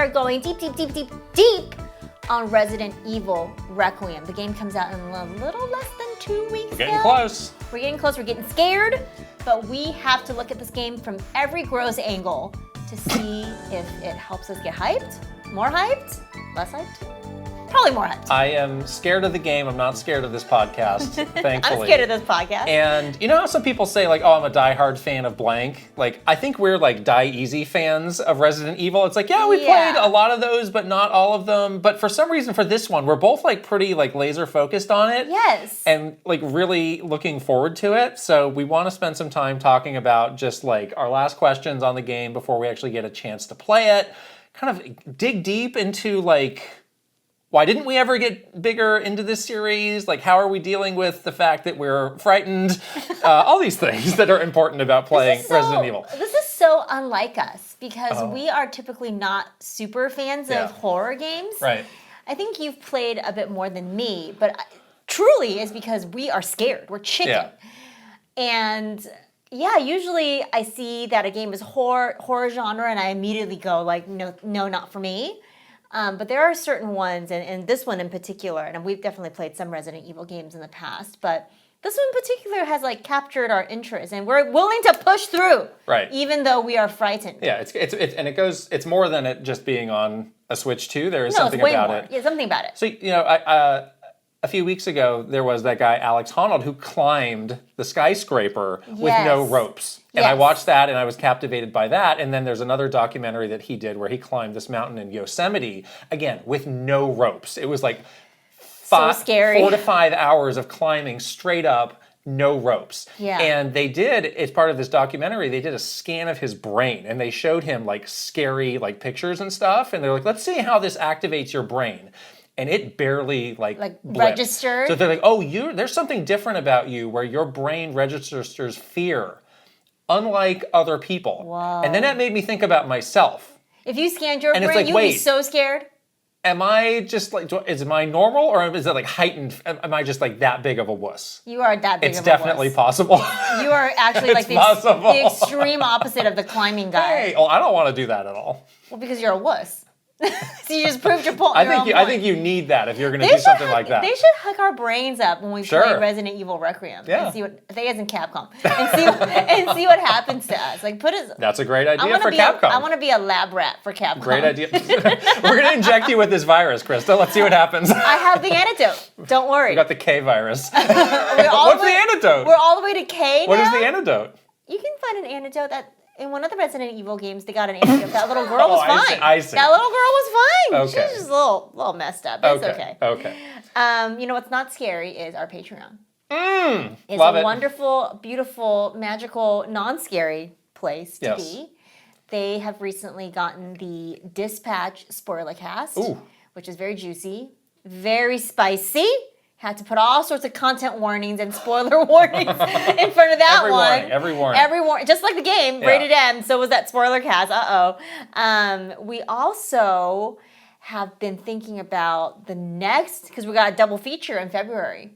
are going deep on Resident Evil Requiem. The game comes out in a little less than 2 weeks. We're getting close. We're getting close. We're getting scared, but we have to look at this game from every gross angle to see if it helps us get hyped, more hyped, less hyped. Probably more hyped. I am scared of the game. I'm not scared of this podcast, thankfully. I'm scared of this podcast. And you know how some people say, like, oh, I'm a diehard fan of blank? Like, I think we're, like, die-easy fans of Resident Evil. It's like, yeah, we played a lot of those, but not all of them. But for some reason, for this one, we're both, like, pretty, like, laser-focused on it. Yes. And, like, really looking forward to it. So we want to spend some time talking about just, like, our last questions on the game before we actually get a chance to play it. Kind of dig deep into, like, why didn't we ever get bigger into this series? Like, how are we dealing with the fact that we're frightened? All these things that are important about playing Resident Evil. This is so unlike us because we are typically not super fans of horror games. Right. I think you've played a bit more than me, but truly is because we are scared. We're chicken. Yeah. And yeah, usually I see that a game is horror genre and I immediately go like, no, not for me. But there are certain ones, and this one in particular, and we've definitely played some Resident Evil games in the past, but this one in particular has like captured our interest, and we're willing to push through, right? Even though we are frightened. Yeah, it's more than it just being on a Switch 2. There is something it's way about more. it. Yeah, something about it. So a few weeks ago, there was that guy, Alex Honnold, who climbed the skyscraper with no ropes. And I watched that, and I was captivated by that. And then there's another documentary that he did where he climbed this mountain in Yosemite, again, with no ropes. It was like so scary. 4 to 5 hours of climbing straight up, no ropes. Yeah. And they did, as part of this documentary, they did a scan of his brain, and they showed him, like, scary, like, pictures and stuff. And they're like, let's see how this activates your brain. And it barely like registered. So they're like, oh, there's something different about you where your brain registers fear, unlike other people. Whoa. And then that made me think about myself. If you scanned your brain, like, you'd be so scared. Am I just like, is my normal or is it like heightened? Am I just like that big of a wuss? You are that big of a wuss. It's definitely possible. You are actually like the extreme opposite of the climbing guy. Hey, well, I don't want to do that at all. Well, because you're a wuss. So you just proved your point. I think you need that if you're going to do something like that. They should hook our brains up when we play Resident Evil Requiem and see what they as in Capcom and see what happens to us. Like That's a great idea for Capcom. I want to be a lab rat for Capcom. Great idea. We're going to inject you with this virus, Krista. Let's see what happens. I have the antidote. Don't worry. We got the K virus. What's the antidote? We're all the way to K now? What is the antidote? You can find an antidote that. In one of the Resident Evil games, they got an antidote. That little girl was fine. I see. That little girl was fine. Okay. She was just a little messed up. It's okay. Okay. You know what's not scary is our Patreon. It's love a wonderful, beautiful, magical, non-scary place to be. They have recently gotten the Dispatch spoiler cast, which is very juicy, very spicy. Had to put all sorts of content warnings and spoiler warnings in front of that one. Every warning. Just like the game, rated M, so was that spoiler cast. We also have been thinking about the next, because we got a double feature in February.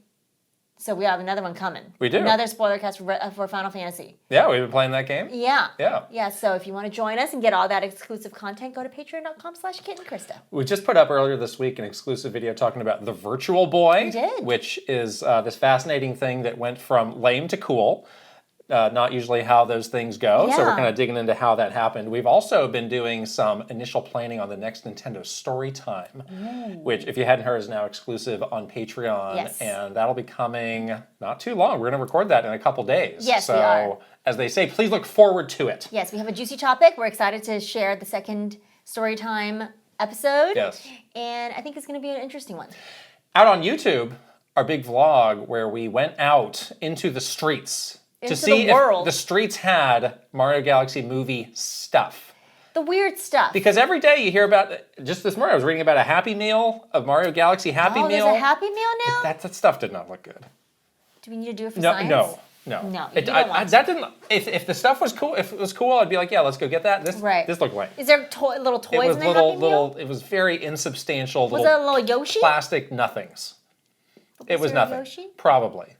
So we have another one coming. We do. Another spoiler cast for Final Fantasy. Yeah, we've been playing that game. Yeah. Yeah, so if you want to join us and get all that exclusive content, go to patreon.com/Kit and Krysta. We just put up earlier this week an exclusive video talking about the Virtual Boy. We did. Which is this fascinating thing that went from lame to cool. Not usually how those things go, so we're kind of digging into how that happened. We've also been doing some initial planning on the next Nintendo Storytime, which, if you hadn't heard, is now exclusive on Patreon, and that'll be coming not too long. We're going to record that in a couple days. Yes, we are. As they say, please look forward to it. Yes, we have a juicy topic. We're excited to share the second Storytime episode. Yes. And I think it's going to be an interesting one. Out on YouTube, our big vlog where we went out into the streets to see if the streets had Mario Galaxy movie stuff. The weird stuff. Because every day you hear about, just this morning I was reading about a Happy Meal, of Mario Galaxy Happy Meal. Oh, there's a Happy Meal now? That stuff did not look good. Do we need to do it for science? No. No, that didn't. If the stuff was cool, if it was cool, I'd be like, yeah, let's go get that. This looked lame. Is there little toys in the Happy Meal? It was very insubstantial. Was it a little Yoshi? Plastic nothings. It was nothing. Yoshi? Probably.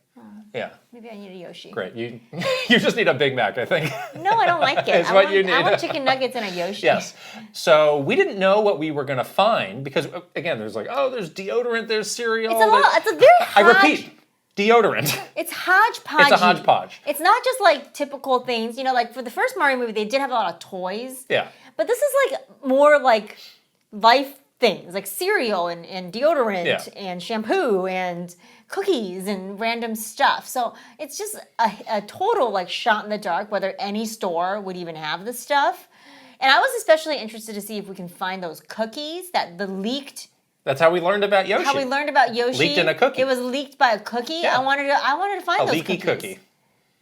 Yeah. Maybe I need a Yoshi. Great. You just need a Big Mac, I think. No, I don't like it. It's what you need. I want chicken nuggets and a Yoshi. Yes. So we didn't know what we were going to find because, again, there's like, oh, there's deodorant, there's cereal. It's a lot. It's a very I repeat, deodorant. It's hodgepodge. It's a hodgepodge. It's not just like typical things. You know, like for the first Mario movie, they did have a lot of toys. Yeah. But this is like more like life things, like cereal and deodorant and shampoo and cookies and random stuff. So it's just a total like shot in the dark whether any store would even have this stuff. And I was especially interested to see if we can find those cookies that the leaked. That's how we learned about Yoshi. How we learned about Yoshi. Leaked in a cookie. It was leaked by a cookie. Yeah. I wanted to find those leaky cookies. cookie.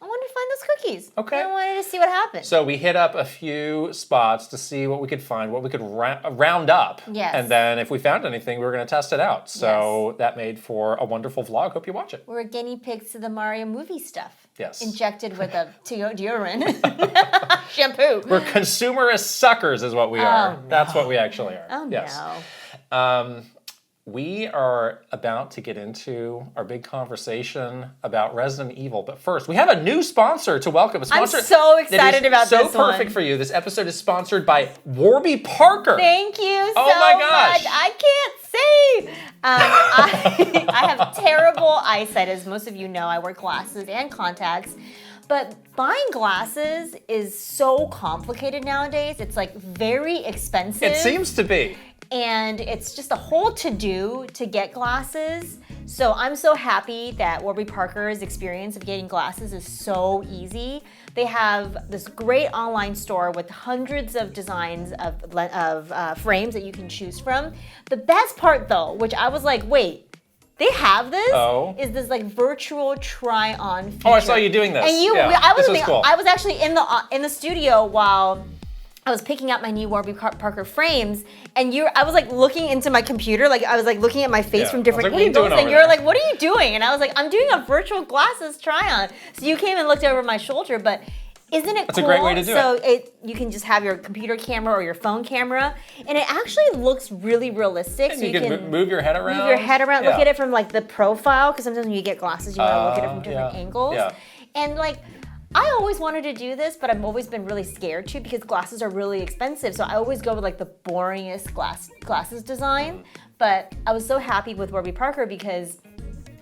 I wanted to find those cookies. Okay. I wanted to see what happened. So we hit up a few spots to see what we could find, what we could round up. Yes. And then if we found anything, we were going to test it out. So that made for a wonderful vlog. Hope you watch it. We're guinea pigs to the Mario movie stuff. Yes. Injected with a deodorant. Shampoo. We're consumerist suckers is what we are. no. That's what we actually are. Oh, yes. no. We are about to get into our big conversation about Resident Evil, but first, we have a new sponsor to welcome. A sponsor I'm so excited that is about so this one. perfect for you. This episode is sponsored by Warby Parker. Thank you so my gosh. much. I can't say. I have terrible eyesight, as most of you know. I wear glasses and contacts. But buying glasses is so complicated nowadays. It's like very expensive. It seems to be. And it's just a whole to-do to get glasses. So I'm so happy that Warby Parker's experience of getting glasses is so easy. They have this great online store with hundreds of designs of frames that you can choose from. The best part though, which I was like, wait, they have this? Oh. Is this like virtual try-on feature. Oh, I saw you doing this. And This was cool. I was actually in the studio while I was picking out my new Warby Parker frames, and I was like looking into my computer, like I was like looking at my face from different like, what are you angles, doing and over you're there? like, "What are you doing?" And I was like, "I'm doing a virtual glasses try-on." So you came and looked over my shoulder, but isn't it That's cool? a great way to do it. You can just have your computer camera or your phone camera, and it actually looks really realistic. And so you can move your head around. Move your head around, Yeah. look at it from like the profile, because sometimes when you get glasses, you want to look at it from different angles. Yeah. And like, I always wanted to do this, but I've always been really scared to because glasses are really expensive. So I always go with like the boringest glasses design. But I was so happy with Warby Parker because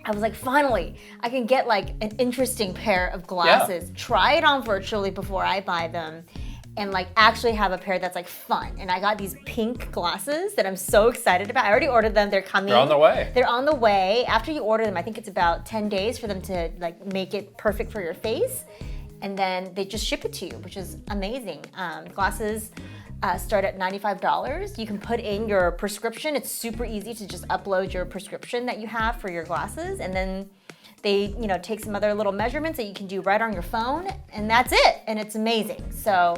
I was like, finally, I can get like an interesting pair of glasses, try it on virtually before I buy them, and like actually have a pair that's like fun. And I got these pink glasses that I'm so excited about. I already ordered them. They're coming. They're on the way. They're on the way. After you order them, I think it's about 10 days for them to like make it perfect for your face. And then they just ship it to you, which is amazing. Glasses start at $95. You can put in your prescription. It's super easy to just upload your prescription that you have for your glasses, and then they, take some other little measurements that you can do right on your phone, and that's it. And it's amazing. So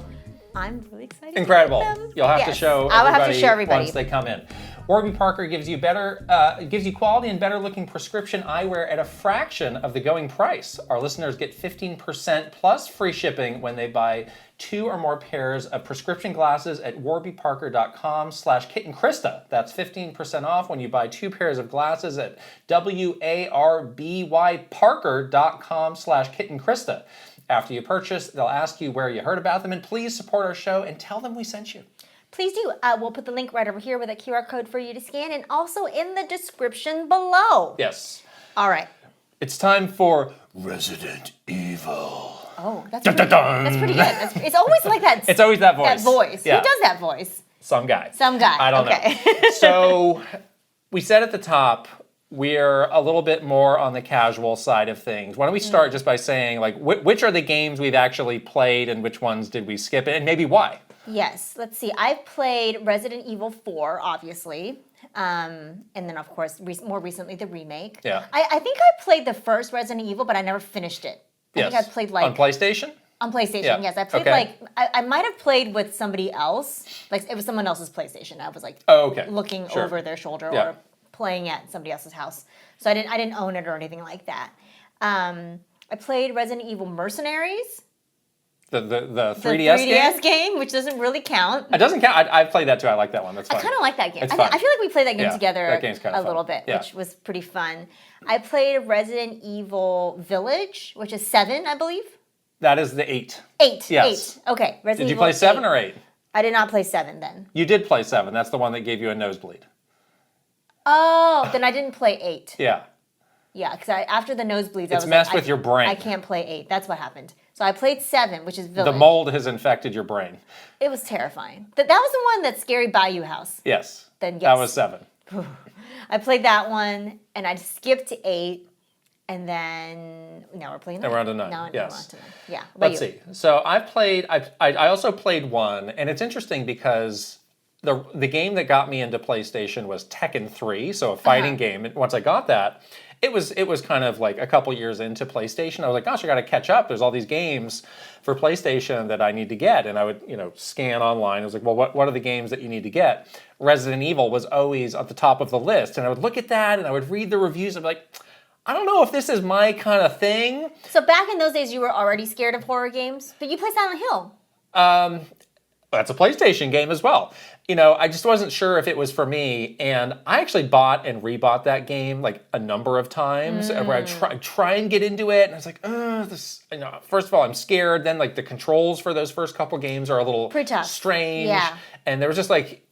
I'm really excited. Incredible. To get them. You'll have to Yes, show I will everybody, have to show everybody once they come in. Warby Parker gives you quality and better looking prescription eyewear at a fraction of the going price. Our listeners get 15% plus free shipping when they buy 2 or more pairs of prescription glasses at warbyparker.com/Kit Krysta. That's 15% off when you buy 2 pairs of glasses at warbyparker.com/Kit Krysta. After you purchase, they'll ask you where you heard about them, and please support our show and tell them we sent you. Please do. We'll put the link right over here with a QR code for you to scan, and also in the description below. Yes. All right. It's time for Resident Evil. Oh, that's Dun, pretty, dun, dun. that's pretty good. It's always like that. It's always that voice. That voice. Yeah. Who does that voice? Some guy. Some guy. I don't know. So we said at the top, we're a little bit more on the casual side of things. Why don't we start just by saying, like, which are the games we've actually played and which ones did we skip, and maybe why? Yes. Let's see. I've played Resident Evil 4, obviously. And then, of course, more recently, the remake. Yeah. I think I played the first Resident Evil, but I never finished it. I think I played on PlayStation? On PlayStation, Yeah. yes. I played Okay. I might have played with somebody else. Like, it was someone else's PlayStation. I was like looking Sure. over their shoulder Yeah. or playing at somebody else's house. So I didn't own it or anything like that. I played Resident Evil Mercenaries. The The 3DS 3DS game? game, which doesn't really count. It doesn't count. I've played that too. I like that one. That's fun. I kind of like that game. It's I fun. feel like we played that game Yeah, together that game's kinda a fun. little bit, Yeah. which was pretty fun. I played Resident Evil Village, which is 7, I believe. That is the 8. 8. Yes. 8. Okay. Resident Did you Evil play 7 8. or 8? I did not play 7 then. You did play 7. That's the one that gave you a nosebleed. Oh, then I didn't play 8. Yeah. Yeah, because after the nosebleeds, I It's was messed like, with your brain. I can't play 8. That's what happened. So I played 7, which is Village. The mold has infected your brain. It was terrifying. That was the one, that scary Bayou house. Yes. Then yes. That was 7. I played that one, and I skipped to 8, and then now we're playing 9. And we're on to 9, Now yes. we're on to 9. Yeah. What about Let's you? see. So I also played 1, and it's interesting because the game that got me into PlayStation was Tekken 3, so a fighting game. And once I got that, it was kind of like a couple years into PlayStation. I was like, gosh, I got to catch up. There's all these games for PlayStation that I need to get, and I would scan online. I was like, well, what are the games that you need to get? Resident Evil was always at the top of the list, and I would look at that and I would read the reviews. I'd be like, I don't know if this is my kind of thing. So back in those days, you were already scared of horror games, but you play Silent Hill. That's a PlayStation game as well. I just wasn't sure if it was for me, and I actually bought and rebought that game like a number of times, where I try and get into it, and I was like, this. First of all, I'm scared. Then like the controls for those first couple games are a little Pretty tough. strange, Yeah. and there was just like,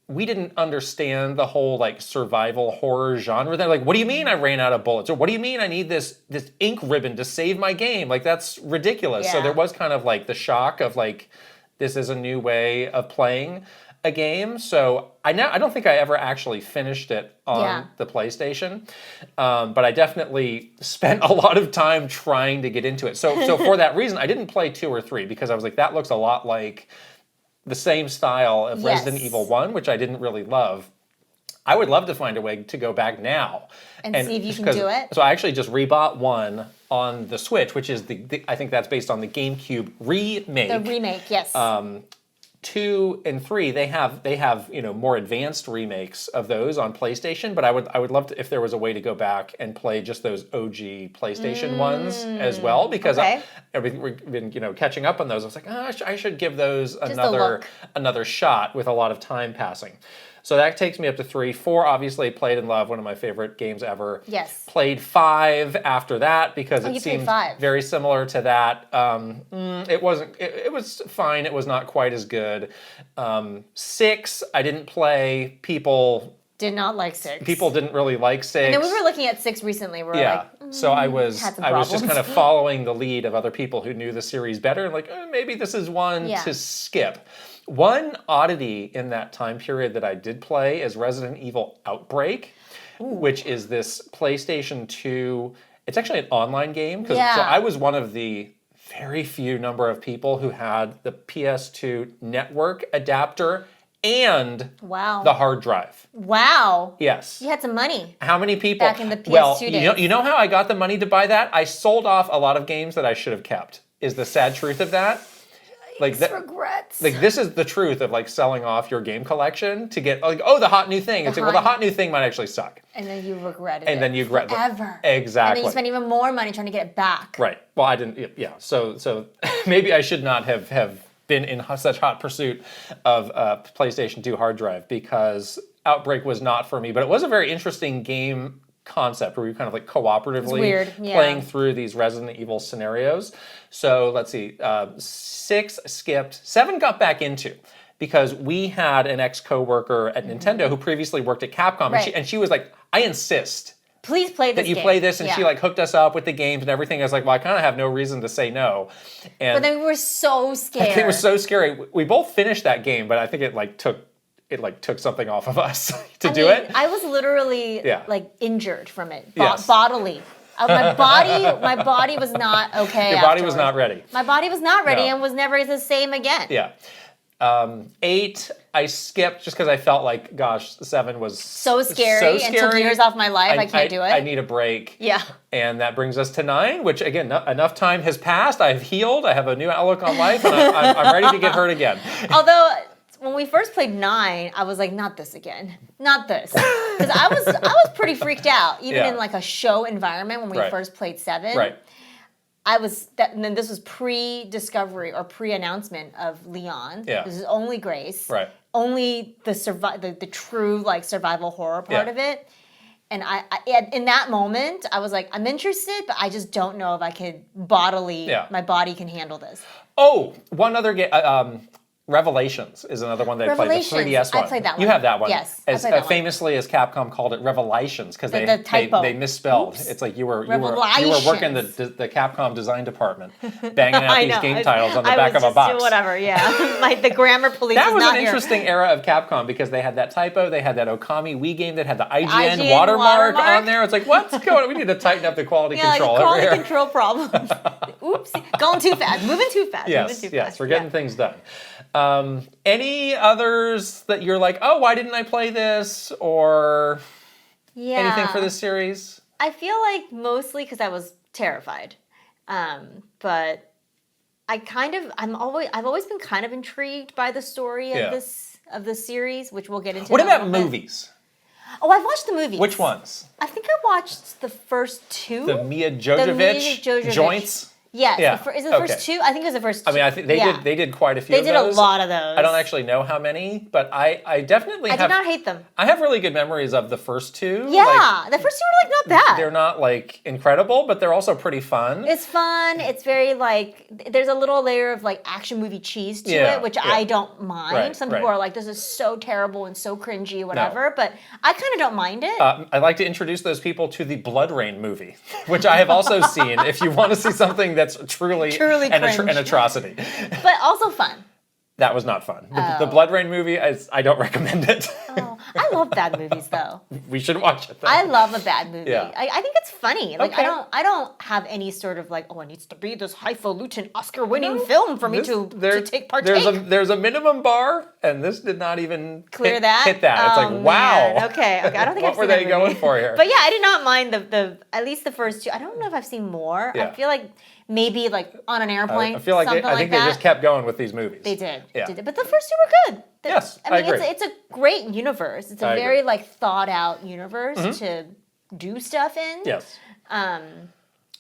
we didn't understand the whole like survival horror genre. They're like, what do you mean I ran out of bullets? Or what do you mean I need this ink ribbon to save my game? Like, that's ridiculous. So Yeah. there was kind of like the shock of like, this is a new way of playing a game. So I don't think I ever actually finished it on the PlayStation, but I definitely spent a lot of time trying to get into it. So for that reason, I didn't play 2 or 3 because I was like, that looks a lot like the same style of Resident Evil 1, which I didn't really love. I would love to find a way to go back now And see if you can do it. So I actually just rebought 1 on the Switch, which is I think that's based on the GameCube remake. The remake, yes. 2 and 3, they have more advanced remakes of those on PlayStation, but I would love to if there was a way to go back and play just those OG PlayStation ones as well, because okay. we've been catching up on those. I was like, I should give those a look. another shot with a lot of time passing. So that takes me up to 3. 4, obviously, played in love, one of my favorite games ever. Yes. Played 5 after that because it you seemed played 5. very similar to that. It wasn't. It was fine. It was not quite as good. 6, I didn't play. People Did not like 6. didn't really like 6. And then we were looking at 6 recently. We were like, So I was had some just problems. kind of following the lead of other people who knew the series better, and like, maybe this is one to skip. One oddity in that time period that I did play is Resident Evil Outbreak, which is this PlayStation 2. It's actually an online game. So I was one of the very few number of people who had the PS2 network adapter and the hard drive. Wow. Yes. You had some money. How many people? Back in the PS2 well, days. you know how I got the money to buy that? I sold off a lot of games that I should have kept. Is the sad truth of that? Regrets. Like this is the truth of like selling off your game collection to get like, the hot new thing. It's like, the hot new thing might actually suck. And then you regretted it. And then you regret forever. Exactly. And then you spend even more money trying to get it back. Right. Well, I didn't. Yeah. So maybe I should not have been in such hot pursuit of PlayStation 2 hard drive, because Outbreak was not for me. But it was a very interesting game concept where you're kind of like cooperatively playing through these Resident Evil scenarios. So let's see, 6 skipped, 7 got back into, because we had an ex-coworker at Nintendo who previously worked at Capcom, and she was like, I insist please play this that you game. play this, and she like hooked us up with the games and everything. I was like, well, I kind of have no reason to say no. And but then we were so scared. it was so scary. We both finished that game, but I think it took something off of us to do it. I was literally like injured from it, bodily. My body was not okay. Your body was not ready. My body was not ready No. and was never the same again. Yeah. 8, I skipped just because I felt like, gosh, 7 was So scary and took years off my life. I can't do it. I need a break. Yeah. And that brings us to 9, which again, enough time has passed. I've healed. I have a new outlook on life, and I'm ready to get hurt again. Although, when we first played 9, I was like, not this again. Not this. Because I was pretty freaked out, even in like a show environment when we first played 7. Right. and then this was pre-discovery or pre-announcement of Leon. Yeah. This is only Grace. Right. Only the true like survival horror part Yeah. of it. And I in that moment, I was like, I'm interested, but I just don't know if I could my body can handle this. Oh, one other game. Revelations is another one they played, the 3DS one. I played that one. You have that one. Yes, As, I played that one. famously as Capcom called it, Revelations, because The typo. they misspelled. Oops. It's like you were Revelations. working the Capcom design department, banging out these game titles on the back of a I was box. just whatever, yeah. Like the grammar police That is was not an here. interesting era of Capcom because they had that typo, they had that Okami Wii game that had the IGN, IGN watermark watermark. on there. It's like, what's going on? We need to tighten up the quality control like over quality here. control problems. Oops, going too fast, moving too fast. Yes, moving too yes, fast. we're getting things done. Any others that you're like, oh, why didn't I play this? Or anything for this series? I feel like mostly because I was terrified, but I've always been kind of intrigued by the story of this series, which we'll get into. What in a about little bit. movies? Oh, I've watched the movies. Which ones? I think I watched the first two. The Mia Jovovich joints? Yes. Yeah. Is it the first two? I think it was the first two. I mean, I think they did quite a few They of did those. a lot of those. I don't actually know how many, but I definitely I have. did not hate them. I have really good memories of the first two. Yeah, Like, the first two were like not bad. they're not like incredible, but they're also pretty fun. It's fun. It's very like there's a little layer of like action movie cheese to it, which I don't mind. Right, Some people right. are like, this is so terrible and so cringy, whatever. But I kind of don't mind it. I'd like to introduce those people to the Blood Rain movie, which I have also seen. If you want to see something that's truly cringe. an atrocity, But also fun. that was not fun. The Blood Rain movie, I don't recommend it. Oh, I love bad movies though. We should watch it. Though. I love a bad movie. Yeah. I think it's funny. Like Okay. I don't have any sort of like, oh, it needs to be this highfalutin Oscar-winning film for me to take partake. There's a minimum bar, and this did not even Clear hit that. that. It's like, Oh, wow. man. Okay. I don't think What I've were seen that they going movie. for here? But yeah, I did not mind the at least the first two. I don't know if I've seen more. Yeah. I feel like maybe like on an airplane. I feel like something I think they that. just kept going with these movies. They did. Yeah. They did. But the first two were good. Yes, I mean, I agree. it's a great universe. It's a I very agree. like thought out universe to do stuff in. Yes.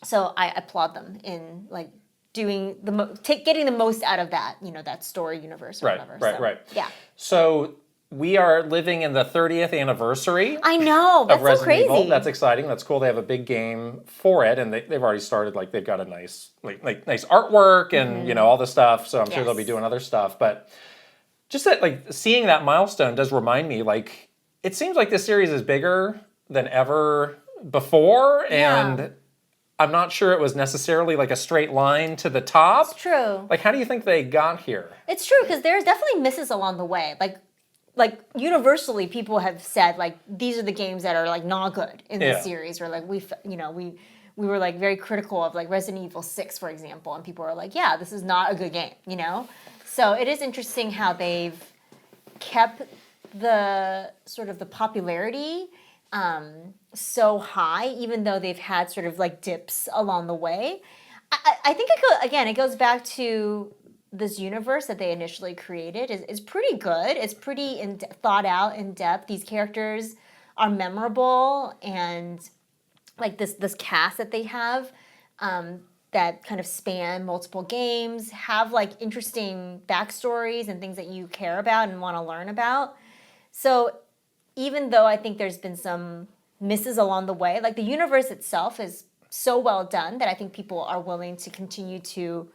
So I applaud them in like doing getting the most out of that, that story universe or Right, whatever. right, So, right. Yeah. So we are living in the 30th anniversary I know. That's of so Resident crazy. Evil. That's exciting. That's cool. They have a big game for it, and they've already started. Like they've got a nice nice artwork and all the stuff. So I'm sure they'll be Yes. doing other stuff. But just that like seeing that milestone does remind me like it seems like this series is bigger than ever before, and I'm not sure it was necessarily like a straight line to the top. It's true. Like, how do you think they got here? It's true because there's definitely misses along the way. Like universally, people have said like these are the games that are like not good in this series, or like we were like very critical of like Resident Evil 6, for example, and people are like, yeah, this is not a good game, So it is interesting how they've kept the sort of the popularity so high, even though they've had sort of like dips along the way. I think it goes back to this universe that they initially created is pretty good. It's pretty thought out, in depth. These characters are memorable, and like this cast that they have that kind of span multiple games have like interesting backstories and things that you care about and want to learn about. So even though I think there's been some misses along the way, like the universe itself is so well done that I think people are willing to continue to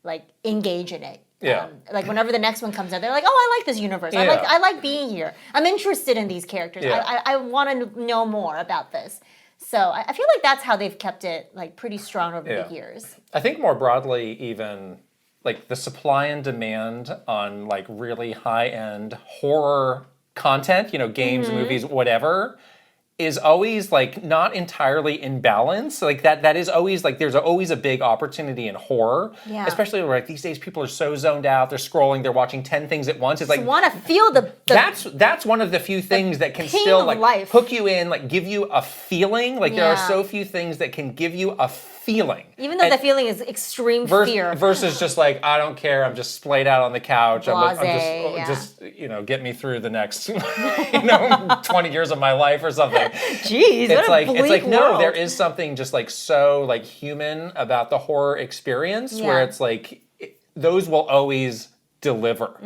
like engage in it. Yeah. Like whenever the next one comes out, they're like, "Oh, I like this universe. Yeah. I like being here. I'm interested in these characters. Yeah. I want to know more about this." So I feel like that's how they've kept it like pretty strong over the years. I think more broadly, even like the supply and demand on like really high-end horror content, games, movies, whatever, is always like not entirely in balance. Like that is always like there's always a big opportunity in horror. Yeah. Especially like these days people are so zoned out, they're scrolling, they're watching 10 things at once. It's like You want to feel the that's one of the few things that can pain still of like life. hook you in, like give you a feeling. Like there are Yeah. so few things that can give you a feeling. even though And the feeling is extreme fear. versus just like I don't care, I'm just splayed out on the couch. I'm Blasé, just get me through the next 20 years of my life or something. Jeez, It's what a bleak it's like no, world. there is something just like so like human about the horror experience where Yeah. it's like those will always deliver.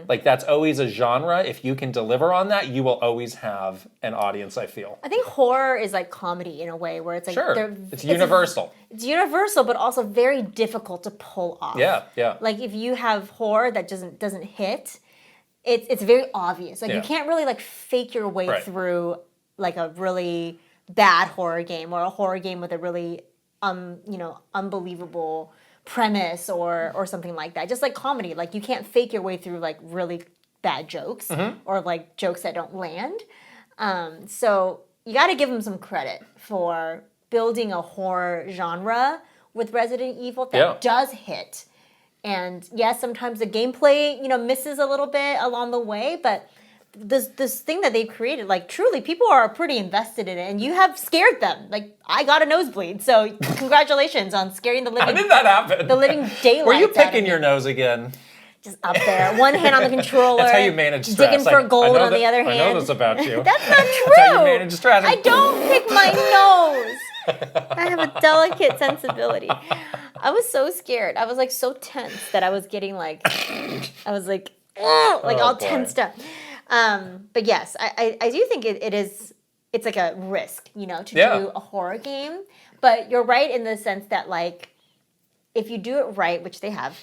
Like that's always a genre. If you can deliver on that, you will always have an audience, I feel. I think horror is like comedy in a way where it's like Sure. It's universal. It's universal, but also very difficult to pull off. Yeah, yeah. Like if you have horror that doesn't hit, it's very obvious. Like you Yeah. can't really like fake your way Right. through like a really bad horror game or a horror game with a really unbelievable premise or something like that. Just like comedy, like you can't fake your way through like really bad jokes or like jokes that don't land. So you got to give them some credit for building a horror genre with Resident Evil that does hit. And yes, sometimes the gameplay, misses a little bit along the way, but this thing that they've created, like truly, people are pretty invested in it, and you have scared them. Like I got a nosebleed, so congratulations on scaring the How living did that happen? the living daylights. Were you out of picking me. your nose again? Just up there, one hand on the controller. That's how you manage stress. Digging for gold on the other I hand. know this about you. That's not true. That's how you manage stress. I don't pick my nose. I have a delicate sensibility. I was so scared. I was like so tense that I was getting like, all boy. tensed up. But yes, I do think it's like a risk, to do a horror game. But you're right in the sense that like, if you do it right, which they have,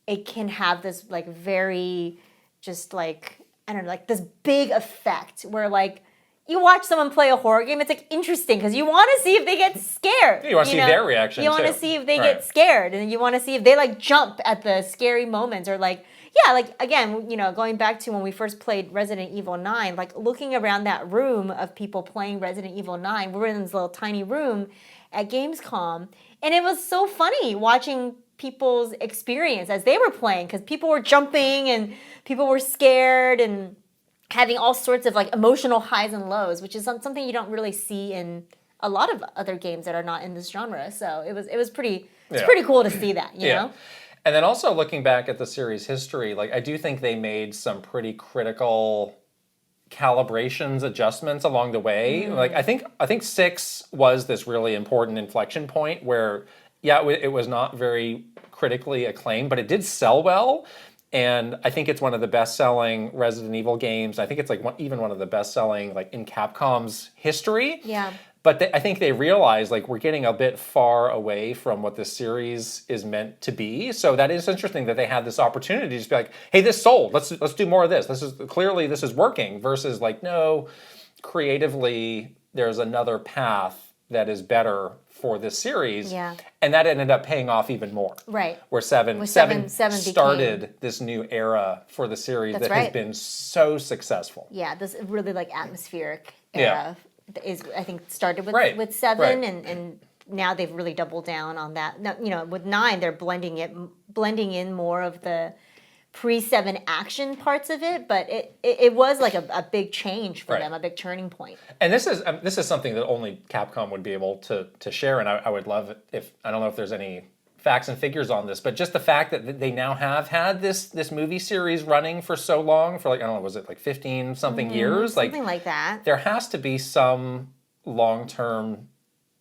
it can have this like very just like, I don't know, like this big effect where like you watch someone play a horror game, it's like interesting because you want to see if they get scared. You want to see their reaction You want to too. see if they Right. get scared, and you want to see if they like jump at the scary moments or like, yeah, like again, going back to when we first played Resident Evil 9, like looking around that room of people playing Resident Evil 9, we were in this little tiny room at Gamescom, and it was so funny watching people's experience as they were playing because people were jumping and people were scared and having all sorts of like emotional highs and lows, which is something you don't really see in a lot of other games that are not in this genre. So it was pretty cool to see that, you know? And then also looking back at the series history, like I do think they made some pretty critical calibrations, adjustments along the way. Like I think 6 was this really important inflection point where it was not very critically acclaimed, but it did sell well. And I think it's one of the best-selling Resident Evil games. I think it's like even one of the best-selling like in Capcom's history. Yeah. But I think they realize like we're getting a bit far away from what the series is meant to be. So that is interesting that they had this opportunity to just be like, hey, this sold. Let's do more of this. This is working. Versus like, no, creatively there's another path that is better for this series. Yeah. And that ended up paying off even more. Right. Where seven seven started became this new era for the series That's that has right. been so successful. Yeah, this really like atmospheric Yeah. era is I think started with Right, with 7 right. and now they've really doubled down on that. Now, with 9 they're blending in more of the pre-7 action parts of it, but it was like a big change for Right. them, a big turning point. And this is something that only Capcom would be able to share, and I would love it if I don't know if there's any facts and figures on this, but just the fact that they now have had this movie series running for so long, for like I don't know, was it like 15 something years? Something like that. There has to be some long-term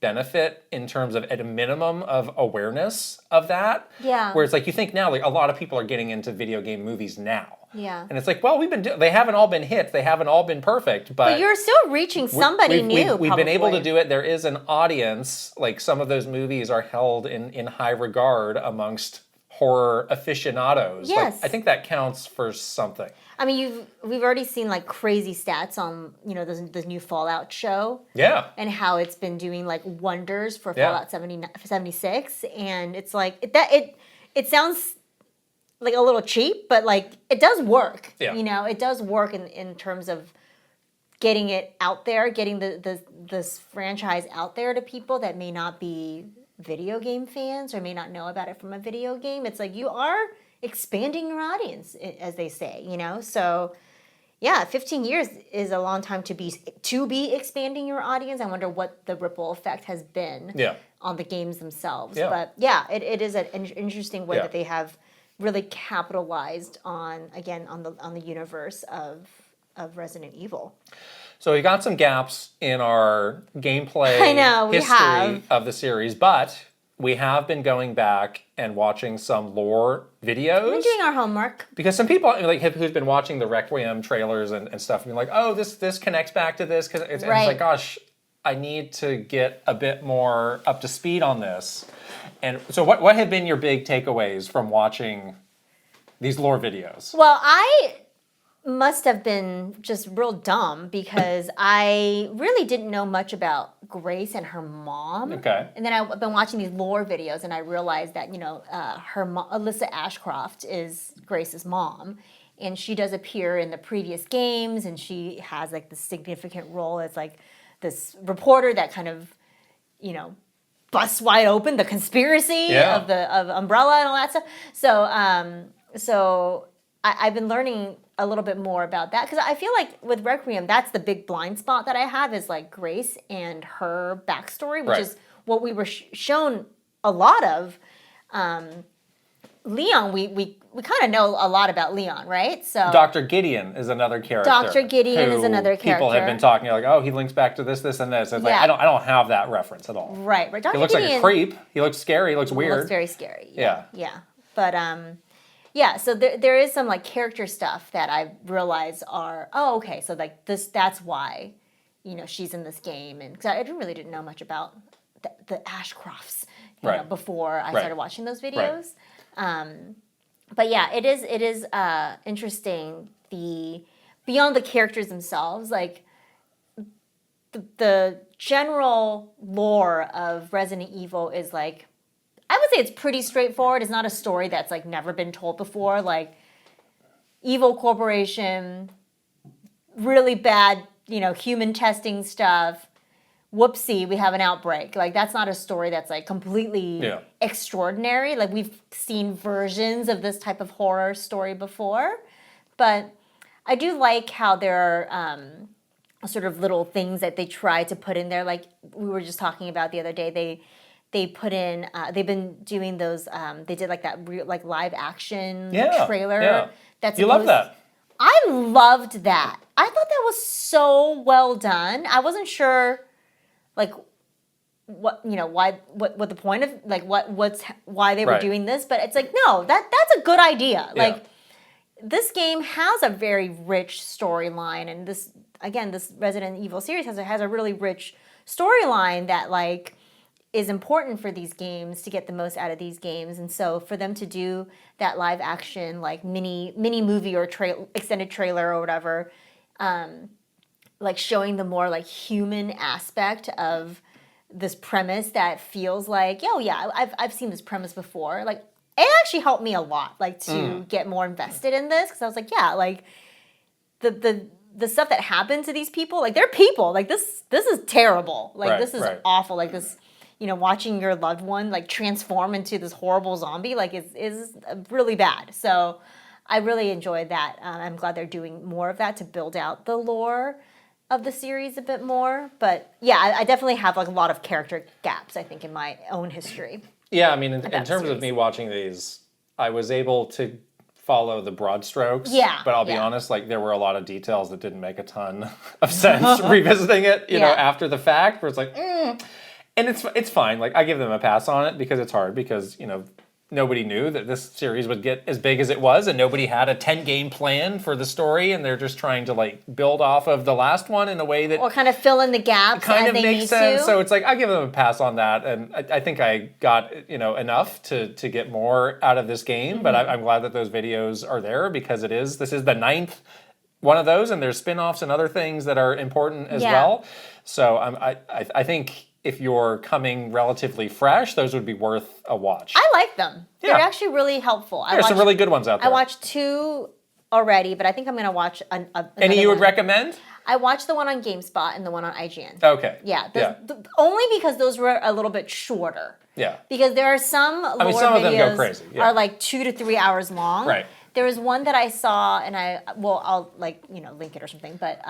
benefit in terms of at a minimum of awareness of that. Yeah. Where it's like you think now like a lot of people are getting into video game movies now. Yeah. And it's like, well, they haven't all been hits, they haven't all been perfect, But you're still reaching somebody new. We've been able to probably. do it. There is an audience. Like some of those movies are held in high regard amongst horror aficionados. Yes. Like, I think that counts for something. I mean, we've already seen like crazy stats on the new Fallout show. Yeah. And how it's been doing like wonders for Yeah. Fallout 76, and it's like it sounds like a little cheap, but like it does work. Yeah. It does work in terms of getting it out there, getting this franchise out there to people that may not be video game fans or may not know about it from a video game. It's like you are expanding your audience, as they say, So yeah, 15 years is a long time to be expanding your audience. I wonder what the ripple effect has been on the games themselves. Yeah. But yeah, it is an interesting way Yeah. that they have really capitalized on the universe of of Resident Evil. So we got some gaps in our gameplay I know, we history have. of the series, but we have been going back and watching some lore videos. We're doing our homework. Because some people who's been watching the Requiem trailers and stuff, being like, oh, this connects back to this. Because it's like, gosh, I need to get a bit more up to speed on this. And so what have been your big takeaways from watching these lore videos? Well, I must have been just real dumb because I really didn't know much about Grace and her mom. Okay. And then I've been watching these lore videos and I realized that, her mom, Alyssa Ashcroft, is Grace's mom. And she does appear in the previous games and she has like this significant role as like this reporter that kind of, busts wide open the conspiracy of Umbrella and all that stuff. So I've been learning a little bit more about that because I feel like with Requiem, that's the big blind spot that I have is like Grace and her backstory, which is what we were shown a lot of. Leon, we kind of know a lot about Leon, right? So Dr. Gideon is another character. Dr. Gideon is another character. People have been talking like, oh, he links back to this, and this. It's like I don't have that reference at all. Right. Dr. He looks Gideon, like a creep. He looks scary. He looks weird. He looks very scary. Yeah. But so there is some like character stuff that I realize are okay. So like that's why, she's in this game, and because I really didn't know much about the Ashcrofts, before I started watching those videos. But yeah, it is interesting beyond the characters themselves, like the general lore of Resident Evil is like, I would say it's pretty straightforward. It's not a story that's like never been told before. Like evil corporation, really bad, human testing stuff. Whoopsie, we have an outbreak. Like that's not a story that's like completely extraordinary. Like we've seen versions of this type of horror story before, but I do like how there are sort of little things that they try to put in there. Like we were just talking about the other day, they put in. They've been doing those. They did like that like live action trailer. Yeah. You love that. I loved that. I thought that was so well done. I wasn't sure, like, what the point of like why they were doing this, but it's like no, that's a good idea. Yeah. Like this game has a very rich storyline, and this Resident Evil series has a really rich storyline that like is important for these games to get the most out of these games. And so for them to do that live action like mini movie or extended trailer or whatever, like showing the more like human aspect of this premise that feels like, I've seen this premise before. Like it actually helped me a lot, like to get more invested in this, because I was like, like the stuff that happened to these people, like they're people, like this is terrible, like this is awful, like this, watching your loved one like transform into this horrible zombie, like is really bad. So I really enjoyed that. I'm glad they're doing more of that to build out the lore of the series a bit more. But yeah, I definitely have like a lot of character gaps, I think, in my own history. Yeah, I mean, in terms of me watching these, I was able to follow the broad strokes. Yeah. But I'll be honest, like there were a lot of details that didn't make a ton of sense revisiting it, you know, after the fact, where it's like, And it's fine. Like I give them a pass on it because it's hard, because, nobody knew that this series would get as big as it was, and nobody had a 10-game plan for the story, and they're just trying to like build off of the last one in a way that, or kind of fill in the gaps kind as of they makes need sense. to. So it's like I give them a pass on that, and I think I got enough to get more out of this game. But I'm glad that those videos are there, because this is the 9th one of those, and there's spin-offs and other things that are important as well. So I think if you're coming relatively fresh, those would be worth a watch. I like them. They're actually really helpful. There's some really good ones out there. I watched 2 already, but I think I'm going to watch Any you would recommend? I watched the one on GameSpot and the one on IGN. Okay. Yeah. Only because those were a little bit shorter. Yeah. Because there are some lore some of them go videos crazy. are like 2 to 3 hours long. Right. There was one that I saw, and I'll like, link it or something, but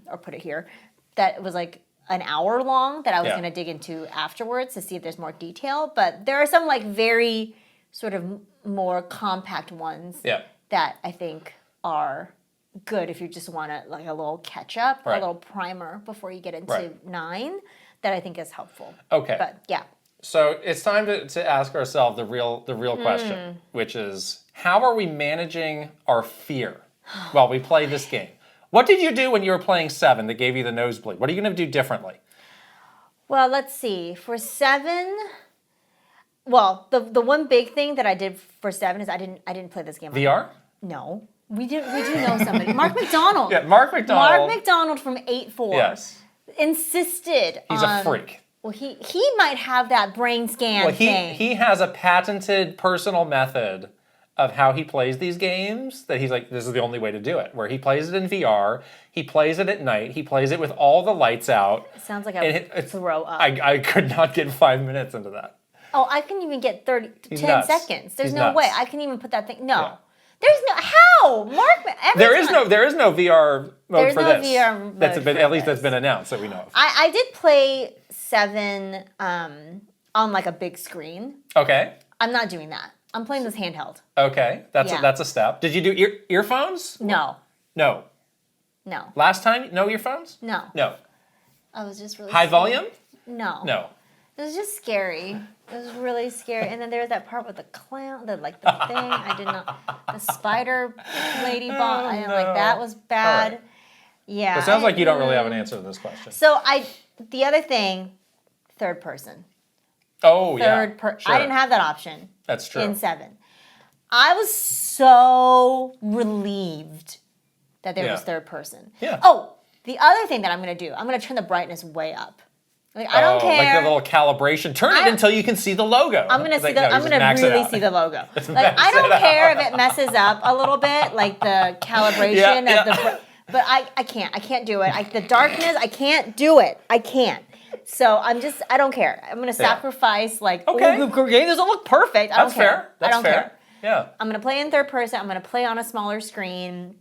or put it here, that was like an hour long that I was going to dig into afterwards to see if there's more detail. But there are some like very sort of more compact ones that I think are good if you just want like a little catch up, a little primer before you get into 9. That I think is helpful. Okay. But yeah. So it's time to ask ourselves the real question, which is, how are we managing our fear while we play this game? What did you do when you were playing 7 that gave you the nosebleed? What are you going to do differently? Well, let's see. For 7, well, the one big thing that I did for 7 is I didn't play this game. VR? No. We do know somebody. Mark McDonald. Yeah, Mark McDonald. Mark McDonald from 8-4. Yes. Insisted He's a freak. Well, he might have that brain scan thing. He has a patented personal method of how he plays these games that he's like, this is the only way to do it. Where he plays it in VR, he plays it at night, he plays it with all the lights out. It sounds like I would throw up. I could not get 5 minutes into that. Oh, I couldn't even get 10 seconds. There's He's no nuts. way. I couldn't even put that thing. No. Yeah. There's no how Mark. There is no VR mode for this. VR mode That's been, for at least this. that's been announced that we know of. I did play 7 on like a big screen. Okay. I'm not doing that. I'm playing this handheld. Okay. That's a step. Did you do earphones? No. No. No. Last time, no earphones? No. No. I was just really High scared. volume? No. No. It was just scary. It was really scary. And then there was that part with the clown, the thing. I did not. The spider lady ball. I didn't like that. Was bad. Right. Yeah. It sounds like you don't really have an answer to this question. So the other thing, third person. Oh, yeah. Sure. Sure. I didn't have that option. That's true. In 7. I was so relieved that there was third person. Yeah. Oh, the other thing that I'm going to do, I'm going to turn the brightness way up. Like, I don't care. Like the little calibration. Turn it until you can see the logo. I'm gonna see I'm gonna really see the logo. Like I don't care if it messes up a little bit, like the calibration of the. But I can't do it. The darkness, I can't do it. I can't. So I don't care. I'm gonna sacrifice like, okay, the game doesn't look perfect. I don't care. That's I don't fair. care. Yeah. I'm gonna play in third person. I'm gonna play on a smaller screen,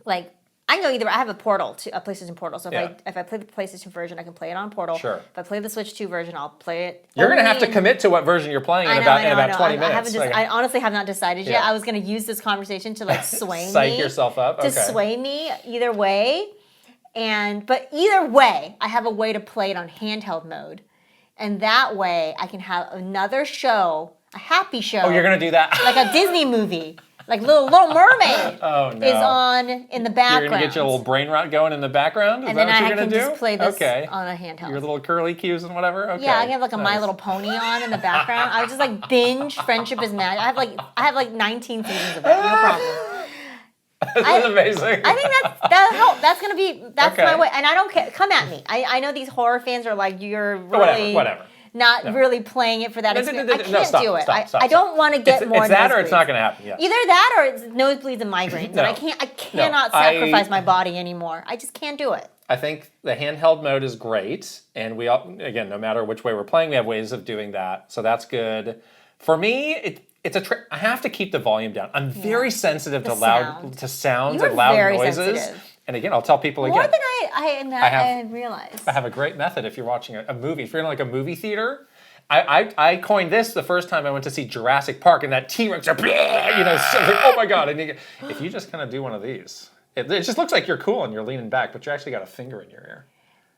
like. I can go either. I have a PlayStation Portal. So if I play the PlayStation version, I can play it on Portal. Sure. If I play the Switch 2 version, I'll play it. You're going to have to commit to what version you're playing in about 20 minutes. I honestly have not decided yet. I was going to use this conversation to like sway me. Psych yourself up. To sway me either way. But either way, I have a way to play it on handheld mode. And that way I can have another show, a happy show. Oh, you're going to do that? Like a Disney movie. Like Little Mermaid is on in the background. You're going to get your little brain rot going in the background? Is and that then what I you're going can to do? just play this on a handheld. Your little curly cues and whatever? Okay. Yeah, I have like a My Little Pony on in the background. I would just like binge Friendship is Magic. I have like 19 seasons of that. No problem. This is amazing. I think that'll help. That's my way. And I don't care. Come at me. I know these horror fans are like, you're really... Whatever. Not really playing it for that experience. I can't do it. Stop. I don't want to get more. It's that, or it's not going to happen. Yeah. Either that, or it's nosebleeds and migraines, and I cannot sacrifice my body anymore. I just can't do it. I think the handheld mode is great, and we all, again, no matter which way we're playing, we have ways of doing that, so that's good. For me, it's a trick. I have to keep the volume down. I'm very sensitive to sounds and loud noises. Sensitive. And again, I'll tell people again. More than I realized. I have a great method if you're watching a movie. If you're in like a movie theater, I coined this the first time I went to see Jurassic Park, and that T-Rex, so like, oh my God. And if you just kind of do one of these, it just looks like you're cool and you're leaning back, but you actually got a finger in your ear.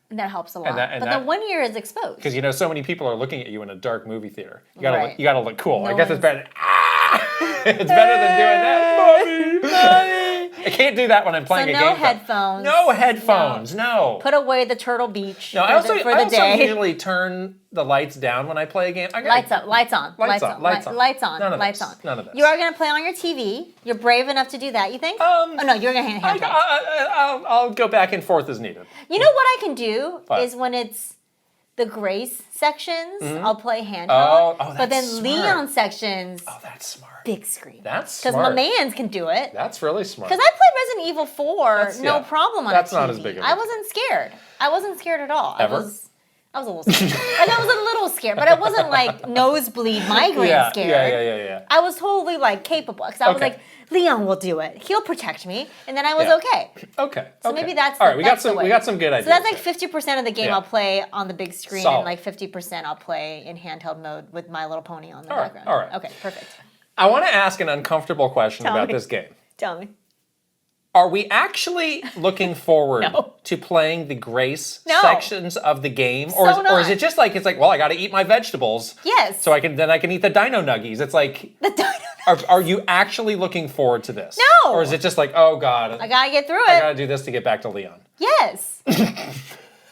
And that helps a lot. But the one ear is exposed. Because so many people are looking at you in a dark movie theater. You gotta look cool. I guess it's better. It's better than doing that. Mommy. I can't do that when I'm playing a game. No headphones. No headphones. No. Put away the Turtle Beach. No, I also usually turn the lights down when I play a game. Lights on. Lights on. None of this. You are going to play on your TV. You're brave enough to do that, you think? Oh, no, you're going to handheld. I'll go back and forth as needed. You know what I can do is when it's the Grace sections, I'll play handheld. Oh, that's but then smart. Leon sections, that's smart. Big screen. That's smart. Because my mans can do it. That's really smart. Because I played Resident Evil 4, no problem on a TV. That's not as big of a I wasn't scared. I wasn't scared at all. Ever? I was a little scared. Like, I was a little scared, but I wasn't like nosebleed migraine scared. Yeah. I was totally like capable. Because I was like, Leon will do it. He'll protect me. And then I was okay. Okay. So maybe that's all right. We got some good ideas. So that's like 50% of the game I'll play on the big screen, Solid. and like 50% I'll play in handheld mode with My Little Pony on the background. All right. Okay, perfect. I want to ask an uncomfortable question about this game. Tell me. Are we actually looking forward No. to playing the grace No. sections of the game, or So is it just like it's like, well, I got to eat my vegetables, Yes. so I can eat the dino nuggies? It's like, The dino. are you actually looking forward to this? No. Or is it just like, oh god, I gotta get through I it. gotta do this to get back to Leon? Yes.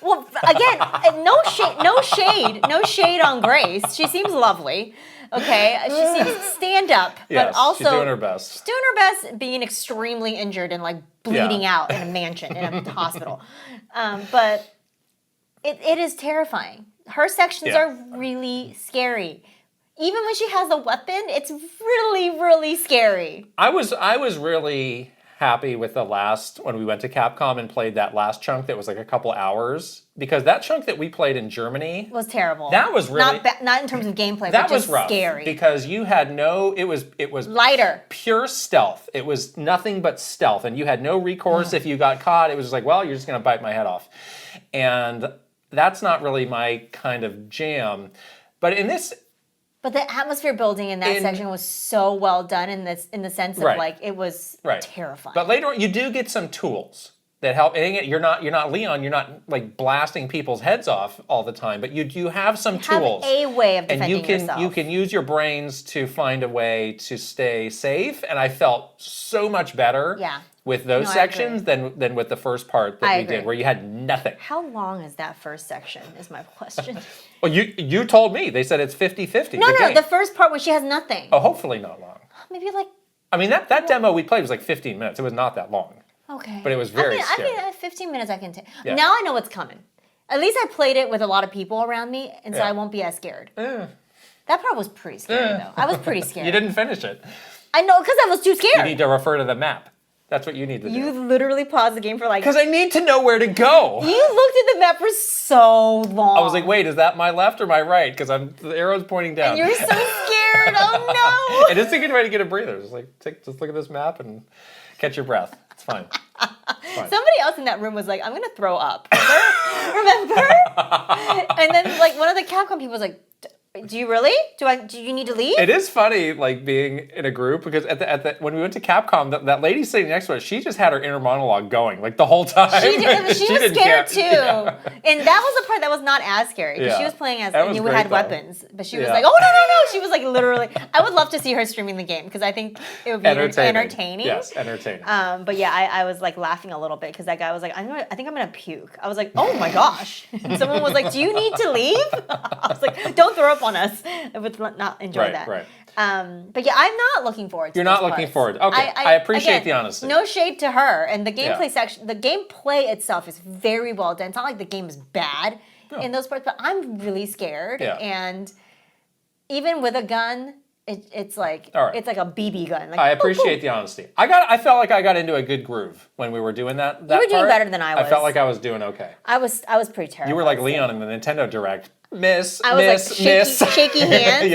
Well, again, no shade on Grace. She seems lovely. Okay, she seems stand up, Yes, but also she's doing her best. She's doing her best, being extremely injured and like bleeding out in a mansion in a hospital. But it is terrifying. Her sections are really scary. Even when she has a weapon, it's really, really scary. I was really happy with when we went to Capcom and played that last chunk that was like a couple hours, because that chunk that we played in Germany It was terrible. That was really not in terms of gameplay, that but was just rough scary. because you had it was Lighter. pure stealth. It was nothing but stealth, and you had no recourse if you got caught. It was just like, well, you're just gonna bite my head off, and that's not really my kind of jam. But in this. But the atmosphere building in that section was so well done in the sense of like it was terrifying. But later on, you do get some tools that help. And again, you're not Leon. You're not like blasting people's heads off all the time. But you do have some tools. Have a way of defending and you can use your brains to find a way to stay safe. And I felt so much better. With those sections than with the first part that we did, where you had nothing. How long is that first section, is my question. Well, you told me. They said it's 50-50. No, the first part where she has nothing. Oh, hopefully not long. Maybe like... I mean, that demo we played was like 15 minutes. It was not that long. Okay. But it was very scary. I mean, 15 minutes I can take. Yeah. Now I know what's coming. At least I played it with a lot of people around me, and so I won't be as scared. That part was pretty scary, though. I was pretty scared. You didn't finish it. I know, because I was too scared. You need to refer to the map. That's what you need to do. You literally paused the game for like... Because I need to know where to go. You looked at the map for so long. I was like, wait, is that my left or my right? Because the arrow's pointing down. And you're so scared. Oh, no. And just getting ready to get a breather. Just like, just look at this map and catch your breath. It's fine. It's fine. Somebody else in that room was like, I'm going to throw up. Remember? And then like one of the Capcom people was like, do you really? Do you need to leave? It is funny, like being in a group, because when we went to Capcom, that lady sitting next to us, she just had her inner monologue going like the whole time. She did. She was scared too, Yeah. and that was the part that was not as scary because she was playing as and you great, had though. weapons, but she was like, oh no! She was like literally. I would love to see her streaming the game because I think it would be entertaining. Yes, entertaining. But yeah, I was like laughing a little bit because that guy was like, I think I'm gonna puke. I was like, oh my gosh! And someone was like, do you need to leave? I was like, don't throw up on us. I would not enjoy that. Right. But yeah, I'm not looking forward to You're not looking forward. Okay, I appreciate the honesty. No shade to her. And the gameplay section, the gameplay itself is very well done. It's not like the game is bad in those parts, but I'm really scared. Yeah. And even with a gun, it's like it's like a BB gun. Like, I appreciate the honesty. I felt like I got into a good groove when we were doing that. You were doing better than I was. I felt like I was doing okay. I was pretty terrible. You were like Leon in the Nintendo Direct. I was like shaky hands.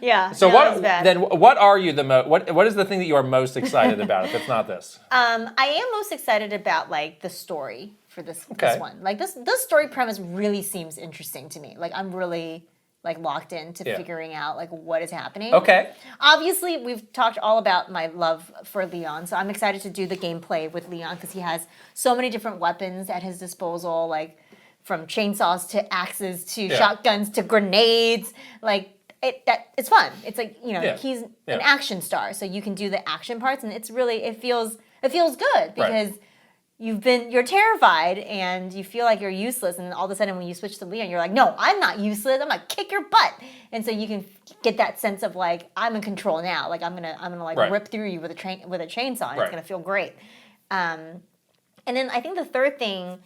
Yeah. So what are you what is the thing that you are most excited about if it's not this? I am most excited about like the story for this one. Like this story premise really seems interesting to me. Like I'm really like locked into figuring out like what is happening. Okay. Obviously, we've talked all about my love for Leon, so I'm excited to do the gameplay with Leon because he has so many different weapons at his disposal, like from chainsaws to axes to shotguns to grenades. Like it's fun. It's like, he's an action star, so you can do the action parts, and it feels good because you're terrified and you feel like you're useless, and all of a sudden when you switch to Leon, you're like, no, I'm not useless. I'm gonna kick your butt, and so you can get that sense of like I'm in control now. Like I'm gonna like rip through you with a chainsaw, and it's gonna feel great. And then I think the third thing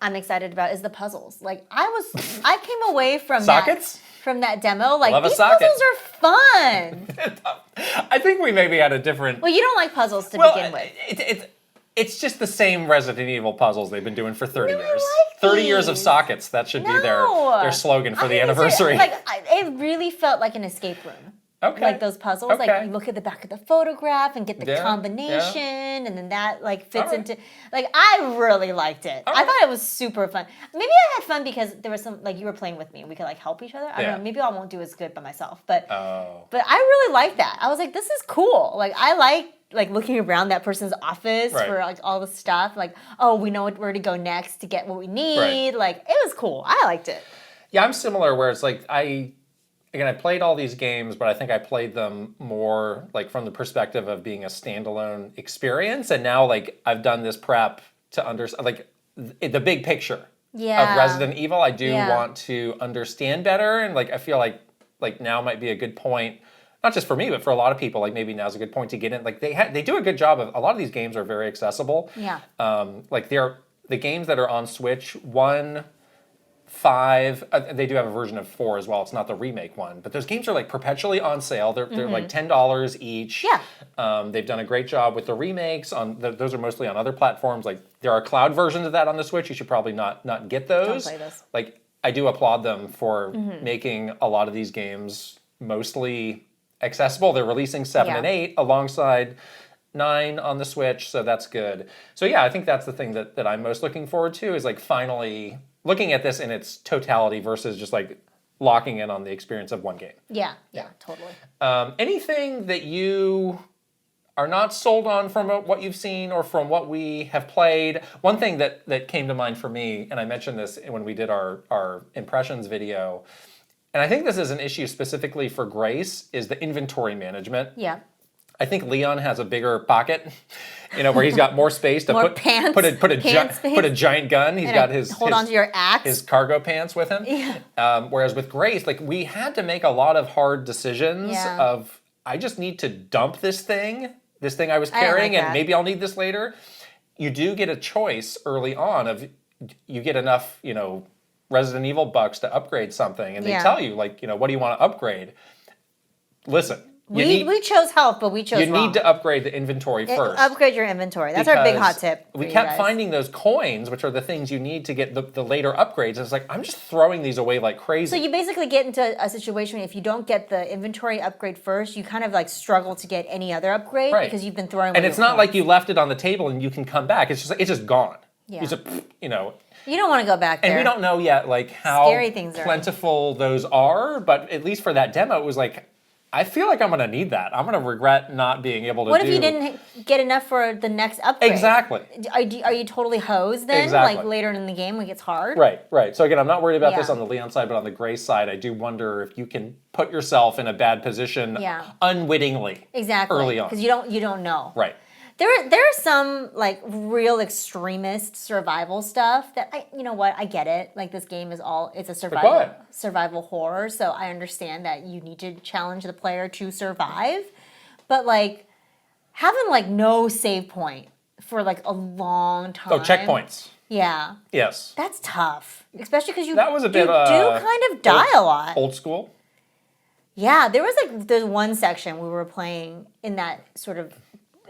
I'm excited about is the puzzles. Like I came away from sockets. From that demo, like Love these puzzles are fun. I think we maybe had a different. Well, you don't like puzzles to begin with. It's just the same Resident Evil puzzles they've been doing for 30 years. Like 30 years of sockets. That should be their slogan for the anniversary. It really felt like an escape room. Okay. Like those puzzles, like you look at the back of the photograph and get the combination, and then that like fits into. Like I really liked it. I thought it was super fun. Maybe I had fun because there was some like you were playing with me and we could like help each other. I don't know. Maybe I won't do as good by myself, but I really liked that. I was like, this is cool. Like I like like looking around that person's office for like all the stuff. Like, oh, we know where to go next to get what we need. Like, it was cool. I liked it. Yeah, I'm similar where it's like I played all these games, but I think I played them more like from the perspective of being a standalone experience. And now like I've done this prep to understand like the big picture of Resident Evil. I do want to understand better, and like I feel like now might be a good point, not just for me, but for a lot of people. Like maybe now's a good point to get in. Like they do a good job of, a lot of these games are very accessible. Yeah. Like the games that are on Switch, 1, 5, they do have a version of 4 as well. It's not the remake one, but those games are like perpetually on sale. They're like $10 each. Yeah. They've done a great job with the remakes. Those are mostly on other platforms. Like there are cloud versions of that on the Switch. You should probably not get those. Don't play those. Like I do applaud them for making a lot of these games mostly accessible. They're releasing 7 and 8 alongside 9 on the Switch, so that's good. So yeah, I think that's the thing that I'm most looking forward to, is like finally looking at this in its totality versus just like locking in on the experience of one game. Yeah, totally. Anything that you are not sold on from what you've seen or from what we have played? One thing that came to mind for me, and I mentioned this when we did our impressions video, and I think this is an issue specifically for Grace, is the inventory management. Yeah. I think Leon has a bigger pocket, where he's got more space to put a giant gun. He's got his onto your axe, his cargo pants with him. Yeah. Whereas with Grace, like we had to make a lot of hard decisions of, I just need to dump this thing I was carrying, and maybe I'll need this later. You do get a choice early on of, you get enough, Resident Evil bucks to upgrade something, and they tell you like, what do you want to upgrade? Listen. We chose health, but we chose wrong. You need to upgrade the inventory first. Upgrade your inventory. That's our big hot tip. We kept finding those coins, which are the things you need to get the later upgrades. And it's like, I'm just throwing these away like crazy. So you basically get into a situation where if you don't get the inventory upgrade first, you kind of like struggle to get any other upgrade because you've been throwing away. And it's not like you left it on the table and you can come back. It's just gone. Yeah. It's just, You don't want to go back there. And we don't know yet like how scary things plentiful those are, but at least for that demo, it was like, I feel like I'm going to need that. I'm going to regret not being able to What if you didn't get enough for the next upgrade? Exactly. Are you totally hosed then? Exactly. Like later in the game when it gets hard? Right. So again, I'm not worried about this on the Leon side, but on the Grace side, I do wonder if you can put yourself in a bad position unwittingly. Exactly. Early on. Because you don't know. Right. There are some like real extremist survival stuff that I get it. Like this game it's a survival horror, so I understand that you need to challenge the player to survive. But like having like no save point for like a long time. Oh, checkpoints. Yeah. Yes. That's tough, especially because you do kind of die a lot. Old school. Yeah, there's one section we were playing in that sort of,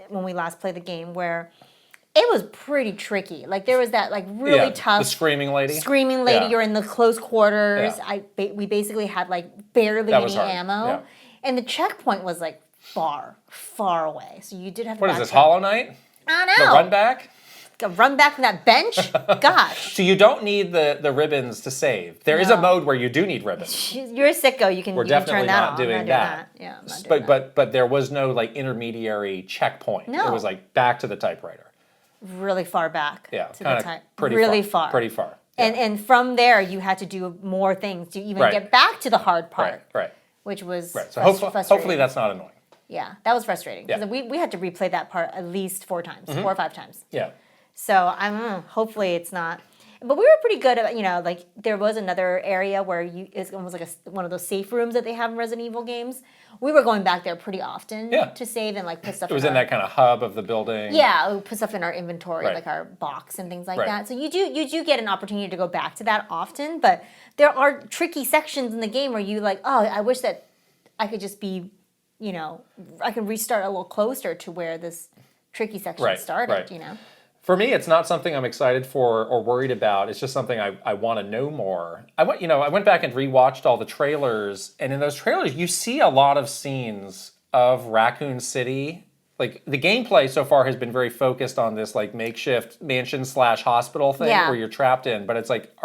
when we last played the game, where it was pretty tricky. Like there was that like really tough the screaming lady. You're in the close quarters. We basically had like barely any ammo, and the checkpoint was like far away. So you did have to. What is this, Hollow Knight? I know. The run back. Run back from that bench. Gosh. So you don't need the ribbons to save. There is a mode where you do need ribbons. You're a sicko. You can. We're definitely not doing that. Yeah. I'm not doing that. But there was no like intermediary checkpoint. No. It was like back to the typewriter. Really far back. Yeah. To the type. Pretty far. Pretty far. Yeah. And from there you had to do more things to even get back to the hard part. Right. Which was So hopefully that's not annoying. Yeah, that was frustrating because we had to replay that part at least 4 times, 4 or 5 times. Yeah. So hopefully it's not. But we were pretty good at, like there was another area where it's almost like one of those safe rooms that they have in Resident Evil games. We were going back there pretty often to save and like put stuff. It was in that kind of hub of the building. Yeah, we put stuff in our inventory, like our box and things like that. So you do get an opportunity to go back to that often, but there are tricky sections in the game where you like, oh, I wish that I could just be, I can restart a little closer to where this tricky section started, For me, it's not something I'm excited for or worried about. It's just something I want to know more. I went back and rewatched all the trailers, and in those trailers, you see a lot of scenes of Raccoon City. Like the gameplay so far has been very focused on this like makeshift mansion / hospital thing where you're trapped in. But it's like,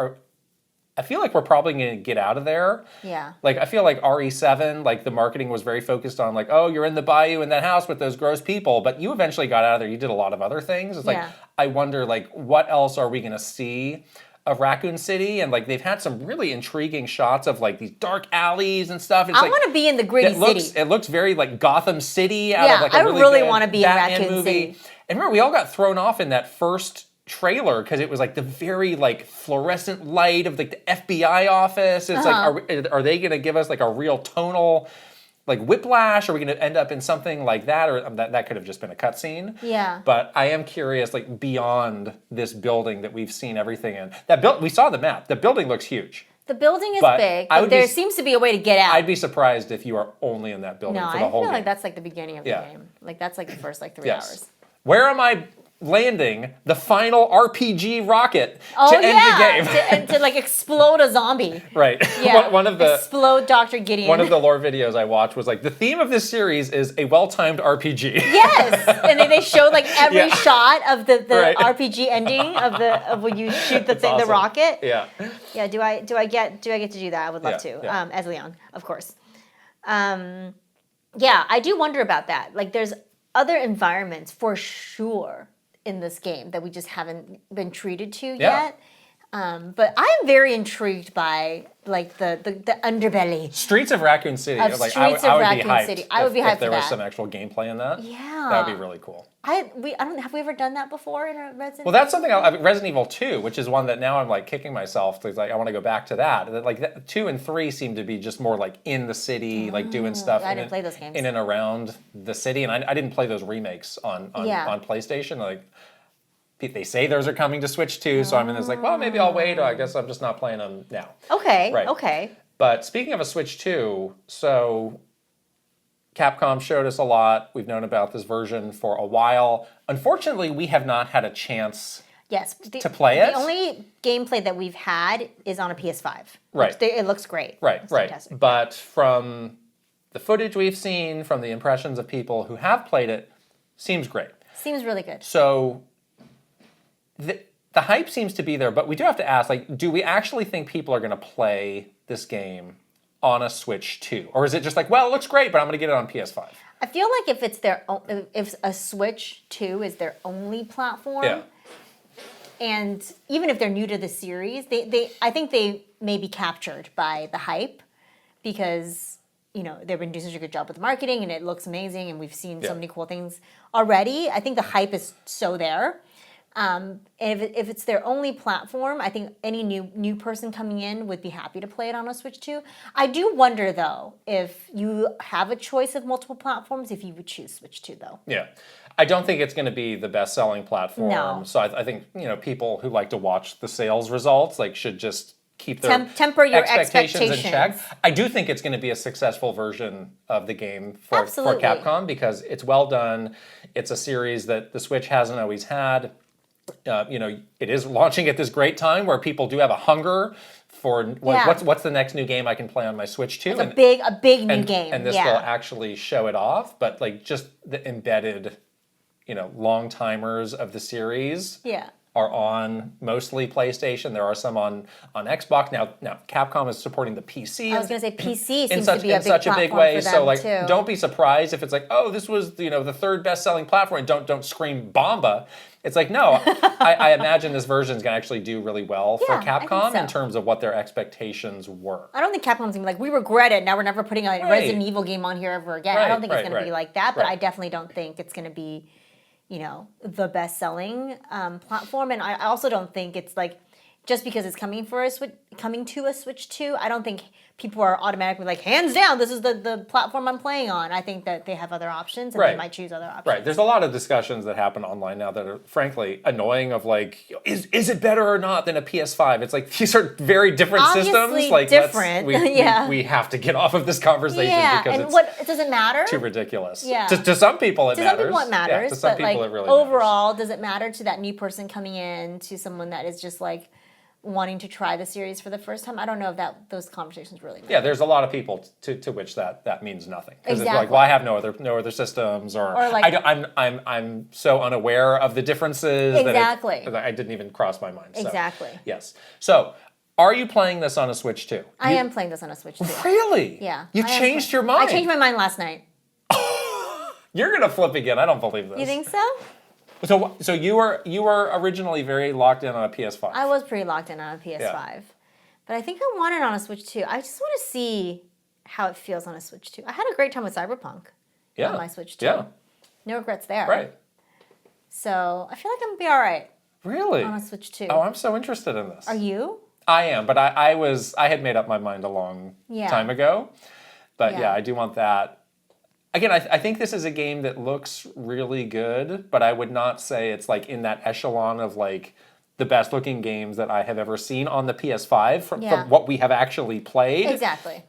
I feel like we're probably going to get out of there. Yeah. Like, I feel like RE7, like, the marketing was very focused on, like, oh, you're in the bayou in that house with those gross people, but you eventually got out of there. You did a lot of other things. It's like, I wonder, like, what else are we going to see of Raccoon City? And, like, they've had some really intriguing shots of, like, these dark alleys and stuff. It's I like, want to be in the gritty city. It looks very, like, Gotham City out of, like, a really really good want to be Batman in Raccoon movie. City. And remember, we all got thrown off in that first trailer because it was like the very like fluorescent light of like the FBI office. It's like, are they going to give us like a real tonal like whiplash? Are we going to end up in something like that? Or that could have just been a cutscene. Yeah. But I am curious, like beyond this building that we've seen everything in. We saw the map. The building looks huge. The building is But big, I but would there be- seems to be a way to get out. I'd be surprised if you are only in that building no, for the I whole feel game. like that's like the beginning of the game. Like that's like the first like 3 hours. Where am I landing the final RPG rocket Oh to end the game? to like explode a zombie. Right. Yeah. One of the explode Dr. Gideon. One of the lore videos I watched was like, the theme of this series is a well-timed RPG. Yes, and they showed like every shot of the Right. RPG ending of when you shoot the thing, awesome. the rocket. Yeah. Yeah. Do I get to do that? I would love to. Yeah. As Leon, of course. Yeah, I do wonder about that. Like, there's other environments for sure in this game that we just haven't been treated to yet. But I'm very intrigued by like the underbelly. Streets of Raccoon City. Of like, Streets I of would Raccoon be hyped City. I would be hyped if there for was that. some actual gameplay in that. Yeah. That would be really cool. I don't have we ever done that before in a Resident? Well, that's something Resident Evil 2, which is one that now I'm like kicking myself. It's like I want to go back to that. Like 2 and 3 seem to be just more like in the city, like doing stuff I didn't play those games. in and around the city. And I didn't play those remakes on PlayStation. Like they say those are coming to Switch 2, so I'm in this like, well, maybe I'll wait. Or I guess I'm just not playing them now. Okay. Right. Okay. But speaking of a Switch 2, so Capcom showed us a lot. We've known about this version for a while. Unfortunately, we have not had a chance Yes. to play it. The only gameplay that we've had is on a PS5. Right. It looks great. Right, It's right. fantastic. But from the footage we've seen, from the impressions of people who have played it, seems great. Seems really good. So the hype seems to be there, but we do have to ask, like, do we actually think people are going to play this game on a Switch 2? Or is it just like, well, it looks great, but I'm going to get it on PS5? I feel like if it's if a Switch 2 is their only platform, Yeah. and even if they're new to the series, I think they may be captured by the hype because they've been doing such a good job with marketing and it looks amazing and we've seen so many cool things already. I think the hype is so there. And if it's their only platform, I think any new person coming in would be happy to play it on a Switch 2. I do wonder, though, if you have a choice of multiple platforms, if you would choose Switch 2, though. Yeah. I don't think it's going to be the best-selling platform. No. So I think, people who like to watch the sales results should just keep their temper your expectations in check. I do think it's going to be a successful version of the game for Capcom because it's well done. It's a series that the Switch hasn't always had. It is launching at this great time where people do have a hunger for what's the next new game I can play on my Switch 2. It's a big new game. And this will actually show it off. But like just the embedded, long timers of the series are on mostly PlayStation. There are some on Xbox. Now Capcom is supporting the PC. I was going to say PC seems to be a big such a big platform way. for them, So like, too. don't be surprised if it's like, oh, this was the third best-selling platform. And don't scream Bomba. It's like, no, I imagine this version is going to actually do really well for I think Capcom so. in terms of what their expectations were. I don't think Capcom's going to be like, we regret it. Now we're never putting a Resident Evil game on here ever again. I don't think it's going to be like that, but I definitely don't think it's going to be, the best-selling platform. And I also don't think it's like, just because it's coming to a Switch 2, I don't think people are automatically like, hands down, this is the platform I'm playing on. I think that they have other options and they might choose other options. Right. There's a lot of discussions that happen online now that are frankly annoying of like, is it better or not than a PS5? It's like these are very different Obviously systems. Like different. we have to get off of this conversation because it's what does it matter? too ridiculous. Yeah. To some people it matters. To some people it matters. Yeah, to some but people like it really overall, does it matter to that new person coming in, to someone that is just like wanting to try the series for the first time? I don't know if those conversations really matter. Yeah, there's a lot of people to which that means nothing because Exactly. it's like, well, I have no other systems, or like, I'm so unaware of the differences Exactly. that I didn't even cross my mind. So, Exactly. yes. So Are you playing this on a Switch too? I am playing this on a Switch too. Really? Yeah. You changed your mind. I changed my mind last night. You're gonna flip again. I don't believe this. You think so? So you were originally very locked in on a PS5. I was pretty locked in on a PS5. Yeah. But I think I want it on a Switch too. I just want to see how it feels on a Switch too. I had a great time with Cyberpunk on my Switch too. Yeah. No regrets there. Right. So I feel like I'm gonna be all right Really? on a Switch too. Oh, I'm so interested in this. Are you? I am, but I had made up my mind a long time ago. But yeah, I do want that. Again, I think this is a game that looks really good, but I would not say it's like in that echelon of like the best looking games that I have ever seen on the PS5 from what we have actually played. Exactly.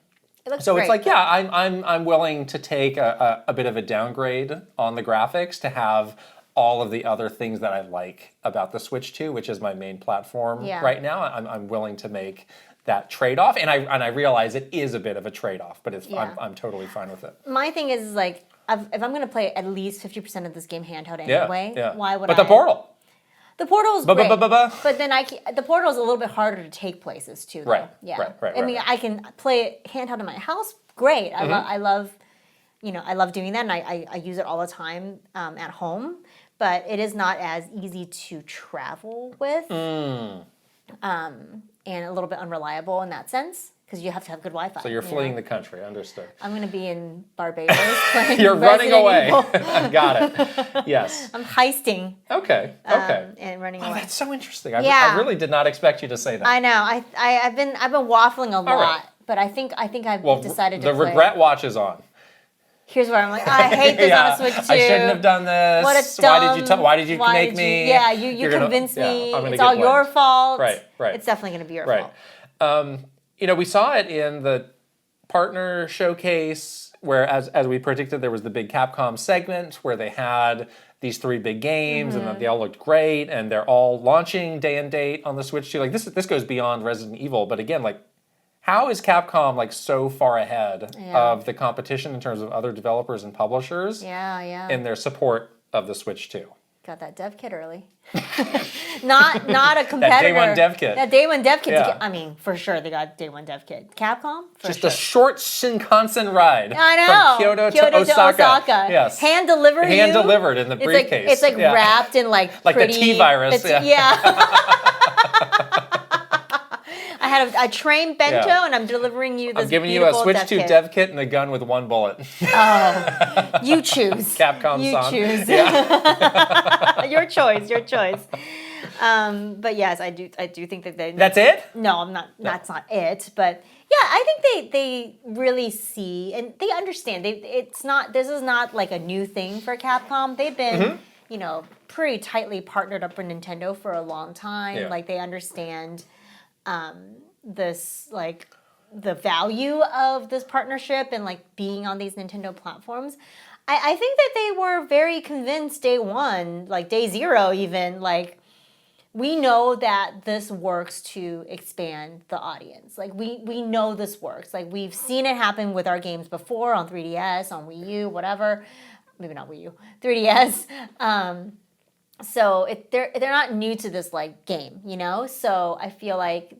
It looks So great. it's like, I'm willing to take a bit of a downgrade on the graphics to have all of the other things that I like about the Switch 2, which is my main platform right now. I'm willing to make that trade-off, and I realize it is a bit of a trade-off, but I'm totally fine with it. My thing is like, if I'm going to play at least 50% of this game handheld anyway, why would I? But the Portal. The Portal is great, but then the Portal is a little bit harder to take places too. Though. Right. Yeah. Right. I mean, I can play it handheld in my house. Great. I love doing that, and I use it all the time at home. But it is not as easy to travel with, and a little bit unreliable in that sense because you have to have good Wi-Fi. So you're fleeing the country, understood. I'm going to be in Barbados playing You're running away. Evil. Got it. Yes. I'm heisting. Okay. And running away. That's so interesting. I really did not expect you to say that. I know. I've been waffling a lot, right. but I think I've decided to the play. regret watch is on. Here's where I'm like, I hate this on a Switch 2. I shouldn't have done this. What a dumb, why did you make me? Yeah, you convinced me. I'm gonna it's get all blamed. your fault. Right. It's definitely going to be your Right. fault. We saw it in the partner showcase where, as we predicted, there was the big Capcom segment where they had these 3 big games and they all looked great and they're all launching day and date on the Switch 2. Like this goes beyond Resident Evil, but again, like how is Capcom like so far ahead of the competition in terms of other developers and publishers in their support of the Switch 2? Got that dev kit early. not a competitor. That day one dev kit. That day one dev kit. Yeah. I mean, for sure they got day one dev kit. Capcom? Just a short Shinkansen ride. I know. From Kyoto to Osaka. Yes. Hand delivered in the briefcase. It's like wrapped in like pretty, the T-virus. I had a train bento, and I'm delivering you this. I'm giving you a Switch 2 dev kit and a gun with 1 bullet. Oh, you choose. Capcom you song. Choose. Yeah. Your choice. But yes, I do think that they. That's it? No, I'm not. No. That's not it. But yeah, I think they really see and they understand. This is not like a new thing for Capcom. They've been pretty tightly partnered up with Nintendo for a long time. Yeah. Like they understand. This like the value of this partnership and like being on these Nintendo platforms. I think that they were very convinced day one, like day 0 even, like we know that this works to expand the audience. Like we know this works. Like we've seen it happen with our games before on 3DS, on Wii U, whatever. Maybe not Wii U, 3DS. So they're not new to this like game, So I feel like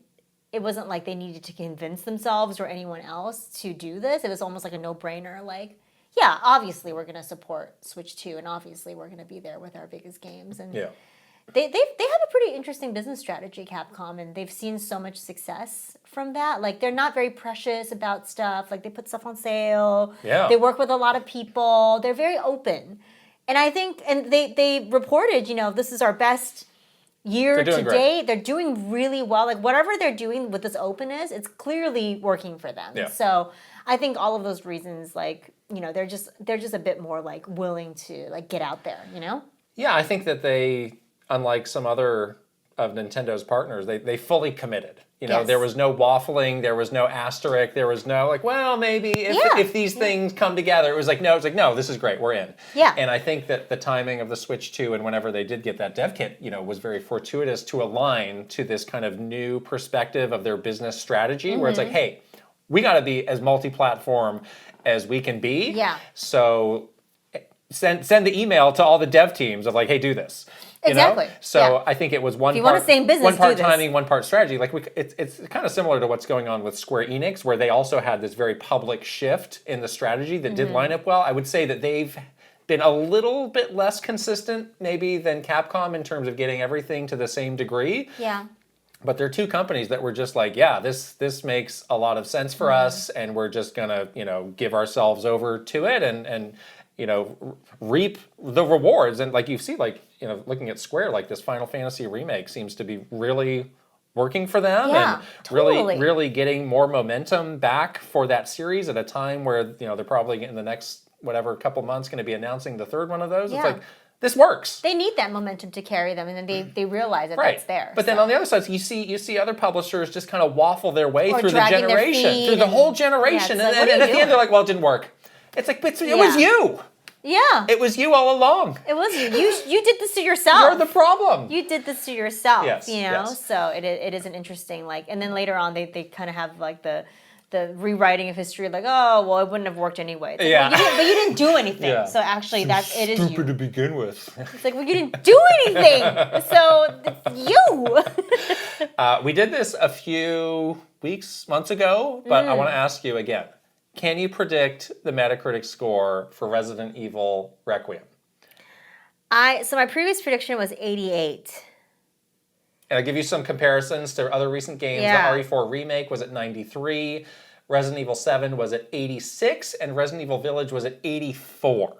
it wasn't like they needed to convince themselves or anyone else to do this. It was almost like a no-brainer. Like, yeah, obviously we're gonna support Switch 2, and obviously we're gonna be there with our biggest games. And they have a pretty interesting business strategy, Capcom, and they've seen so much success from that. Like they're not very precious about stuff. Like they put stuff on sale. Yeah. They work with a lot of people. They're very open. And I think, and they reported, this is our best year to date. They're doing really well. Like whatever they're doing with this openness, it's clearly working for them. Yeah. So I think all of those reasons, like, they're just a bit more like willing to like get out there, Yeah, I think that they, unlike some other of Nintendo's partners, they fully committed. Yes. There was no waffling, there was no asterisk, there was no like, well, maybe if these things come together. It was like, no, this is great, we're in. Yeah. And I think that the timing of the Switch 2 and whenever they did get that dev kit, was very fortuitous to align to this kind of new perspective of their business strategy, where it's like, hey, we got to be as multi-platform as we can be. Yeah. So send the email to all the dev teams of like, hey, do this. Exactly. So yeah. I think it was one you part, want to stay in business, one part do this. timing, one part strategy. Like it's kind of similar to what's going on with Square Enix, where they also had this very public shift in the strategy that did line up well. I would say that they've been a little bit less consistent maybe than Capcom in terms of getting everything to the same degree. Yeah. But they're two companies that were just like, yeah, this makes a lot of sense for us, and we're just gonna, give ourselves over to it and reap the rewards. And like you see, like, looking at Square, like this Final Fantasy remake seems to be really working for them, Yeah, and totally. really getting more momentum back for that series at a time where, they're probably in the next whatever couple months going to be announcing the third one of those. Yeah. It's like, this works. They need that momentum to carry them, and then they realize that Right. that's there. But then on the other side, you see other publishers just kind of waffle their way Or through the dragging their generation, feet through the and- whole generation, Yeah, it's like, and what are you at the doing? end they're like, well, it didn't work. It's like, but it was you. Yeah. It was you all along. It was you. You did this to yourself. You're the problem. You did this to yourself. Yes, yes. So it is an interesting, like, and then later on they kind of have like the rewriting of history, like, oh well, it wouldn't have worked anyway. It's like, Yeah. but you didn't do anything. Yeah. So actually, it is Stupid you. to begin with. It's like, well, you didn't do anything. So it's you. We did this a few months ago, but I want to ask you again. Can you predict the Metacritic score for Resident Evil Requiem? So my previous prediction was 88. And I'll give you some comparisons to other recent games. Yeah. The RE4 Remake was at 93, Resident Evil 7 was at 86, and Resident Evil Village was at 84.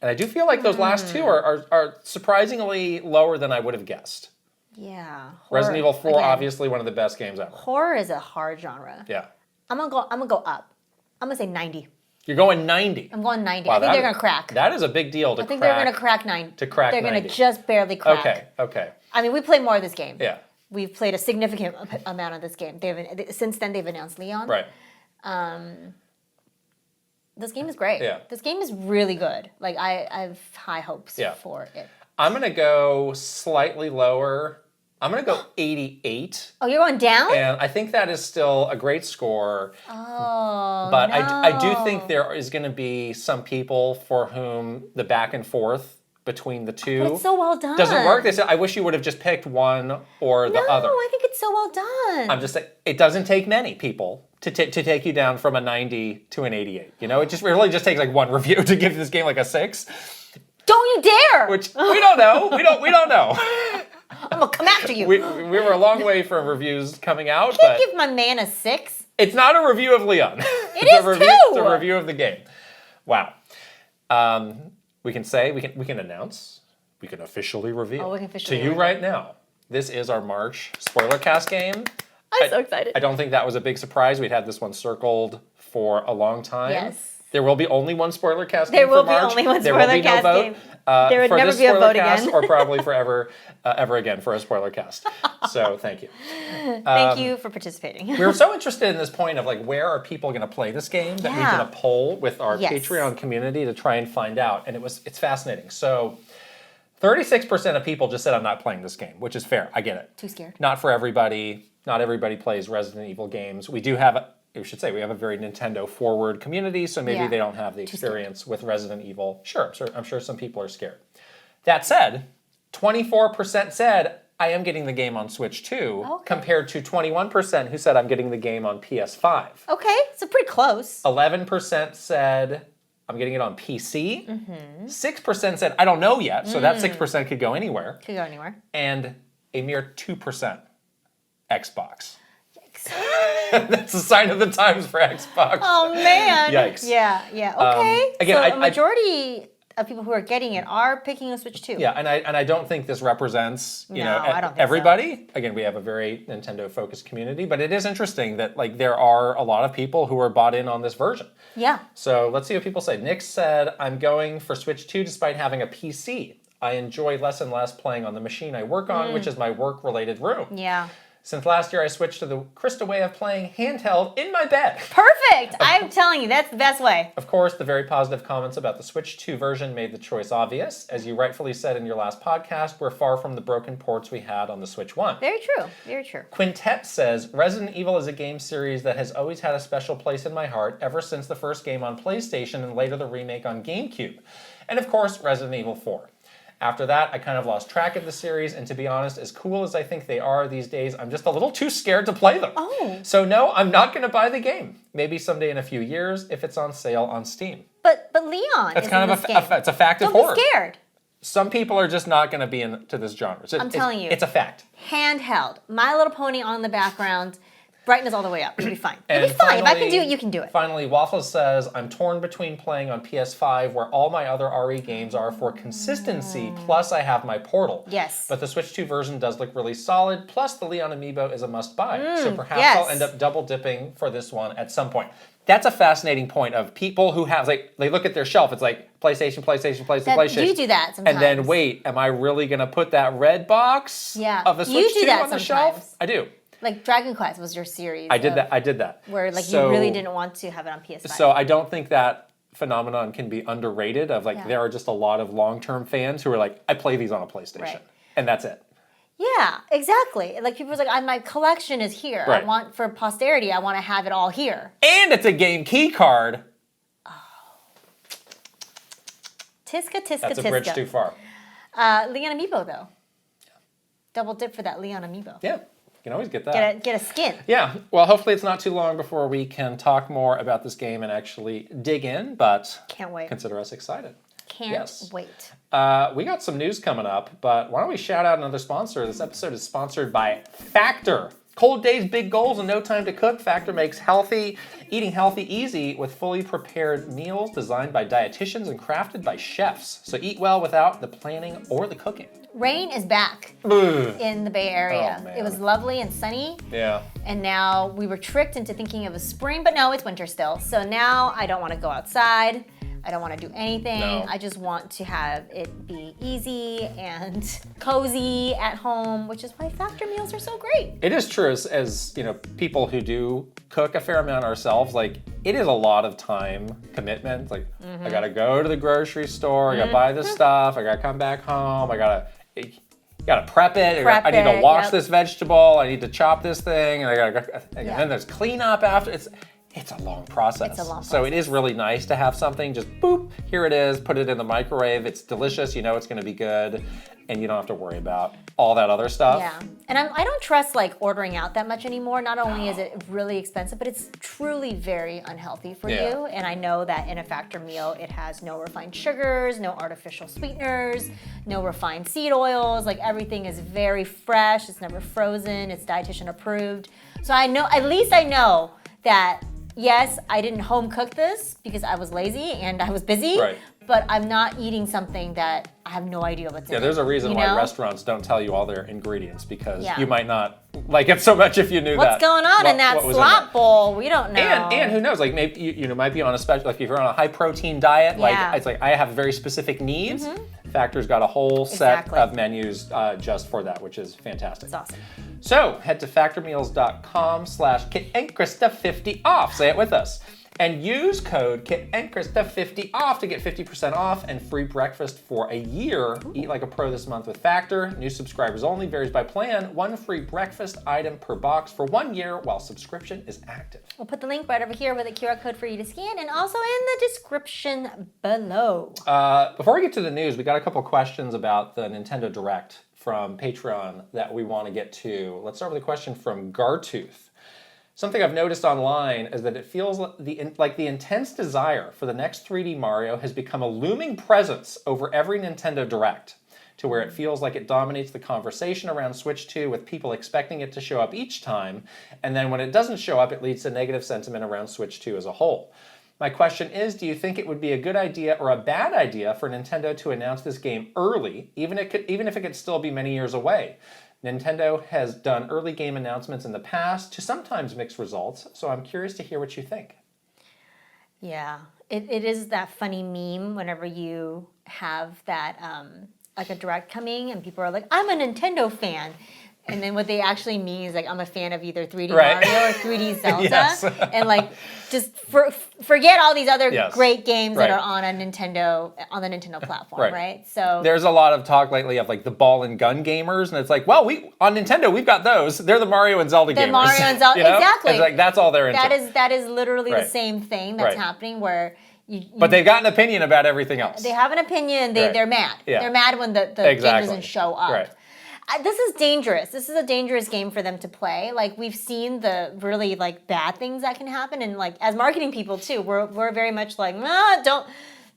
And I do feel like those last two are surprisingly lower than I would have guessed. Yeah. Resident Evil 4, again, obviously one of the best games ever. Horror is a hard genre. Yeah. I'm gonna go up. I'm gonna say 90. You're going 90. I'm going 90. Wow, I think they're gonna crack. That is a big deal to I think crack. they're gonna crack 90. To crack They're 90. gonna just barely crack. Okay. I mean, we play more of this game. Yeah. We've played a significant amount of this game. Since then they've announced Leon. Right. This game is great. Yeah. This game is really good. Like I have high hopes Yeah. for it. I'm going to go slightly lower. I'm going to go 88. Oh, you're going down? And I think that is still a great score. Oh, But no. I do think there is going to be some people for whom the back and forth between the two But it's so well done. doesn't work. They said, I wish you would have just picked one or the other. No, I think it's so well done. I'm just saying, it doesn't take many people to take you down from a 90 to an 88. It really just takes like one review to give this game like a 6. Don't you dare! Which we don't know. We don't know. I'm gonna come after you. We were a long way from reviews coming out, Can't but give my man a 6. it's not a review of Leon. It It's is a review, too. It's a review of the game. Wow. We can announce, we can officially reveal Oh, we can officially to you reveal. right now. This is our March spoiler cast game. I'm so excited. I don't think that was a big surprise. We'd had this one circled for a long time. Yes. There will be only one spoiler cast There game will for be March. only one There will spoiler be no cast vote, game. There would for never this be a spoiler vote cast, again. or probably forever, ever again for a spoiler cast. So thank you. Thank you for participating. We were so interested in this point of like, where are people going to play this game that we Yeah. did a poll with our Yes. Patreon community to try and find out, and it's fascinating. So 36% of people just said, I'm not playing this game, which is fair. I get it. Too scared. Not for everybody. Not everybody plays Resident Evil games. We have a very Nintendo forward community, so maybe Yeah. they don't have the experience with Resident Evil. Sure, I'm sure some people are scared. That said, 24% said, I am getting the game on Switch too, Okay. compared to 21% who said, I'm getting the game on PS5. Okay, so pretty close. 11% said, I'm getting it on PC. Mm-hmm. 6% said, I don't know yet, so that 6% could go anywhere. Could go anywhere. And a mere 2% Xbox. That's a sign of the times for Xbox. Oh man. Yikes. Yeah. Okay. again, so I- a majority of people who are getting it are picking a Switch too. Yeah, and I don't think this represents No, I don't think so. everybody. Again, we have a very Nintendo focused community, but it is interesting that like there are a lot of people who are bought in on this version. Yeah. So let's see what people say. Nick said, I'm going for Switch 2 despite having a PC. I enjoy less and less playing on the machine I work on, which is my work-related room. Yeah. Since last year, I switched to the Krysta way of playing handheld in my bed. Perfect. I'm telling you, that's the best way. Of course, the very positive comments about the Switch 2 version made the choice obvious. As you rightfully said in your last podcast, we're far from the broken ports we had on the Switch 1. Very true. Very true. Quintet says, Resident Evil is a game series that has always had a special place in my heart ever since the first game on PlayStation and later the remake on GameCube. And of course, Resident Evil 4. After that, I kind of lost track of the series, and to be honest, as cool as I think they are these days, I'm just a little too scared to play them. Oh. So no, I'm not going to buy the game. Maybe someday in a few years if it's on sale on Steam. But Leon It's is kind in of this game. it's a fact of Don't horror. be scared. Some people are just not going to be into this genre. I'm telling you. It's a fact. Handheld. My Little Pony on the background. Brightness all the way up. You'll be fine. And You'll be fine. If I can finally- do it, you can do it. Finally, Waffles says, I'm torn between playing on PS5 where all my other RE games are for consistency, plus I have my Portal. Yes. But the Switch 2 version does look really solid, plus the Leon Amiibo is a must-buy. So perhaps yes. I'll end up double dipping for this one at some point. That's a fascinating point of people who have, like, they look at their shelf, it's like PlayStation, PlayStation. You do that sometimes. And then wait, am I really going to put that red box Yeah. of the You Switch do 2 that on the sometimes. shelf? I do. Like Dragon Quest was your series. I did that. Where like So- you really didn't want to have it on PS5. So I don't think that phenomenon can be underrated of like Yeah. there are just a lot of long-term fans who are like, I play these on a PlayStation. Right. And that's it. yeah, exactly. Like people are like, my collection is here. Right. I want for posterity. I want to have it all here. And it's a game key card. Tiska, Tiska, That's Tiska. a bridge too far. Leon Amiibo though. Double dip for that Leon Amiibo. Yeah, you can always get that. Get a skin. Yeah, well, hopefully it's not too long before we can talk more about this game and actually dig in, but Can't wait. consider us excited. Can't Yes. wait. We got some news coming up, but why don't we shout out another sponsor? This episode is sponsored by Factor. Cold days, big goals, and no time to cook. Factor makes eating healthy easy with fully prepared meals designed by dietitians and crafted by chefs. So eat well without the planning or the cooking. Rain is back Ugh. in the Bay Area. Oh, man. It was lovely and sunny. Yeah. And now we were tricked into thinking of a spring, but no, it's winter still. So now I don't want to go outside. I don't want to do anything. No. I just want to have it be easy and cozy at home, which is why Factor meals are so great. It is true, as you know, people who do cook a fair amount ourselves, like it is a lot of time commitment. Like I gotta go to the grocery store, I gotta buy this stuff, I gotta come back home, I gotta prep it. I need to it, wash yep. this vegetable. I need to chop this thing, and and Yeah. then there's cleanup after. It's a long process. It's a long So it is really nice to have something. Just boop, here it is. Put it in the microwave. It's delicious. You know it's going to be good, and you don't have to worry about all that other stuff. Yeah, and I don't trust like ordering out that much anymore. Not only is it really expensive, but it's truly very unhealthy for Yeah. you. And I know that in a Factor meal, it has no refined sugars, no artificial sweeteners, no refined seed oils. Like everything is very fresh. It's never frozen. It's dietitian approved. So I know, at least I know that yes, I didn't home cook this because I was lazy and I was busy. Right. But I'm not eating something that I have no idea what's in it. Yeah, there's a reason you why know? restaurants don't tell you all their ingredients because Yeah. you might not like it so much if you knew What's going on in that what was slop bowl? We don't know. And who knows? Like maybe you might be on a special. Like if you're on a high protein diet, Yeah. like it's like I have very specific needs. Factor's got a whole set Exactly. of menus just for that, which is fantastic. It's awesome. So head to factormeals.com/Kit and Krysta 50 off. Say it with us. And use code Kit and Krysta 50 off to get 50% off and free breakfast for a year. Eat like a pro this month with Factor. New subscribers only, varies by plan. One free breakfast item per box for 1 year while subscription is active. We'll put the link right over here with a QR code for you to scan and also in the description below. Before we get to the news, we got a couple questions about the Nintendo Direct from Patreon that we want to get to. Let's start with a question from Gartooth. Something I've noticed online is that it feels like the intense desire for the next 3D Mario has become a looming presence over every Nintendo Direct, to where it feels like it dominates the conversation around Switch 2 with people expecting it to show up each time, and then when it doesn't show up, it leads to negative sentiment around Switch 2 as a whole. My question is, do you think it would be a good idea or a bad idea for Nintendo to announce this game early, even if it could still be many years away? Nintendo has done early game announcements in the past to sometimes mixed results, so I'm curious to hear what you think. Yeah, it is that funny meme whenever you have that, like a direct coming and people are like, I'm a Nintendo fan. And then what they actually mean is like, I'm a fan of either 3D Right. Mario or 3D Zelda. Yes. And like, just forget all these other Yes. great games Right. that are on the Nintendo platform, Right. right? So There's a lot of talk lately of like the ball and gun gamers, and it's like, well, on Nintendo we've got those. They're the Mario and Zelda gamers. Mario and Zelda- you know? exactly. It's like that's all they're into. that is literally Right. the same thing that's Right. happening where But they've got an opinion about everything else. They have an opinion. They're mad. Yeah. They're mad when the game doesn't show up. Right. This is dangerous. This is a dangerous game for them to play. Like, we've seen the really like bad things that can happen, and like as marketing people too, we're very much like,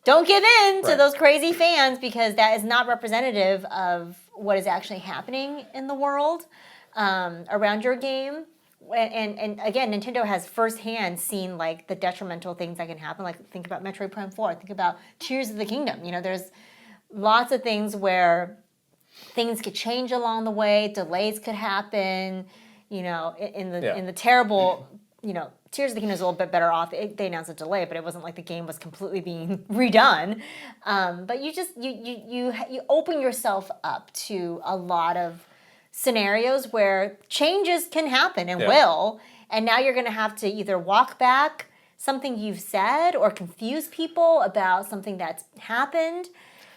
don't give in to those crazy fans, because that is not representative of what is actually happening in the world around your game. And again, Nintendo has firsthand seen like the detrimental things that can happen. Like, think about Metroid Prime 4. Think about Tears of the Kingdom. You know, there's lots of things where things could change along the way. Delays could happen. You know, in the terrible, you know, Tears of the Kingdom is a little bit better off. They announced a delay, but it wasn't like the game was completely being redone. But you open yourself up to a lot of scenarios where changes can happen and will, and now you're going to have to either walk back something you've said or confuse people about something that's happened.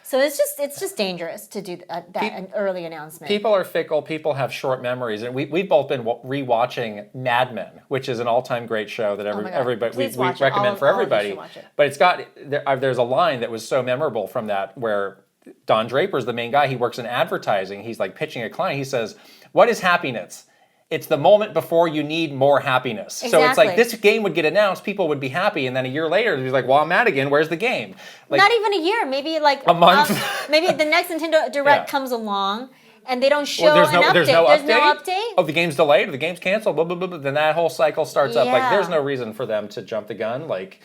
So it's just dangerous to do an early announcement. People are fickle. People have short memories, and we've both been rewatching Mad Men, which is an all-time great show that everybody we recommend for everybody. But it's got there's a line that was so memorable from that where Don Draper's the main guy. He works in advertising. He's like pitching a client. He says, "What is happiness? It's the moment before you need more happiness." Exactly. So it's like this game would get announced, people would be happy, and then a year later, they'd be like, "Well, I'm mad again. Where's the game?" Like, not even a year, maybe like a month. Maybe the next Nintendo Direct comes along and they don't show there's an update. There's no update. Oh, the game's delayed, or the game's canceled, blah, blah, blah, blah. Then that whole cycle starts up. Like, there's no reason for them to jump the gun. Like,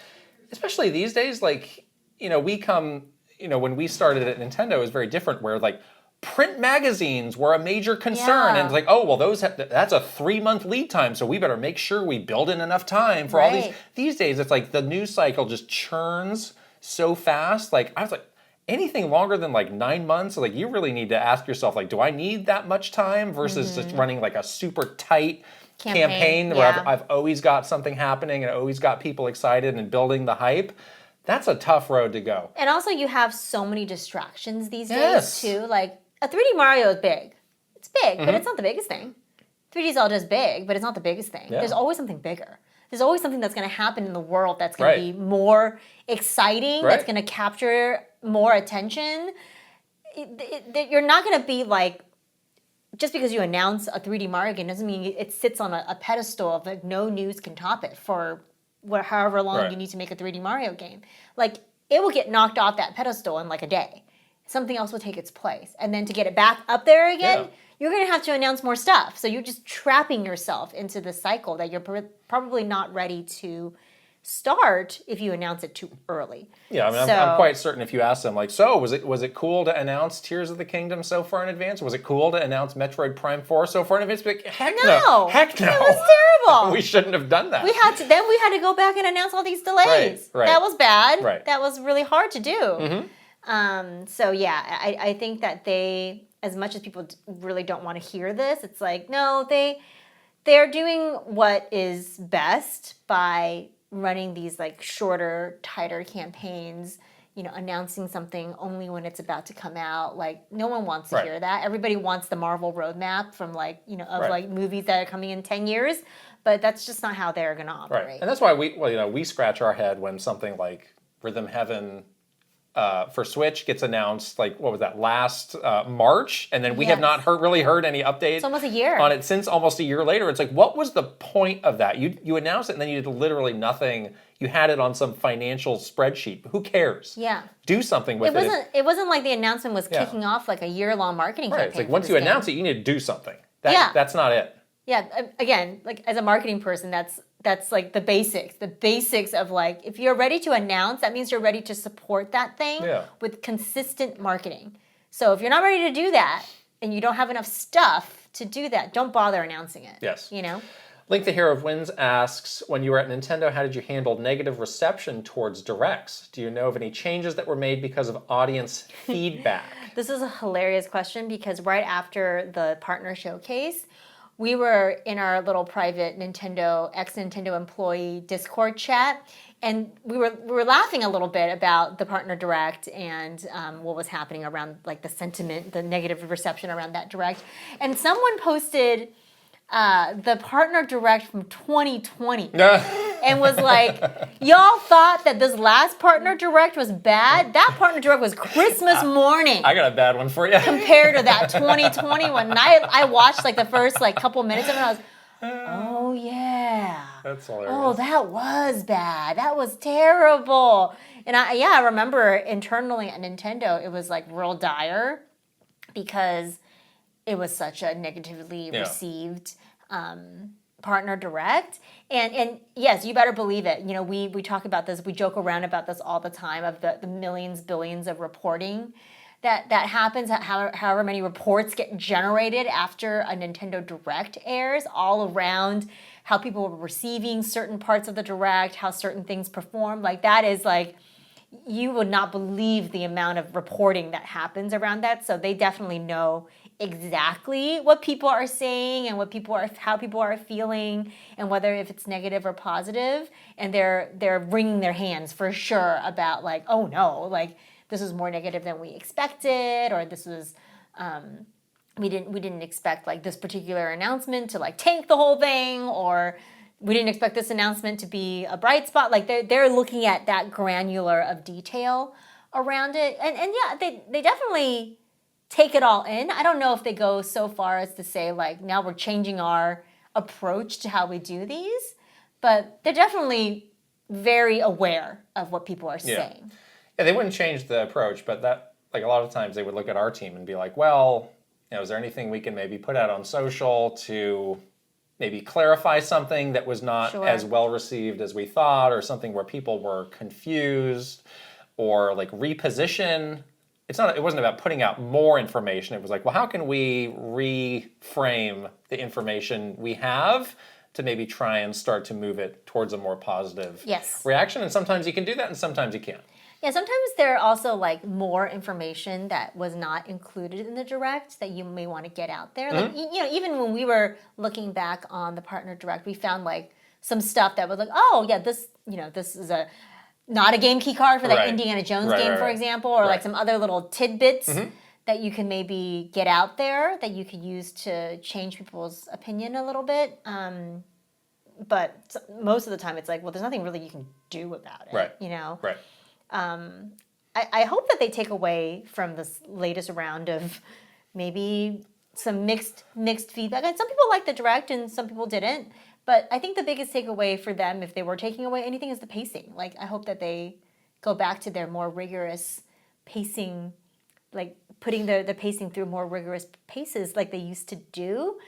especially these days, like, you know, when we started at Nintendo, it was very different, where like print magazines were a major concern, and it's like, oh well, that's a 3-month lead time, so we better make sure we build in enough time for all these. These days, it's like the news cycle just churns so fast. Like, I was like, anything longer than like 9 months, like you really need to ask yourself, like, do I need that much time versus just running like a super tight campaign where I've always got something happening and always got people excited and building the hype. That's a tough road to go. And also, you have so many distractions these days too. Like, a 3D Mario is big. It's big, but it's not the biggest thing. 3D Zelda is big, but it's not the biggest thing. Yeah. There's always something bigger. There's always something that's going to happen in the world that's going to be more exciting, that's going to capture more attention. You're not going to be like, just because you announce a 3D Mario game doesn't mean it sits on a pedestal of like no news can top it for however long you need to make a 3D Mario game. Like, it will get knocked off that pedestal in like a day. Something else will take its place. And then to get it back up there again, you're going to have to announce more stuff. So you're just trapping yourself into the cycle that you're probably not ready to start if you announce it too early. Yeah, I mean, I'm quite certain if you ask them, like, so was it cool to announce Tears of the Kingdom so far in advance? Was it cool to announce Metroid Prime 4 so far in advance? Like, heck no. Heck no. It was terrible. We shouldn't have done that. We had to go back and announce all these delays. Right. That was bad. Right. That was really hard to do. Mm-hmm. So yeah, I think that they, as much as people really don't want to hear this, it's like, no, they're doing what is best by running these like shorter, tighter campaigns, you know, announcing something only when it's about to come out. Like, no one wants to hear that. Everybody wants the Marvel roadmap from like, you know, of like movies that are coming in 10 years, but that's just not how they're going to operate. Right. And that's why we scratch our head when something like Rhythm Heaven for Switch gets announced, like, what was that, last March? And then we have not really heard any updates. It's almost a year. On it since almost a year later. It's like, what was the point of that? You announced it and then you did literally nothing. You had it on some financial spreadsheet. Who cares? Yeah. Do something with it. It wasn't like the announcement was kicking off like a year-long marketing campaign. It's like, once you announce it, you need to do something. That's not it. Yeah, again, like as a marketing person, that's like the basics of like, if you're ready to announce, that means you're ready to support that thing with consistent marketing. So if you're not ready to do that and you don't have enough stuff to do that, don't bother announcing it. Yes. You know? Link the Hero of Wins asks, when you were at Nintendo, how did you handle negative reception towards directs? Do you know of any changes that were made because of audience feedback? This is a hilarious question because right after the partner showcase, we were in our little private ex-Nintendo employee Discord chat, and we were laughing a little bit about the partner direct and what was happening around like the sentiment, the negative reception around that direct. And someone posted the partner direct from 2020. and was like, y'all thought that this last partner direct was bad? That partner direct was Christmas morning. I got a bad one for you. Compared to that 2020 one. And I watched like the first like couple minutes of it and I was, oh yeah. That's hilarious. Oh, that was bad. That was terrible. And I remember internally at Nintendo, it was like real dire because it was such a negatively received partner direct. And yes, you better believe it. You know, we talk about this, we joke around about this all the time of the millions, billions of reporting that happens, however many reports get generated after a Nintendo Direct airs all around how people were receiving certain parts of the Direct, how certain things perform. Like that is like, you would not believe the amount of reporting that happens around that. So they definitely know exactly what people are saying and how people are feeling and whether if it's negative or positive. And they're wringing their hands for sure about like, oh no, like this is more negative than we expected, or this was we didn't expect like this particular announcement to like tank the whole thing, or we didn't expect this announcement to be a bright spot. Like they're looking at that granular of detail around it. And yeah, they definitely take it all in. I don't know if they go so far as to say like now we're changing our approach to how we do these, but they're definitely very aware of what people are saying. Yeah, they wouldn't change the approach, but that like a lot of times they would look at our team and be like, well, you know, is there anything we can maybe put out on social to maybe clarify something that was not as well received as we thought, or something where people were confused, or like reposition. It wasn't about putting out more information. It was like, well, how can we reframe the information we have to maybe try and start to move it towards a more positive reaction? And sometimes you can do that and sometimes you can't. Yeah, sometimes there are also like more information that was not included in the direct that you may want to get out there. Like, you know, even when we were looking back on the partner direct, we found like some stuff that was like, oh yeah, this is not a game key card for that Indiana Jones game, for example, or like some other little tidbits that you can maybe get out there that you could use to change people's opinion a little bit. But most of the time it's like, well, there's nothing really you can do about it, you know? Right. I hope that they take away from this latest round of maybe some mixed feedback. And some people liked the direct and some people didn't. But I think the biggest takeaway for them, if they were taking away anything, is the pacing. Like, I hope that they go back to their more rigorous pacing, like putting the pacing through more rigorous paces like they used to do.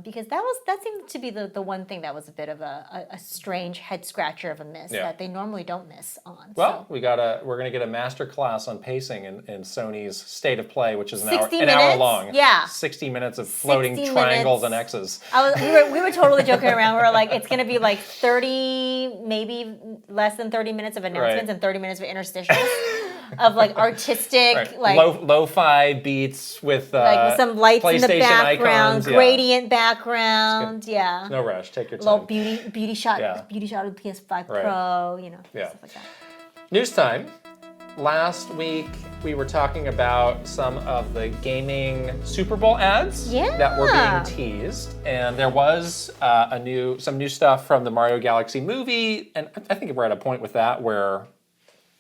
Because that seemed to be the one thing that was a bit of a strange head scratcher of a miss that they normally don't miss on. Well, we're gonna get a master class on pacing in Sony's State of Play, which is an hour long. Yeah, 60 minutes of floating triangles and X's. We were totally joking around. We were like, it's gonna be like 30, maybe less than 30 minutes of announcements and 30 minutes of interstitials. Of like artistic, like lo-fi beats with like some lights in the background, icons, gradient background, No rush, take your time. Little beauty shot of PS5 Pro, you know, stuff like that. News time. Last week we were talking about some of the gaming Super Bowl ads that were being teased, and there was some new stuff from the Mario Galaxy movie, and I think we're at a point with that where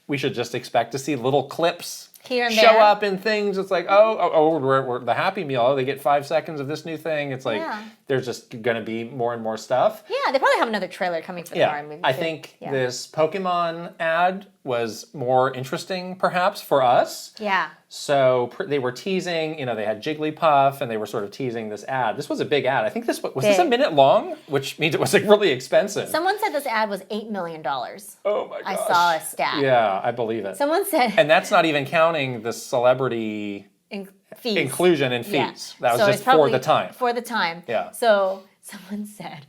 we should just expect to see little clips here and show there. up in things. It's like, we're the Happy Meal. Oh, they get 5 seconds of this new thing. It's like there's just going to be more and more stuff. Yeah, they probably have another trailer coming for the Mario movie. I think this Pokemon ad was more interesting, perhaps, for us. Yeah. So they were teasing, they had Jigglypuff, and they were sort of teasing this ad. This was a big ad. I think this was a minute long, which means it was like really expensive. Someone said this ad was $8 million. Oh my gosh. I saw a stat. Yeah, I believe it. Someone said... And that's not even counting the celebrity fees. Inclusion and fees. Yeah. That was just for the time. For the time. Yeah. So someone said,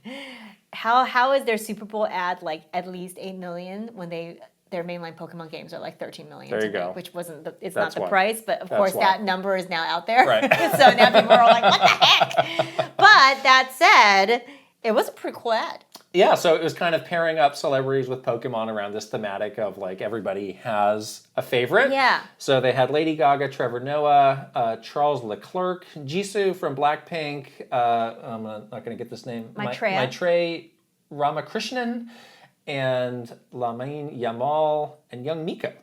how is their Super Bowl ad like at least $8 million when their mainline Pokemon games are like $13 million? There you go. Which wasn't That's not the why. price, but of That's course why. that number is now out there. Right. So now people are like, what the heck? But that said, it was a pretty cool ad. Yeah, so it was kind of pairing up celebrities with Pokemon around this thematic of like everybody has a favorite. Yeah. So they had Lady Gaga, Trevor Noah, Charles Leclerc, Jisoo from Blackpink, I'm not going to get this name. Maitreya Ramakrishnan, and Lamine Yamal and young Miko,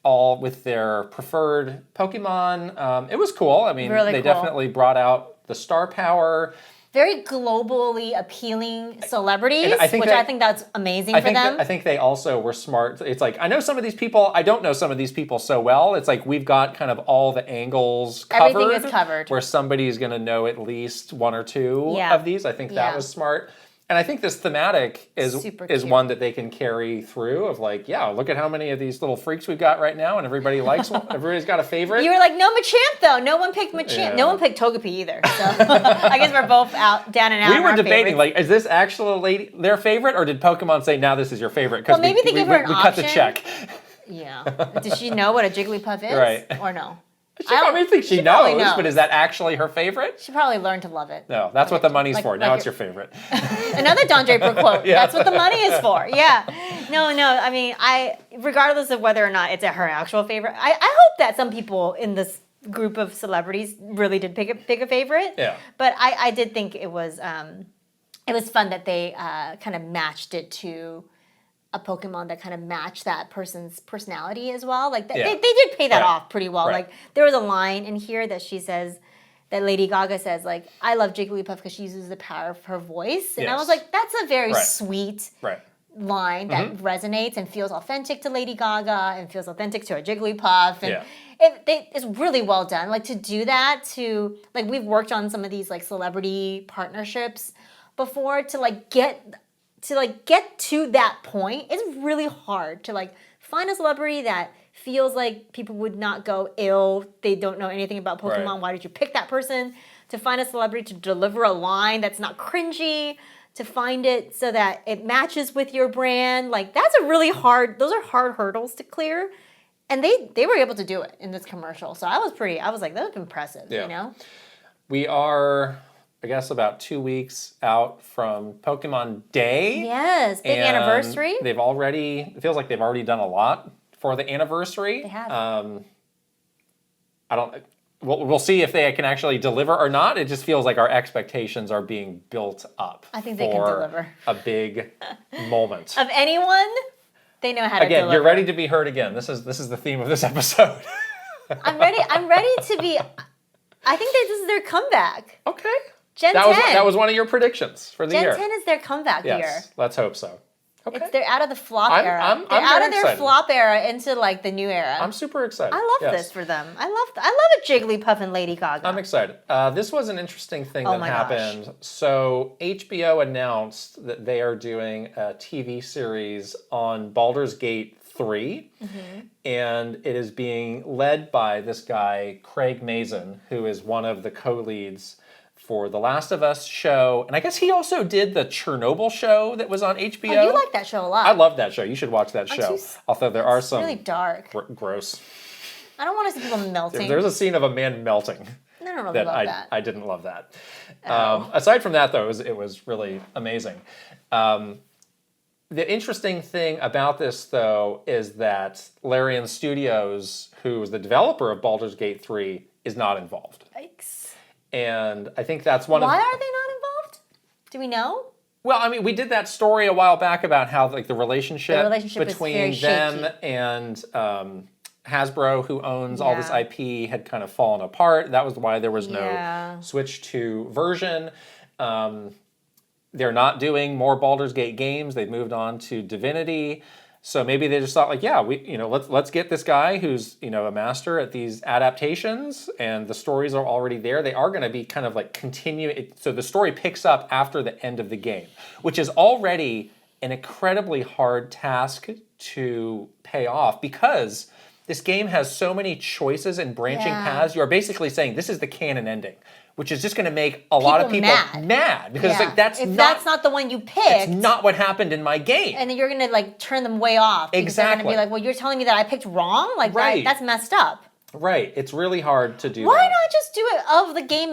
all with their preferred Pokemon. It was cool. I mean, Really they cool. definitely brought out the star power. Very globally appealing celebrities, And I think which that- I think that's amazing I for think them. I think they also were smart. It's like, I know some of these people, I don't know some of these people so well. It's like we've got kind of all the angles covered. Everything is covered. Where somebody's going to know at least one or two Yeah. of these. I think that Yeah. was smart. And I think this thematic is Super is cute. one that they can carry through of like, yeah, look at how many of these little freaks we've got right now, and everybody likes one. Everybody's got a favorite. You were like, no Machamp, though. No one picked Machamp. Yeah. No one picked Togepi either. So I guess we're both down and out. We on were our debating, favorites. like, is this actually their favorite, or did Pokemon say, now this is your favorite? Because Well, maybe they gave her an we cut the option. check. Yeah. Does she know what a Jigglypuff is? Right. Or no? I mean, I think she probably knows, but knows. is that actually her favorite? She probably learned to love it. No, that's what the money's like- for. Now like it's your favorite. Another Don Draper quote. Yeah. That's what the money is for. Yeah. No. I mean, regardless of whether or not it's her actual favorite, I hope that some people in this group of celebrities really did pick a favorite. Yeah. But I did think it was fun that they kind of matched it to a Pokemon that kind of matched that person's personality as well. Like Yeah. they did pay that Right. off pretty well. Right. Like there was a line in here that she says, that Lady Gaga says, like, I love Jigglypuff because she uses the power of her voice. And I Yes. was like, that's a very Right. sweet Right. line that resonates and feels authentic to Lady Gaga and feels authentic to her Jigglypuff. And Yeah. it's really well done. Like to do that like we've worked on some of these like celebrity partnerships before to get to that point. It's really hard to like find a celebrity that feels like people would not go ill. They don't know anything about Pokemon. Right. Why did you pick that person? To find a celebrity to deliver a line that's not cringy, to find it so that it matches with your brand. Like those are hard hurdles to clear. And they were able to do it in this commercial. So I was like, that was impressive, Yeah. you know? We are, I guess, about 2 weeks out from Pokemon Day. Yes, big and anniversary. it feels like they've already done a lot for the anniversary. They have. We'll see if they can actually deliver or not. It just feels like our expectations are being built up. I think they can for deliver. a big moment. Of anyone, they know how to Again, deliver. you're ready to be heard again. This is the theme of this episode. I'm ready to be. I think that this is their comeback. Okay. Gen That 10. was one of your predictions for the Gen year. 10 is their comeback year. Yes, let's hope so. Okay. They're out of the flop I'm- era. I'm They're out very of their excited. flop era into like the new era. I'm super excited. I love Yes. this for them. I love a Jigglypuff and Lady Gaga. I'm excited. This was an interesting thing Oh that my happened. So HBO announced that they are doing a TV series on Baldur's Gate 3, and it is being led by this guy, Craig Mazin, who is one of the co-leads for The Last of Us show. And I guess he also did the Chernobyl show that was on HBO. Oh, you like that show a lot. I love that show. You should watch that show. Although there are It's some really dark. gross. I don't want to see people melting. There's a scene of a man melting. I don't really That love that. I didn't love that. Oh. Aside from that, though, it was really amazing. The interesting thing about this, though, is that Larian Studios, who is the developer of Baldur's Gate 3, is not involved. Yikes. And I think that's one Why of... are they not involved? Do we know? Well, I mean, we did that story a while back about how like the relationship is between very them shaky. and Hasbro, who owns all this Yeah. IP, had kind of fallen apart. That was why there was no Yeah. Switch 2 version. They're not doing more Baldur's Gate games. They've moved on to Divinity. So maybe they just thought like, yeah, let's get this guy who's, a master at these adaptations, and the stories are already there. They are going to be kind of like continuing. So the story picks up after the end of the game, which is already an incredibly hard task to pay off because this game has so many choices and branching Yeah. paths. You are basically saying this is the canon ending, which is just going to make a lot of people mad because it's Yeah. like that's if not that's not the one you picked, it's not what happened in my game. and then you're gonna like turn them way off. Because they're Exactly. gonna be like, well, you're telling me that I picked wrong. Like Right. that's messed up. Right. It's really hard to do Why that. not just do it of the game?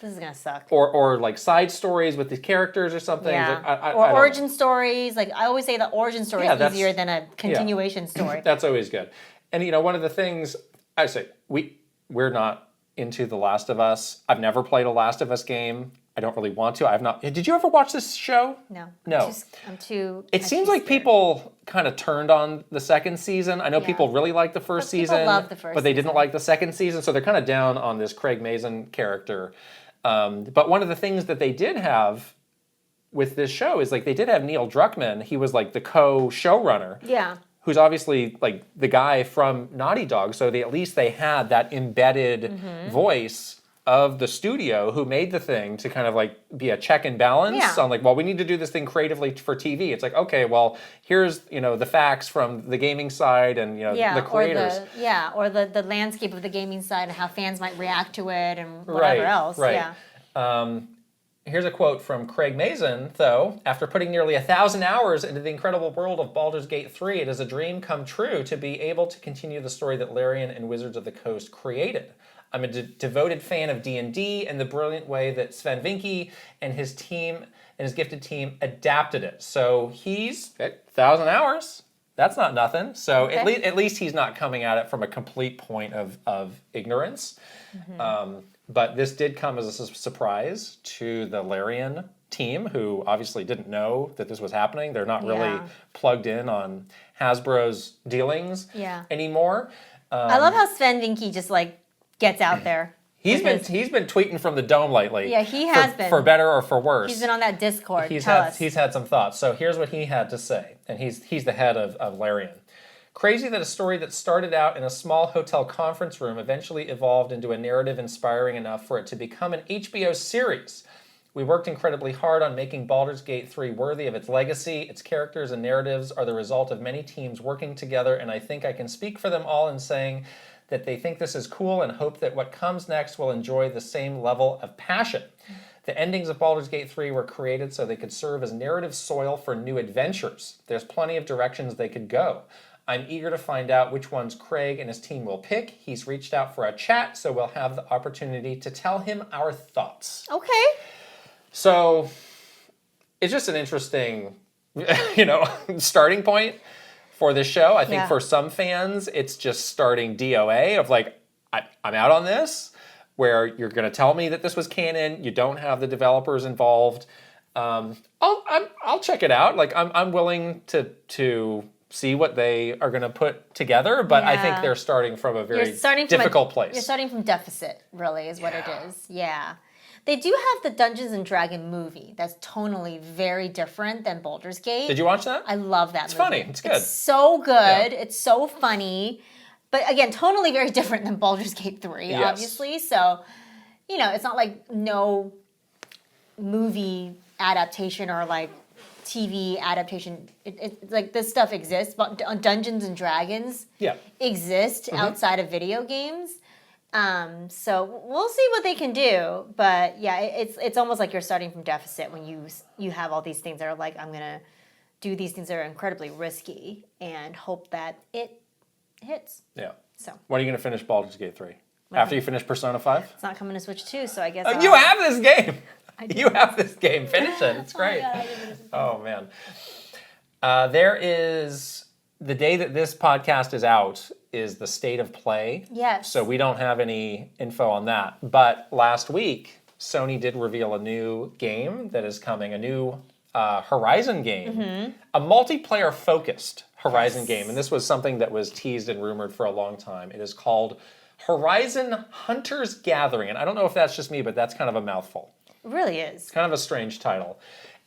This is gonna suck. Or like side stories with the characters or something. Yeah. Like, I or don't origin know. stories. Like I always say, the origin story Yeah, is that's- easier than a continuation story. That's always good. And one of the things I say we're not into The Last of Us. I've never played a Last of Us game. I don't really want to. I've not. Did you ever watch this show? No. No. I'm too. It seems like people kind of turned on the second season. I know people really liked the first People season, love the first but they didn't season. like the second season, so they're kind of down on this Craig Mazin character. But one of the things that they did have with this show is like they did have Neil Druckmann. He was like the co-showrunner. Yeah. Who's obviously like the guy from Naughty Dog, so at least they had that embedded voice of the studio who made the thing to kind of like be a check and balance on like, well, we need to do this thing creatively for TV. It's like, okay, well, here's, the facts from the gaming side and, the creators. Or the landscape of the gaming side and how fans might react to it and whatever else. Right. Yeah. Here's a quote from Craig Mazin, though. After putting nearly 1,000 hours into the incredible world of Baldur's Gate 3, it is a dream come true to be able to continue the story that Larian and Wizards of the Coast created. I'm a devoted fan of D&D and the brilliant way that Sven Vincke and his team and his gifted team adapted it. So he's 1,000 hours. That's not nothing. So at least he's not coming at it from a complete point of ignorance. But this did come as a surprise to the Larian team, who obviously didn't know that this was happening. They're not really plugged in on Hasbro's dealings anymore. I love how Sven Vincke just like gets out there. He's been tweeting from the dome lately. Yeah, he has been. For better or for worse. He's been on that Discord. He's had some thoughts. So here's what he had to say. And he's the head of Larian. Crazy that a story that started out in a small hotel conference room eventually evolved into a narrative inspiring enough for it to become an HBO series. We worked incredibly hard on making Baldur's Gate 3 worthy of its legacy. Its characters and narratives are the result of many teams working together, and I think I can speak for them all in saying that they think this is cool and hope that what comes next will enjoy the same level of passion. The endings of Baldur's Gate 3 were created so they could serve as narrative soil for new adventures. There's plenty of directions they could go. I'm eager to find out which ones Craig and his team will pick. He's reached out for a chat, so we'll have the opportunity to tell him our thoughts. Okay. So it's just an interesting, starting point for this show. I think for some fans, it's just starting DOA of like, I'm out on this, where you're going to tell me that this was canon. You don't have the developers involved. I'll check it out. Like I'm willing to see what they are going to put together, but I think they're starting from a very difficult place. You're starting from deficit, really, is what it is. Yeah. They do have the Dungeons and Dragon movie that's tonally very different than Baldur's Gate. Did you watch that? I love that movie. It's funny. It's good. It's so good. It's so funny. But again, tonally very different than Baldur's Gate 3, obviously. So, it's not like no movie adaptation or like TV adaptation. It's like this stuff exists, but Dungeons and Dragons exist outside of video games. So we'll see what they can do, but it's almost like you're starting from deficit when you have all these things that are like, I'm gonna do these things that are incredibly risky and hope that it hits. Yeah. So when are you gonna finish Baldur's Gate 3? After you finish Persona 5? It's not coming to Switch 2, so I guess you have this game. You have this game. Finish it. It's great. Oh man. There is the day that this podcast is out is the state of play. Yes. So we don't have any info on that. But last week, Sony did reveal a new game that is coming, a new Horizon game, a multiplayer-focused Horizon game. And this was something that was teased and rumored for a long time. It is called Horizon Hunter's Gathering. And I don't know if that's just me, but that's kind of a mouthful. It really is. It's kind of a strange title.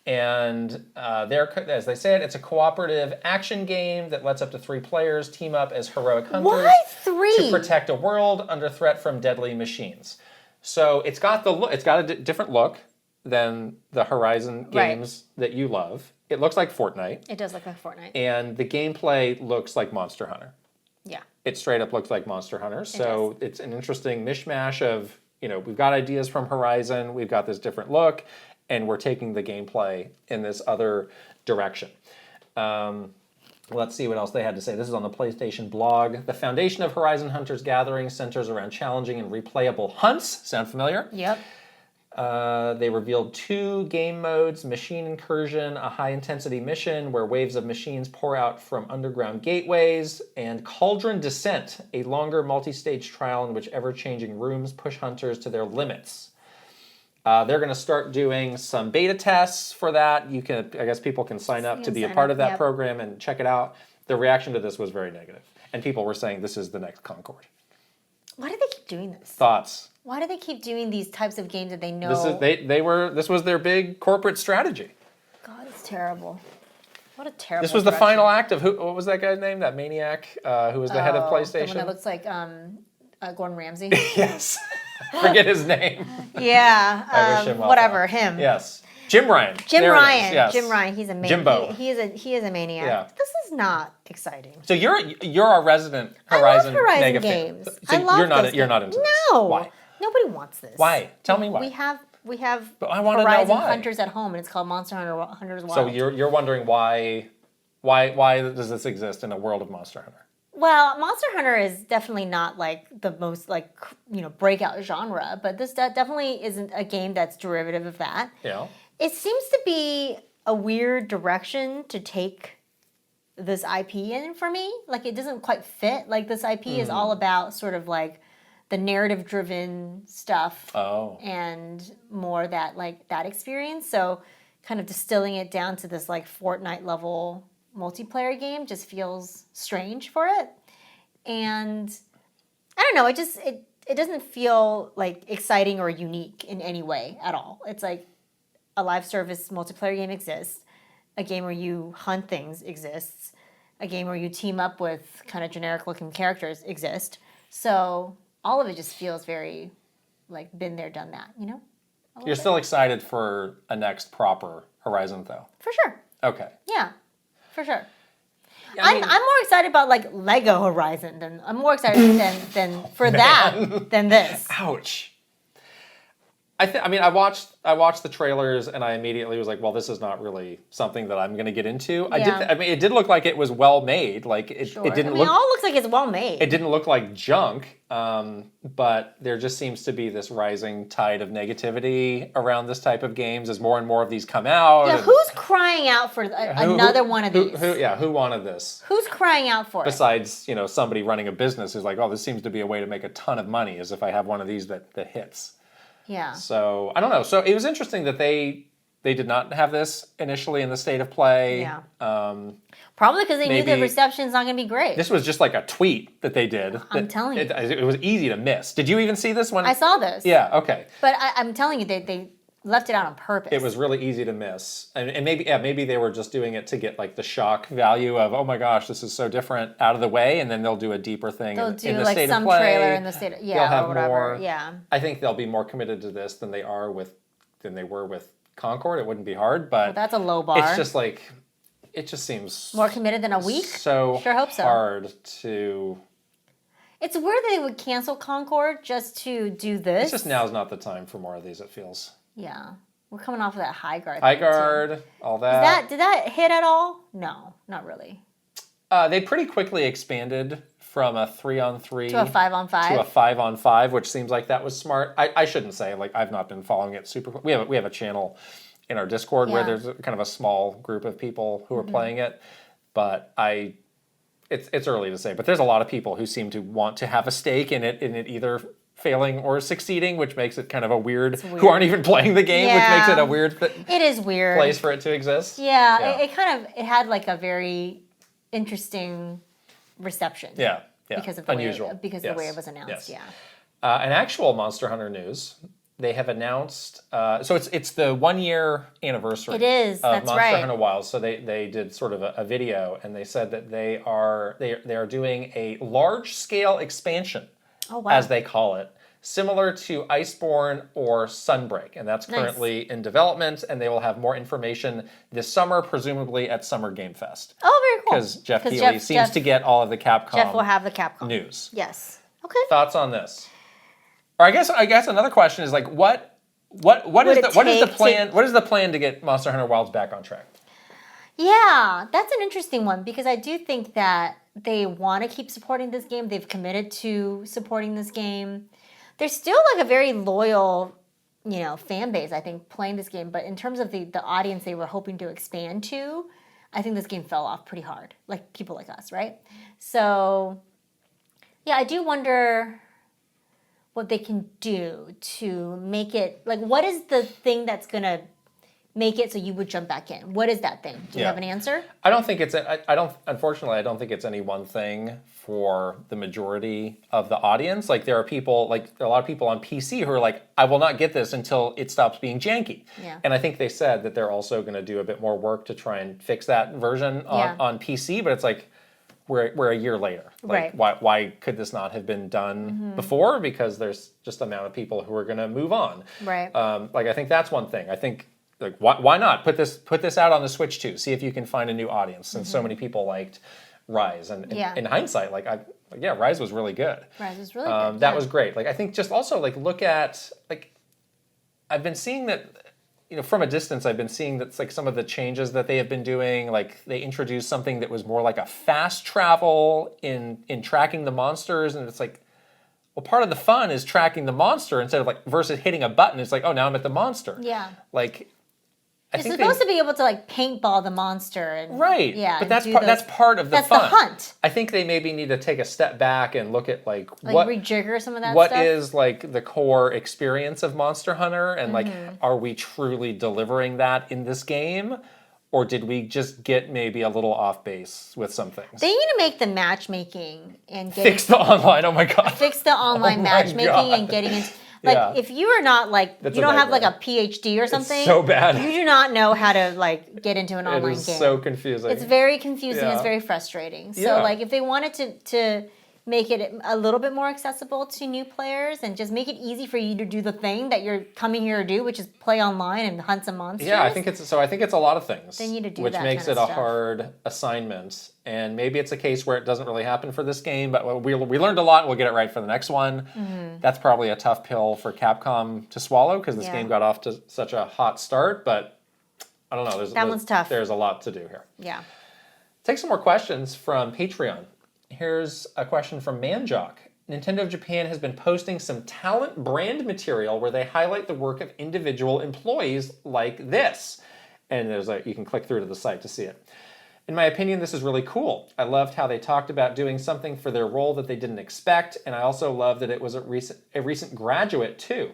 And as they said, it's a cooperative action game that lets up to 3 players team up as heroic hunters. Why 3? To protect a world under threat from deadly machines. So it's got a different look than the Horizon games that you love. It looks like Fortnite. It does look like Fortnite. And the gameplay looks like Monster Hunter. Yeah. It straight up looks like Monster Hunter. So it's an interesting mishmash of, we've got ideas from Horizon, we've got this different look, and we're taking the gameplay in this other direction. Let's see what else they had to say. This is on the PlayStation blog. The foundation of Horizon Hunter's Gathering centers around challenging and replayable hunts. Sound familiar? Yep. They revealed 2 game modes, Machine Incursion, a high-intensity mission where waves of machines pour out from underground gateways, and Cauldron Descent, a longer multi-stage trial in which ever-changing rooms push hunters to their limits. They're going to start doing some beta tests for that. I guess people can sign up to be a part of that program and check it out. The reaction to this was very negative, and people were saying this is the next Concord. Why do they keep doing this? Thoughts? Why do they keep doing these types of games that they know? This was their big corporate strategy. God, it's terrible. What a terrible. This was the final act of what was that guy's name? That maniac who was the head of PlayStation. The one that looks like Gordon Ramsay. Yes. Forget his name. Yeah. I wish him well. Whatever, him. Yes. Jim Ryan. Jim There Ryan. Yes. Jim Ryan. He's a maniac. Jimbo. He is a maniac. Yeah. This is not exciting. So you're our resident Horizon, I love Horizon mega games. fan. So I love you're not into this. No. Why? Nobody wants this. Why? Tell me why. We have But I want to know Horizon why. Hunters at home, and it's called Monster Hunters Wild. So you're wondering why does this exist in a world of Monster Hunter? Well, Monster Hunter is definitely not like the most breakout genre, but this definitely isn't a game that's derivative of that. Yeah. It seems to be a weird direction to take this IP in for me. Like, it doesn't quite fit. Like, this IP is all about sort of like the narrative-driven stuff. Oh. And more that experience. So kind of distilling it down to this like Fortnite level multiplayer game just feels strange for it. And I don't know, it doesn't feel like exciting or unique in any way at all. It's like a live service multiplayer game exists, a game where you hunt things exists, a game where you team up with kind of generic looking characters exist. So all of it just feels very like been there, done that, you know? You're still excited for a next proper Horizon though? For sure. Okay. Yeah, for sure. I mean, I'm more excited about like Lego Horizon than I'm more excited than for that than this. Ouch. I watched the trailers and I immediately was like, well, this is not really something that I'm going to get into. Yeah. It did look like it was well made. Like it didn't look. It all looks like it's well made. It didn't look like junk. But there just seems to be this rising tide of negativity around this type of games as more and more of these come out. Yeah, who's crying out for another one of these? Who wanted this? Who's crying out for it? Besides, somebody running a business who's like, oh, this seems to be a way to make a ton of money, as if I have one of these that hits. Yeah. So I don't know. So it was interesting that they did not have this initially in the state of play. Yeah. Probably because they knew the reception's not going to be great. This was just like a tweet that they did. I'm telling you. It was easy to miss. Did you even see this one? I saw this. Yeah, okay. But I'm telling you, they left it out on purpose. It was really easy to miss. And maybe they were just doing it to get like the shock value of, oh my gosh, this is so different out of the way, and then they'll do a deeper thing in the state of play. They'll do like some trailer in the state of, they'll have or whatever. More, yeah. I think they'll be more committed to this than they were with Concord. It wouldn't be hard, but well, that's a low bar. It's just like, it just seems more committed than a week. So sure hope so. Hard to. It's weird that they would cancel Concord just to do this. It's just now's not the time for more of these. It feels. Yeah, we're coming off of that High Guard. All that. Did that hit at all? No, not really. They pretty quickly expanded from a 3-on-3 to a 5-on-5 to a 5-on-5, which seems like that was smart. I shouldn't say, like, I've not been following it super. We have a channel in our Discord where there's kind of a small group of people who are playing it, but it's early to say. But there's a lot of people who seem to want to have a stake in it either failing or succeeding, which makes it kind of a weird. Who aren't even playing the game, which makes it a weird. It is weird place for it to exist. Yeah. It had like a very interesting reception. Yeah. Because of the unusual. The way it was announced. Yes. Yeah. An actual Monster Hunter news. They have announced. So it's the 1-year anniversary. It is. Of That's Monster right. Hunter Wilds. So they did sort of a video, and they said that they are doing a large scale expansion. Oh, wow. As they call it, similar to Iceborne or Sunbreak, and that's currently in development. And they will have more information this summer, presumably at Summer Game Fest. Oh, very cool. Because Jeff Keighley seems to get all of the Capcom. Jeff will have the Capcom news. Yes. Okay. Thoughts on this? Or I guess another question is like what is the plan? What is the plan to get Monster Hunter Wilds back on track? Yeah, that's an interesting one because I do think that they want to keep supporting this game. They've committed to supporting this game. There's still like a very loyal, fan base, I think, playing this game. But in terms of the audience they were hoping to expand to, I think this game fell off pretty hard. Like people like us, right? So, yeah, I do wonder what they can do to make it, like, what is the thing that's going to make it so you would jump back in? What is that thing? Do you have an answer? I don't think it's, unfortunately, I don't think it's any one thing for the majority of the audience. Like there are people, like there are a lot of people on PC who are like, I will not get this until it stops being janky. Yeah. And I think they said that they're also going to do a bit more work to try and fix that version on PC, but it's like, we're a year later. Like, why could this not have been done before? Because there's just the amount of people who are going to move on. Right. Like I think that's one thing. I think like why not put this out on the Switch too? See if you can find a new audience. Since so many people liked Rise, and in hindsight, Rise was really good. Rise was really good. That was great. Like I think just also like look at like I've been seeing that. From a distance, I've been seeing that's like some of the changes that they have been doing. Like they introduced something that was more like a fast travel in tracking the monsters, and it's like, well, part of the fun is tracking the monster instead of like versus hitting a button. It's like, oh, now I'm at the monster. Yeah. Like, you're supposed to be able to like paintball the monster and yeah, but that's part of the fun. That's the hunt. I think they maybe need to take a step back and look at like what rejigger some of that what stuff. What is like the core experience of Monster Hunter, and like are we truly delivering that in this game, or did we just get maybe a little off base with some things? They need to make the matchmaking and fix the online. Oh my god! Fix the online matchmaking and getting into. Like, if you are not, like, you don't have, like, a PhD or something. It's so bad. You do not know how to, like, get into an online game. It is so confusing. It's very confusing. It's very frustrating. So, like, if they wanted to make it a little bit more accessible to new players and just make it easy for you to do the thing that you're coming here to do, which is play online and hunt some monsters. Yeah, I think it's a lot of things. They need to do which that makes kind it of a stuff. hard assignment. And maybe it's a case where it doesn't really happen for this game, but we learned a lot. We'll get it right for the next one. That's probably a tough pill for Capcom to swallow because this game got off to such a hot start. But I don't know. That one's tough. There's a lot to do here. Yeah. Take some more questions from Patreon. Here's a question from Manjock. Nintendo of Japan has been posting some talent brand material where they highlight the work of individual employees like this. And you can click through to the site to see it. In my opinion, this is really cool. I loved how they talked about doing something for their role that they didn't expect, and I also love that it was a recent graduate too.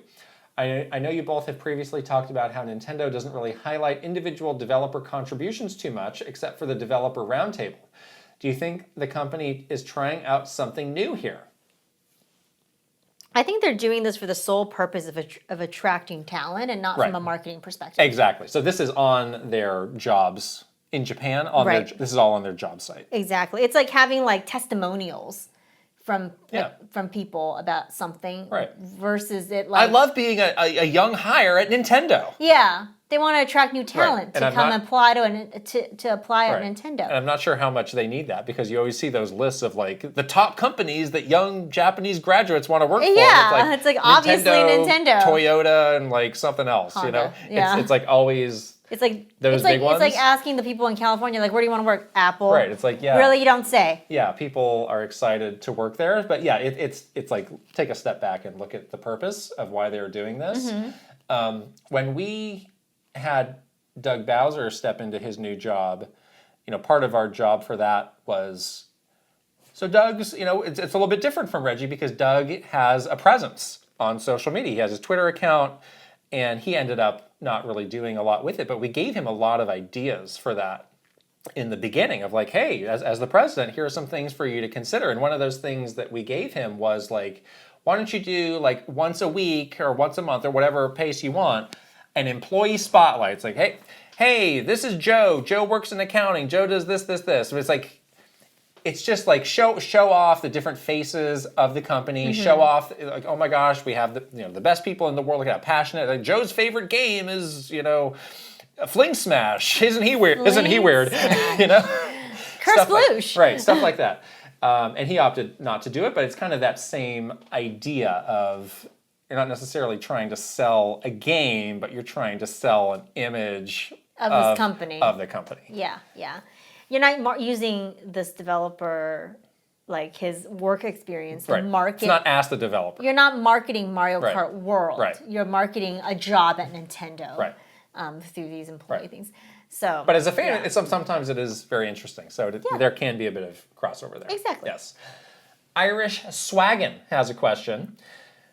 I know you both have previously talked about how Nintendo doesn't really highlight individual developer contributions too much, except for the developer roundtable. Do you think the company is trying out something new here? I think they're doing this for the sole purpose of attracting talent and not from a marketing perspective. Exactly. So this is on their jobs in Japan. This is all on their job site. Exactly. It's like having like testimonials from people about something versus it like... I love being a young hire at Nintendo. Yeah. They want to attract new talent to come and apply to apply at Nintendo. And I'm not sure how much they need that because you always see those lists of like the top companies that young Japanese graduates want to work for. Yeah, it's like obviously Nintendo, Toyota, and like something else. Honda, it's like always. It's like those big ones. It's like asking the people in California, like, where do you want to work? Apple. Right. It's like Really, you don't say. Yeah, people are excited to work there, but yeah, it's like take a step back and look at the purpose of why they're doing this. When we had Doug Bowser step into his new job, part of our job for that was, so Doug's, it's a little bit different from Reggie because Doug has a presence on social media. He has his Twitter account, and he ended up not really doing a lot with it, but we gave him a lot of ideas for that in the beginning of like, hey, as the president, here are some things for you to consider. And one of those things that we gave him was like, why don't you do like once a week or once a month or whatever pace you want, an employee spotlight. It's like, hey, this is Joe. Joe works in accounting. Joe does this. So it's like, it's just like show off the different faces of the company. Show off like, oh my gosh, we have the best people in the world. Look how passionate. Like Joe's favorite game is Fling Smash. Isn't he weird? Curse Sploosh. Right, stuff like that. And he opted not to do it, but it's kind of that same idea of. You're not necessarily trying to sell a game, but you're trying to sell an image of this company. Of the company. Yeah. You're not using this developer, like his work experience to market. It's not ask the developer. You're not marketing Mario Kart World. Right. You're marketing a job at Nintendo. Right. Through these employee things. So. But as a fan, sometimes it is very interesting. So there can be a bit of crossover there. Exactly. Yes. Irish Swaggin has a question.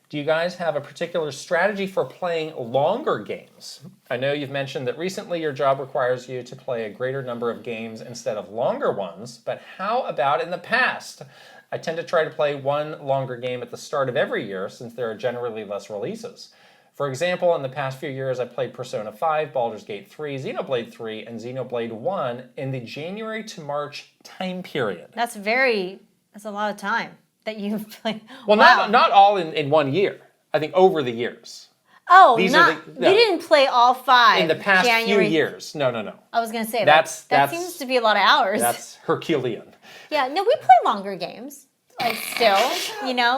Do Do you guys have a particular strategy for playing longer games? I know you've mentioned that recently your job requires you to play a greater number of games instead of longer ones, but how about in the past? I tend to try to play one longer game at the start of every year since there are generally less releases. For example, in the past few years, I played Persona 5, Baldur's Gate 3, Xenoblade 3, and Xenoblade 1 in the January to March time period. That's a lot of time that you've played. Well, Wow. not all in 1 year. I think over the years. Oh, These no. are the- You didn't play all 5 In the past January. few years. No. I was going to say, That's- that seems to be a lot of hours. That's Herculean. Yeah, no, we play longer games. Like, still,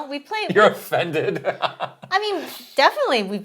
we play. You're offended. I mean, definitely we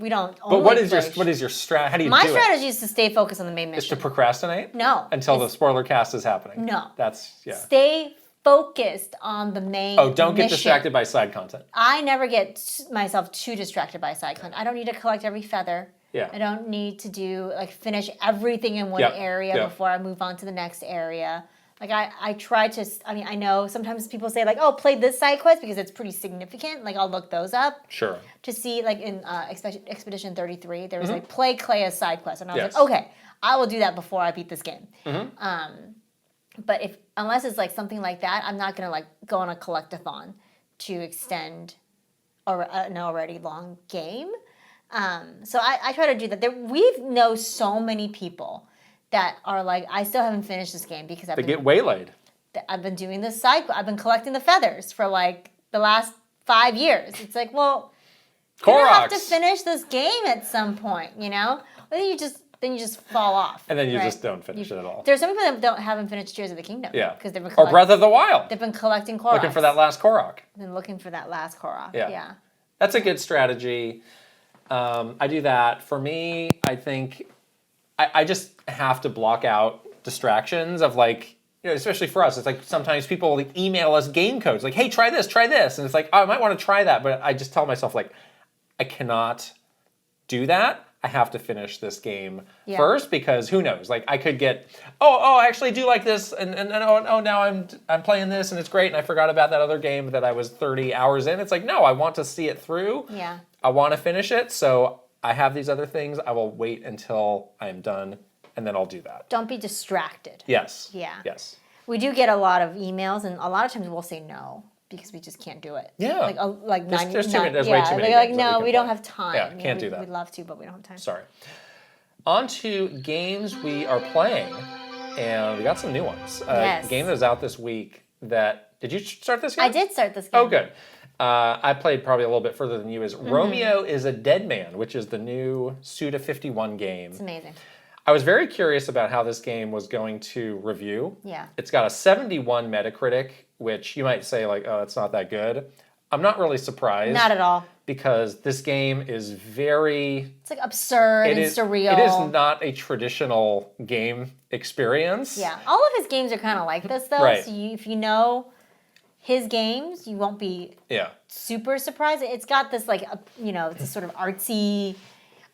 don't only But what is play your strat? How do you My do it? strategy is to stay focused on the main Is to mission. procrastinate? No. Until the spoiler cast is happening? No. That's, yeah. Stay focused on the main Oh, don't get mission. distracted by side content. I never get myself too distracted by side content. I don't need to collect every feather. Yeah. I don't need to finish everything in one Yep, area yep. before I move on to the next area. Like I try to, I know sometimes people say like, oh, play this side quest because it's pretty significant. Like I'll look those up Sure. to see like in Expedition 33, there was like play Clea's side quest. And I was Yes. like, okay, I will do that before I beat this game. Mm-hmm. But unless it's like something like that, I'm not gonna like go on a collectathon to extend an already long game. So I try to do that. We know so many people that are like, I still haven't finished this game because They get waylaid. I've been doing this side. I've been collecting the feathers for like the last 5 years. It's like, well, you're gonna have to Koroks. finish this game at some point, Or then you just fall off. And then you right? just don't finish it at all. There's some people that haven't finished Tears of the Kingdom. Yeah. Because they've been Or Breath of the Wild. They've been collecting Koroks. Looking for that last Korok. Been looking for that last Korok. Yeah. Yeah. That's a good strategy. I do that. For me, I think I just have to block out distractions of like, especially for us, it's like sometimes people like email us game codes like, hey, try this. And it's like, oh, I might want to try that. But I just tell myself like, I cannot do that. I have to finish this game first because who knows? Like I could get, I actually do like this, and now I'm playing this and it's great, and I forgot about that other game that I was 30 hours in. It's like, no, I want to see it through. Yeah. I want to finish it, so I have these other things. I will wait until I'm done, and then I'll do that. Don't be distracted. Yes. Yeah. Yes. We do get a lot of emails, and a lot of times we'll say no because we just can't do it. Yeah. Like There's way too many Like games that no, we we can don't play. have time. Yeah, can't do that. We'd love to, but we don't have time. Sorry. On to games we are playing, and we got some new ones. Yes. A game that was out this week that, did you start this game? I did start this game. Oh, good. I played probably a little bit further than you. Romeo is a Dead Man, which is the new Suda 51 game. It's amazing. I was very curious about how this game was going to review. Yeah. It's got a 71 Metacritic, which you might say like, oh, it's not that good. I'm not really surprised. Not at all. Because this game is very... It's like absurd and surreal. It is not a traditional game experience. Yeah. All of his games are kind of like this, though. Right. So if you know his games, you won't be super surprised. It's got this like, it's a sort of artsy,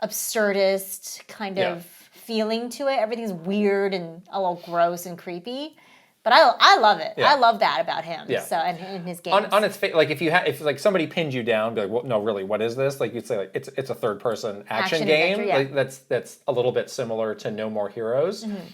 absurdist kind of feeling to it. Everything's weird and a little gross and creepy. But I love it. Yeah. I love that about him. Yeah. So and his games. On its face, like if like somebody pinned you down, be like, well, no, really, what is this? Like you'd say, like it's a third person action game. adventure, yeah. Like that's a little bit similar to No More Heroes. Mm-hmm.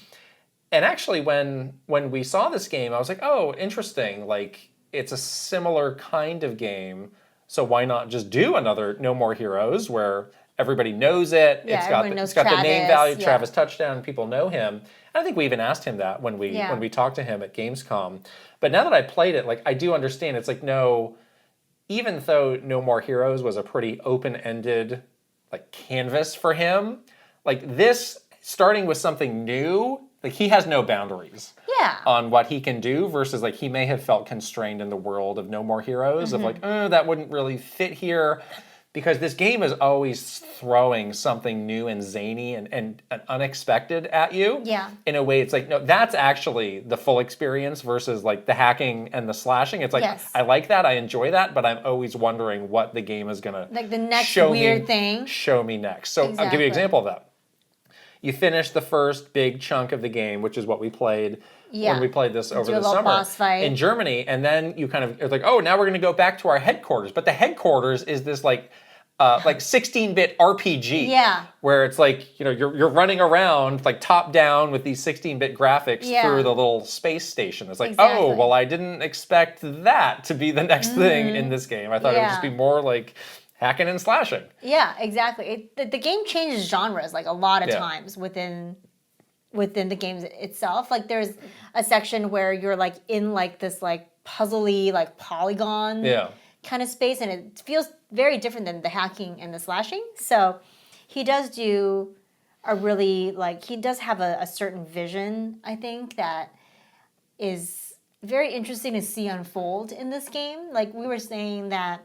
And actually, when we saw this game, I was like, oh, interesting. Like it's a similar kind of game. So why not just do another No More Heroes where everybody knows it? Yeah, it's everyone got knows the name Travis, value, yeah. Travis Touchdown. People know him. I think we even asked him that when we talked to him at Gamescom. But now that I played it, like I do understand. It's like no, even though No More Heroes was a pretty open-ended like canvas for him, like this starting with something new, like he has no boundaries on what he can do versus like he may have felt constrained in the world of No More Heroes of like, that wouldn't really fit here. Because this game is always throwing something new and zany and unexpected at you. Yeah. In a way, it's like, no, that's actually the full experience versus like the hacking and the slashing. It's like, I like that, I enjoy that, but I'm always wondering what the game is going to like the next show weird thing. Show me next. So I'll give you an Exactly. example of that. you finish the first big chunk of the game, which is what we played when we played this over the summer boss fight in Germany, and then you kind of, it's like, oh, now we're going to go back to our headquarters. But the headquarters is this like 16-bit RPG. Yeah. Where it's like, you're running around like top down with these 16-bit graphics through the little space station. It's like, oh, well, I didn't expect that to be the next thing in this game. I thought it would just be more like hacking and slashing. Yeah, exactly. The game changes genres like a lot of times within the games itself. Like there's a section where you're like in like this like puzzly like polygon kind of space, and it feels very different than the hacking and the slashing. So he does do he does have a certain vision, I think, that is very interesting to see unfold in this game. Like we were saying that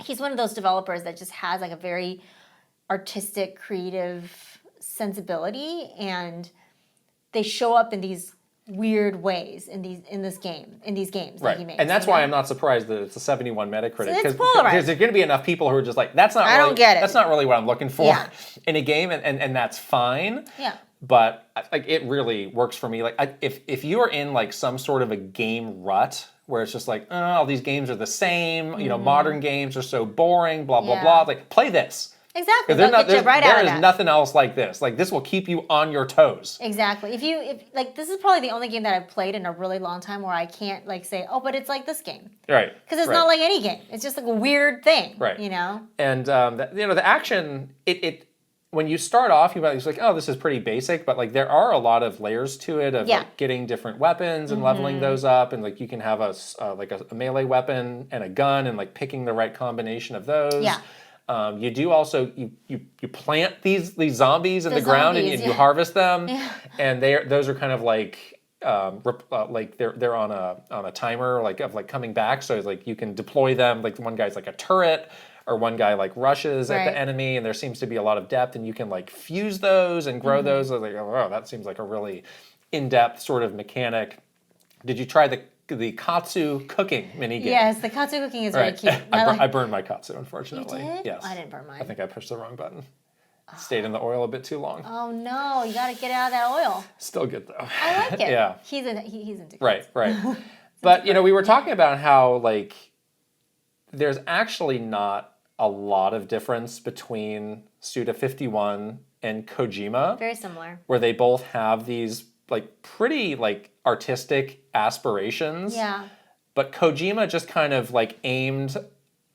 he's one of those developers that just has like a very artistic, creative sensibility, and they show up in these weird ways in these games that he makes. And that's why I'm not surprised that it's a 71 Metacritic. It's polarized. Because there's going to be enough people who are just like, that's not I don't get it. That's not really what I'm looking for in a game, and that's fine. Yeah. But like it really works for me. Like if you are in like some sort of a game rut where it's just like, oh, all these games are the same, modern games are so boring, blah blah blah. Like play this. Exactly. There is is nothing else like this. Like this will keep you on your toes. Exactly. If like this is probably the only game that I've played in a really long time where I can't like say, oh, but it's like this game. Right. Because it's not like any game. It's just like a weird thing. Right. And the action, it when you start off, you're like, oh, this is pretty basic, but like there are a lot of layers to it of like getting different weapons and leveling those up, and like you can have a melee weapon and a gun, and like picking the right combination of those. Yeah. You do also you plant these zombies in the ground and you harvest them, and those are kind of like they're on a timer of coming back, so it's like you can deploy them. Like one guy's like a turret, or one guy like rushes at the enemy, and there seems to be a lot of depth, and you can like fuse those and grow those. I was like, oh, that seems like a really in-depth sort of mechanic. Did you try the katsu cooking minigame? Yes, the katsu cooking is very cute. I burned my katsu, unfortunately. You did? Yes. I didn't burn mine. I think I pushed the wrong button. Stayed in the oil a bit too long. Oh no, you got to get out of that oil. Still good though. I like it. Yeah. He's into Right. But we were talking about how like there's actually not a lot of difference between Suda51 and Kojima. Very similar. Where they both have these like pretty like artistic aspirations. Yeah. But Kojima just kind of like aimed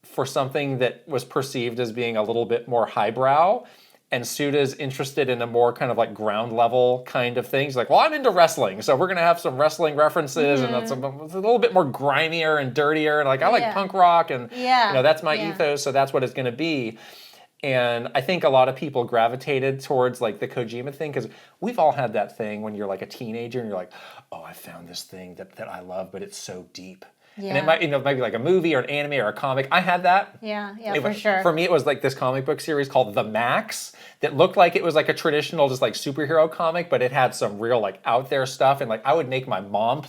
for something that was perceived as being a little bit more highbrow, and Suda's interested in a more kind of like ground level kind of thing. He's like, well, I'm into wrestling, so we're gonna have some wrestling references, and it's a little bit more grimier and dirtier, and like I like punk rock, and that's my ethos, so that's what it's gonna be. And I think a lot of people gravitated towards like the Kojima thing, because we've all had that thing when you're like a teenager and you're like, oh, I found this thing that I love, but it's so deep. Yeah. And it might be like a movie or an anime or a comic. I had that. Yeah, for sure. For me, it was like this comic book series called The Max that looked like it was like a traditional just like superhero comic, but it had some real like out there stuff. And like I would make my mom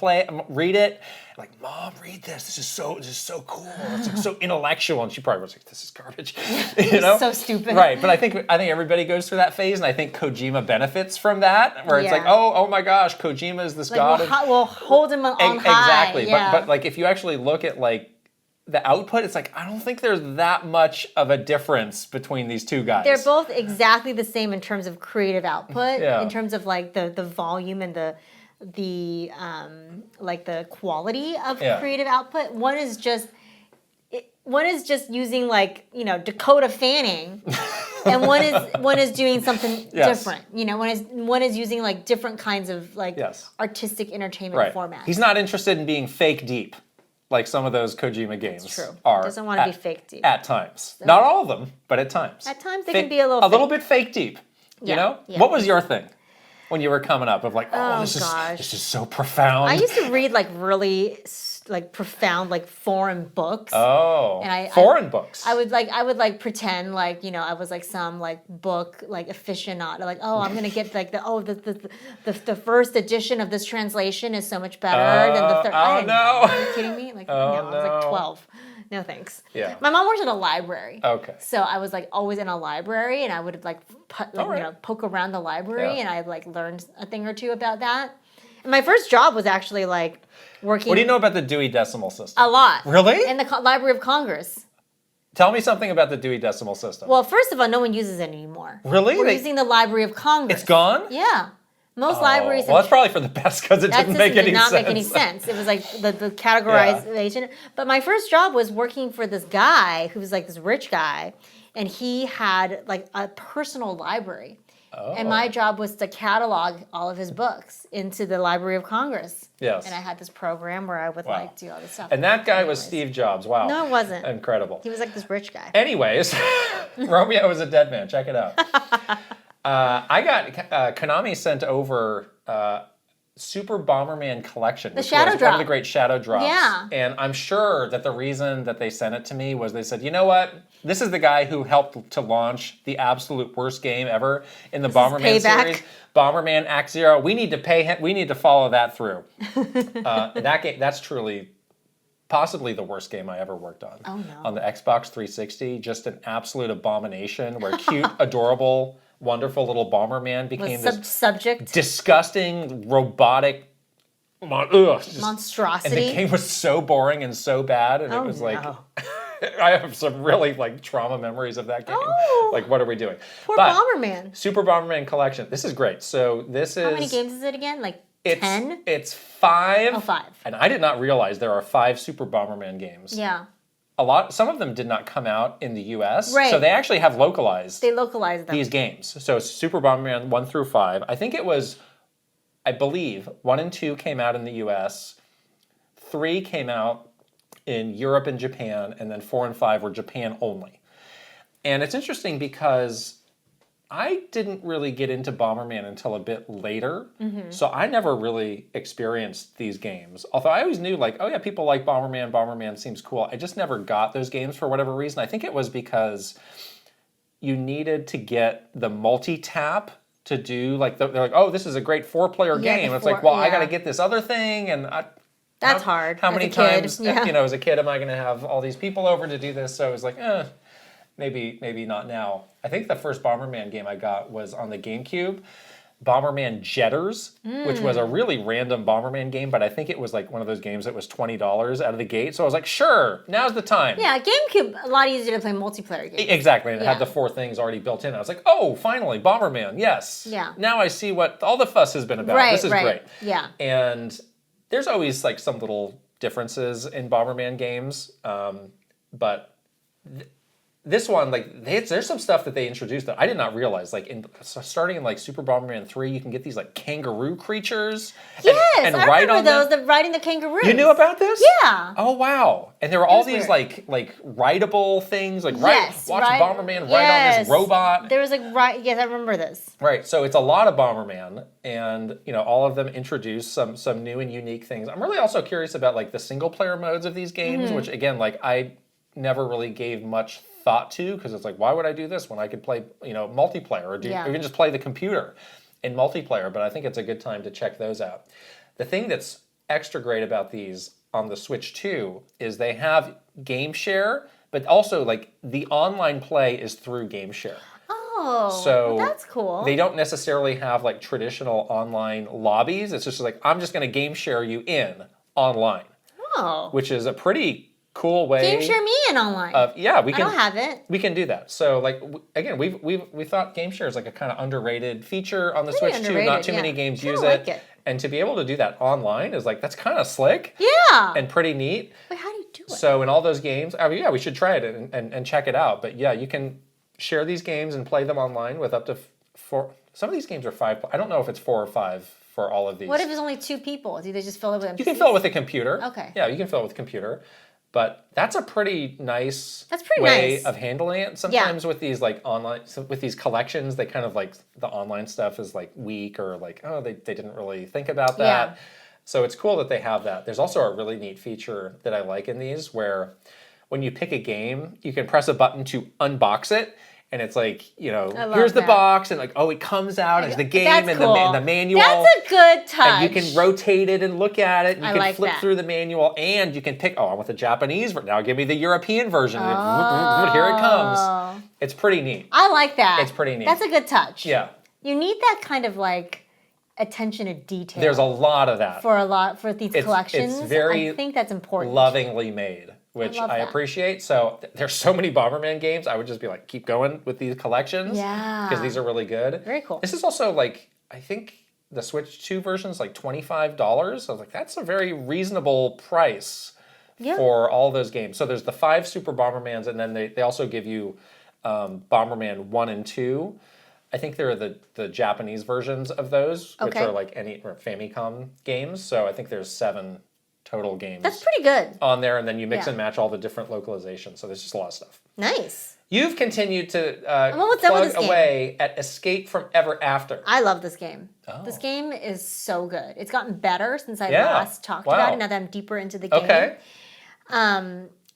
read it. Like, Mom, read this. This is so cool. It's like so intellectual. And she probably was like, this is garbage. So stupid. Right. But I think everybody goes through that phase, and I think Kojima benefits from that, where it's like, oh my gosh, Kojima is this god. We'll hold him on high. Exactly. Yeah. But like if you actually look at like the output, it's like I don't think there's that much of a difference between these two guys. They're both exactly the same in terms of creative output, in terms of like the volume and the like the quality of creative output. One is just using like Dakota Fanning, and one is doing something different. One is using like different kinds of like artistic entertainment formats. He's not interested in being fake deep like some of those Kojima games are. Doesn't want to be fake deep at times. So, not all of them, but at times. At times they can be a little bit fake deep. Yeah. What was your thing when you were coming up of like, this is so profound? I used to read like really like profound like foreign books. Oh, and foreign books. I would pretend like I was like some like book like aficionado. Like, oh, I'm gonna get like the first edition of this translation is so much better than the third. Oh no! Are you kidding me? Like, I was like 12. No thanks. Yeah. My mom works in a library. Okay. So I was like always in a library, and I would like, poke around the library, Yeah. and I like learned a thing or two about that. And my first job was actually like working. What do you know about the Dewey Decimal System? A lot. Really? In the Library of Congress. Tell me something about the Dewey Decimal System. Well, first of all, no one uses it anymore. Really? We're using the Library of Congress. It's gone? Yeah. Most libraries. Well, that's probably for the best because it didn't make any sense. Did not make any sense. It was like the categorization. But my first job was working for this guy who was like this rich guy, and he had like a personal library. Oh. And my job was to catalog all of his books into the Library of Congress. Yes. And I had this program where I would like do all this stuff. And that guy was Steve Jobs. Wow. No, it wasn't. Incredible. He was like this rich guy. Anyways, Romeo is a dead man. Check it out. I got Konami sent over Super Bomberman Collection, which Shadow was Drop. one of the great Shadow Drops. Yeah. And I'm sure that the reason that they sent it to me was they said, you know what? This is the guy who helped to launch the absolute worst game ever in the Bomberman series. Bomberman Act Zero. We need to pay him. We need to follow that through. That game, that's truly possibly the worst game I ever worked on. Oh, no. On the Xbox 360, just an absolute abomination where cute, adorable, wonderful little Bomberman became this subject disgusting, robotic monstrosity. And the game was so boring and so bad, and it was like, I have some really like trauma memories of that game. Oh. Like, what are we doing? Poor Bomberman. Super Bomberman Collection. This is great. So this is... How many games is it again? Like 10? It's 5. Oh, 5. And I did not realize there are 5 Super Bomberman games. Yeah. Some of them did not come out in the US. Right. So they actually have localized They localized them. these games. So Super Bomberman 1 through 5. I think it was, I believe, 1 and 2 came out in the US. 3 came out in Europe and Japan, and then 4 and 5 were Japan only. And it's interesting because I didn't really get into Bomberman until a bit later, so I never really experienced these games. Although I always knew, like, oh yeah, people like Bomberman, Bomberman seems cool. I just never got those games for whatever reason. I think it was because you needed to get the multi-tap to do, like, they're like, oh, this is a great 4-player game. It's like, well, I got to get this other thing, and that's hard. How many times, as a kid, am I going to have all these people over to do this? So I was like, maybe not now. I think the first Bomberman game I got was on the GameCube, Bomberman Jetters, which was a really random Bomberman game, but I think it was like one of those games that was $20 out of the gate. So I was like, sure, now's the time. Yeah, GameCube, a lot easier to play multiplayer games. Exactly, and it had the 4 things already built in. I was like, oh, finally, Bomberman, yes. Yeah. Now I see what all the fuss has been about. This is great. Yeah. And there's always like some little differences in Bomberman games, but this one, like, there's some stuff that they introduced that I did not realize. Like, starting in like Super Bomberman 3, you can get these like kangaroo creatures. Yes, and I ride remember on those. them. The riding the kangaroos. You knew about this? Yeah. Oh wow! And there were all these weird. like rideable things, like Yes, watch Bomberman ride on this robot. There was like yes, I remember this. Right, so it's a lot of Bomberman, and all of them introduce some new and unique things. I'm really also curious about like the single player modes of these games, which again, like I never really gave much thought to, because it's like, why would I do this when I could play multiplayer or even just play the computer in multiplayer? But I think it's a good time to check those out. The thing that's extra great about these on the Switch 2 is they have game share, but also like the online play is through game share. Oh, so that's cool. They don't necessarily have like traditional online lobbies. It's just like, I'm just going to game share you in online. Oh. Which is a pretty cool way. Game share me in online. We can. I don't have it. We can do that. So like again, we thought game share is like a kind of underrated feature on the Switch too. Not too many games use it. And to be able to do that online is like, that's kind of slick. Yeah. And pretty neat. Wait, how do you do it? So in all those games, we should try it and check it out. But yeah, you can share these games and play them online with up to 4. Some of these games are 5. I don't know if it's 4 or 5 for all of these. What if it's only 2 people? Do they just fill it with NPCs? You can fill it with a computer. Okay. Yeah, you can fill it with a computer. But that's a pretty nice way of handling it. Sometimes with these like online, with these collections, they kind of like the online stuff is like weak or like, oh, they didn't really think about that. Yeah. So it's cool that they have that. There's also a really neat feature that I like in these where when you pick a game, you can press a button to unbox it. and it's like, you know, love here's the that. box, and like, oh, it comes out as the game That's and, cool. the manual. That's a good touch. And you can rotate it and look at it. And you I can like flip that. through the manual, and you can pick, oh, I want the Japanese version. Now give me the European version. And here it comes. It's pretty neat. I like that. It's pretty neat. That's a good touch. Yeah. You need that kind of like attention to detail. There's a lot of that. for these collections. It's very I think that's important. lovingly made, which love I that. appreciate. So there's so many Bomberman games. I would just be like, keep going with these collections. Yeah. Because these are really good. Very cool. This is also like, I think the Switch 2 version is like $25. I was like, that's a very reasonable price for all those games. So there's the 5 Super Bombermans, and then they also give you Bomberman 1 and 2. I think they're the Japanese versions of those, which are like any or Famicom games. So I think there's 7 total games. That's pretty good. On there, and then you mix and match all the different localizations. So there's just a lot of stuff. Nice. You've continued to almost done with plug this game. away at Escape from Ever After. I love this game. Oh. This game is so good. It's gotten better since I Yeah. last talked Wow. about it. Now that I'm deeper into the game. Okay.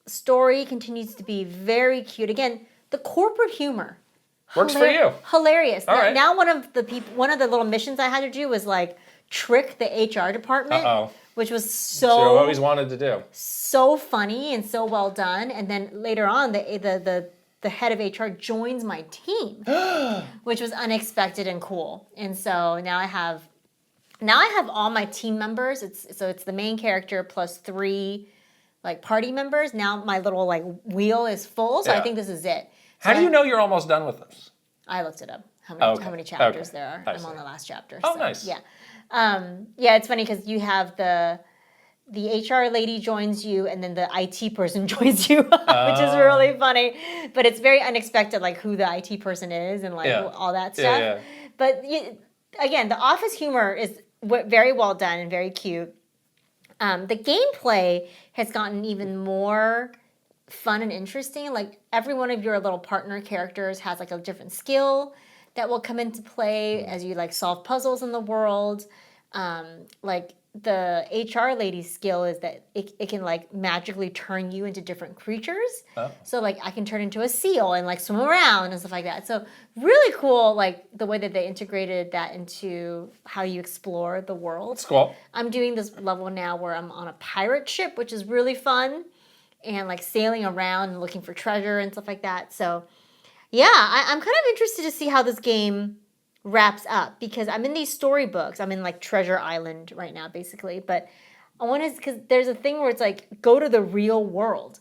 Story continues to be very cute. Again, the corporate humor. Works for you. Hilarious. All right. Now one of the little missions I had to do was like trick the HR department. Uh-oh. Which was So you always wanted to do. so funny and so well done. And then later on, the head of HR joins my team, which was unexpected and cool. And so now I have all my team members. It's the main character plus 3 like party members. Now my little like wheel is full, so I think this is it. So How do you know you're almost done with this? I looked it up. How many Okay. chapters Okay. there are? I I'm on see. the last chapter. Oh, so, nice. Yeah. Yeah, it's funny because you have the HR lady joins you, and then the IT person joins you, which is really funny. But it's very unexpected, like who the IT person is and like all that stuff. Yeah. But again, the office humor is very well done and very cute. The gameplay has gotten even more fun and interesting. Like every one of your little partner characters has like a different skill that will come into play as you like solve puzzles in the world. Like the HR lady's skill is that it can like magically turn you into different creatures. Oh. So like I can turn into a seal and like swim around and stuff like that. So really cool, like the way that they integrated that into how you explore the world. It's cool. I'm doing this level now where I'm on a pirate ship, which is really fun, and like sailing around and looking for treasure and stuff like that. So yeah, I'm kind of interested to see how this game wraps up because I'm in these storybooks. I'm in like Treasure Island right now, basically. But I want to, because there's a thing where it's like, go to the real world.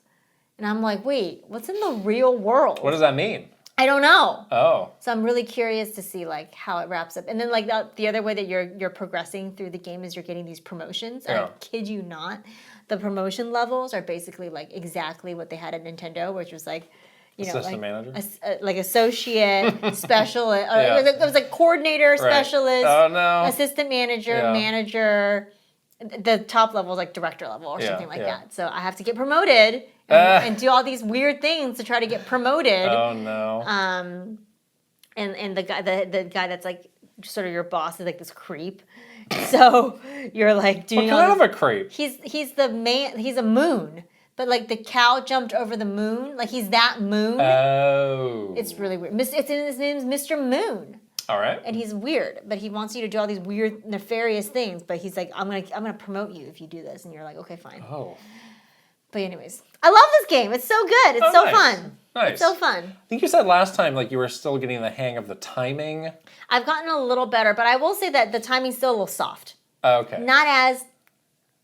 And I'm like, wait, what's in the real world? What does that mean? I don't know. Oh. So I'm really curious to see like how it wraps up. And then like the other way that you're progressing through the game is you're getting these promotions. Yeah. I kid you not. The promotion levels are basically like exactly what they had at Nintendo, which was like, you know, Assistant manager? like associate, specialist. Yeah. It was like coordinator, specialist, Oh, no. assistant manager, manager. The top level is like director level or something like that. So I have to get promoted and do all these weird things to try to get promoted. Oh, no. And the guy that's like sort of your boss is like this creep. So you're like doing What all kind this, of a creep? He's the man. He's a moon. But like the cow jumped over the moon, like he's that moon. Oh. It's really weird. His name's Mr. Moon, All right. and he's weird. But he wants you to do all these weird, nefarious things. But he's like, I'm gonna promote you if you do this, and you're like, okay, fine. Oh. But anyways, I love this game. It's so good. It's so nice. fun. Nice. It's so fun. I think you said last time like you were still getting the hang of the timing. I've gotten a little better, but I will say that the timing's still a little soft. Okay. Not as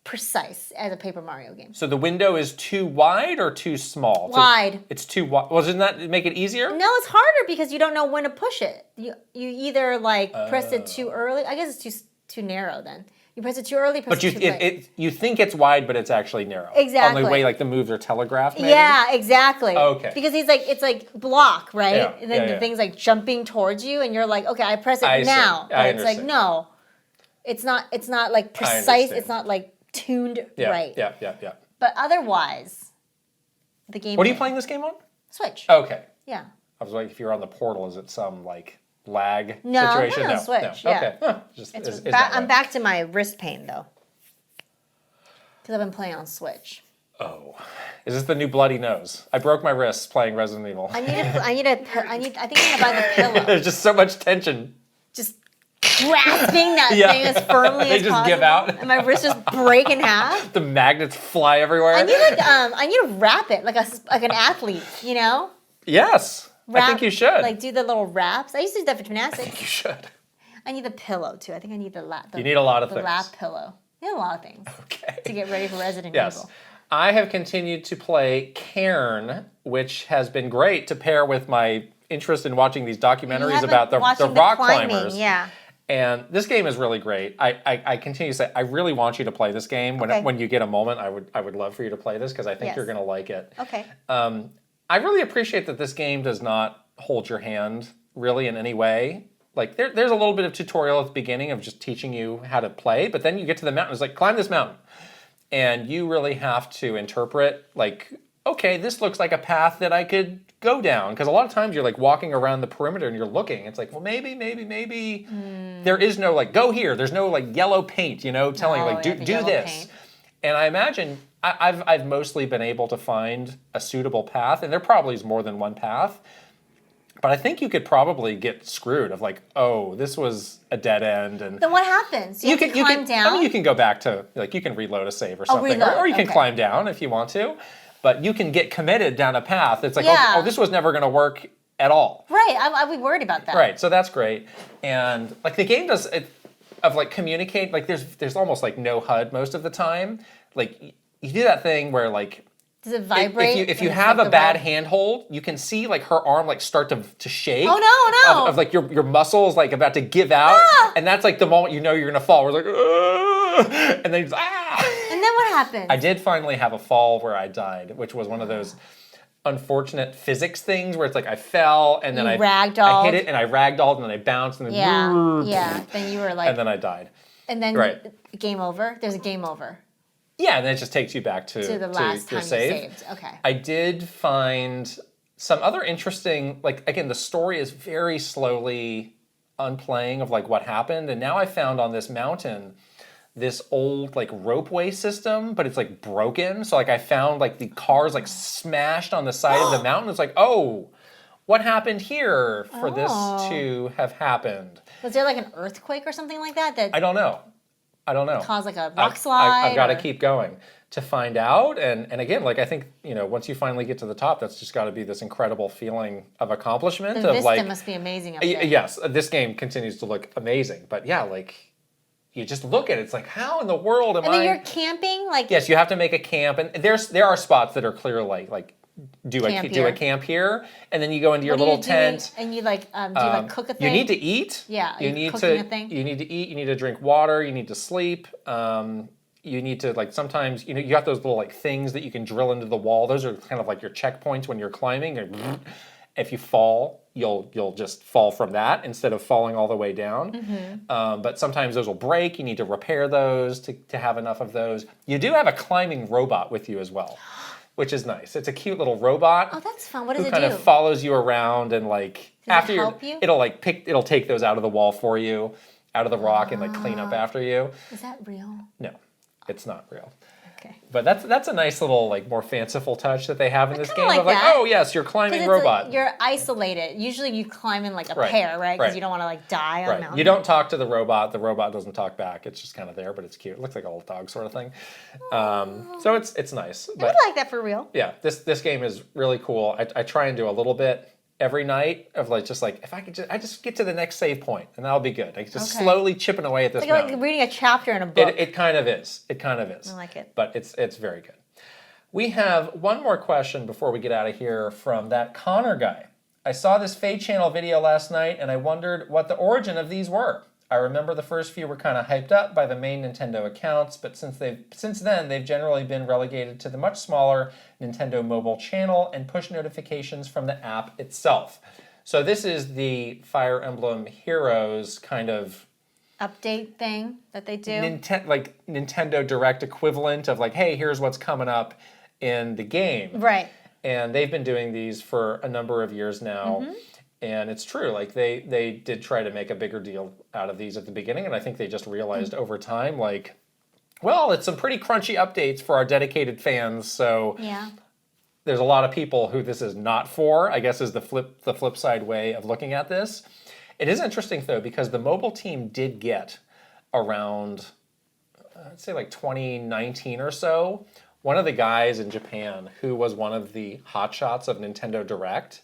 precise as a Paper Mario game. So the window is too wide or too small? Wide. It's too wide. Well, doesn't that make it easier? No, it's harder because you don't know when to push it. You either like press it too early. I guess it's too narrow then. You press it too early, press But it too late. you think it's wide, but it's actually narrow. Exactly. On the way like the moves are telegraphed, maybe? Yeah, exactly. Okay. Because it's like block, right? Yeah, And then yeah. the thing's like jumping towards you, and you're like, okay, I press it I see. now. But I it's like, understand. no. It's not like precise. understand. It's not like tuned Yeah, right. Yeah. But otherwise, the game. What are you playing this game on? Switch. Okay. Yeah. I was like, if you're on the portal, is it some like lag No, situation? no, Switch, yeah. Okay. Huh. Just It's is I'm that right? back to my wrist pain though, because I've been playing on Switch. Oh. Is this the new bloody nose? I broke my wrists playing Resident Evil. I think I'm gonna buy the pillow. There's just so much tension. Just grasping that thing as firmly They as just possible. give out. And my wrists just break in half. The magnets fly everywhere. I need to wrap it like an athlete, you know? Yes. I think you should. Like do the little wraps. I used to do that for gymnastics. I think you should. I need the pillow too. I think I need the lap. You need a lot of things. The lap pillow. I need a lot of things Okay. to get ready for Resident Yes. Evil. I have continued to play Cairn, which has been great to pair with my interest in watching these documentaries about the rock climbers. Yeah. And this game is really great. I continue to say I really want you to play this game. When you get a moment, I would love for you to play this because I think you're going to like it. Okay. I really appreciate that this game does not hold your hand really in any way. Like there's a little bit of tutorial at the beginning of just teaching you how to play, but then you get to the mountain. It's like climb this mountain, and you really have to interpret like, okay, this looks like a path that I could go down. Because a lot of times you're like walking around the perimeter and you're looking. It's like, well, maybe there is no like go here. There's no like yellow paint, telling you like do this. Paint. And I imagine I've mostly been able to find a suitable path, and there probably is more than one path. But I think you could probably get screwed of like, oh, this was a dead end, and then what happens? You can climb down. I mean, you can go back to like you can reload a save or something, or you can climb down if you want to. But you can get committed down a path. It's like, oh, this was never going to work at all. Right, I'd be worried about that. Right, so that's great, and like the game does it of like communicate. Like there's almost like no HUD most of the time. Like you do that thing where like. Does it vibrate? If you have a bad handhold, you can see like her arm like start to shake. Oh no! Of like your muscles like about to give out, and that's like the moment you know you're gonna fall. We're like, and then And then what happens? I did finally have a fall where I died, which was one of those unfortunate physics things where it's like I fell and then I hit it and I ragdolled and then I bounced and then Then you were like, and then I died. And then game over. There's a game over. Yeah, and then it just takes you back to the last time save. you saved. Okay. I did find some other interesting, like again, the story is very slowly unplaying of like what happened, and now I found on this mountain this old like ropeway system, but it's like broken. So like I found like the cars like smashed on the side of the mountain. It's like, oh, what happened here for this to have happened? Was there like an earthquake or something like that? I don't know. Cause like a rock slide? I've got to keep going to find out. And again, like I think, once you finally get to the top, that's just got to be this incredible feeling of accomplishment. The vista must be amazing up there. Yes, this game continues to look amazing. But yeah, like you just look at it, it's like, how in the world am I? And then you're camping? Like yes, you have to make a camp. And there are spots that are clear like do a camp here, and then you go into your little tent. And you like, do you like cook a thing? You need to eat. Yeah, you need cooking a thing? You need to eat. You need to drink water. You need to sleep. You need to like sometimes you got those little like things that you can drill into the wall. Those are kind of like your checkpoints when you're climbing. If you fall, you'll just fall from that instead of falling all the way down. Mm-hmm. But sometimes those will break. You need to repair those to have enough of those. You do have a climbing robot with you as well, which is nice. It's a cute little robot. Oh, that's fun. What does it do? Who kind of follows you around and like Does it help you? It'll take those out of the wall for you, out of the rock, and like clean up after you. Is that real? No, it's not real. Okay. But that's a nice little like more fanciful touch that they have in this game. Like of like, that. oh yes, you're climbing robot. You're isolated. Usually you climb in like a pair, right? Because you don't want to like die on a mountain. You don't talk to the robot. The robot doesn't talk back. It's just kind of there, but it's cute. It looks like a little dog sort of thing. So it's nice. I would like that for real. Yeah, this game is really cool. I try and do a little bit every night of like just like if I could just get to the next save point and that'll be good. Like just slowly chipping away at this mountain. Like reading a chapter in a book. It kind of is. It kind of is. I like it. But it's very good. We have one more question before we get out of here from that Connor guy. I saw this Fade Channel video last night and I wondered what the origin of these were. I remember the first few were kind of hyped up by the main Nintendo accounts, but since then they've generally been relegated to the much smaller Nintendo mobile channel and push notifications from the app itself. So this is the Fire Emblem Heroes kind of update thing that they do. Nintendo Direct equivalent of like, hey, here's what's coming up in the game. Right. And they've been doing these for a number of years now. Mm-hmm. And it's true, like they did try to make a bigger deal out of these at the beginning, and I think they just realized over time, like, Well, it's some pretty crunchy updates for our dedicated fans, so Yeah. there's a lot of people who this is not for, I guess is the flip side way of looking at this. It is interesting, though, because the mobile team did get around, I'd say like 2019 or so, one of the guys in Japan who was one of the hotshots of Nintendo Direct.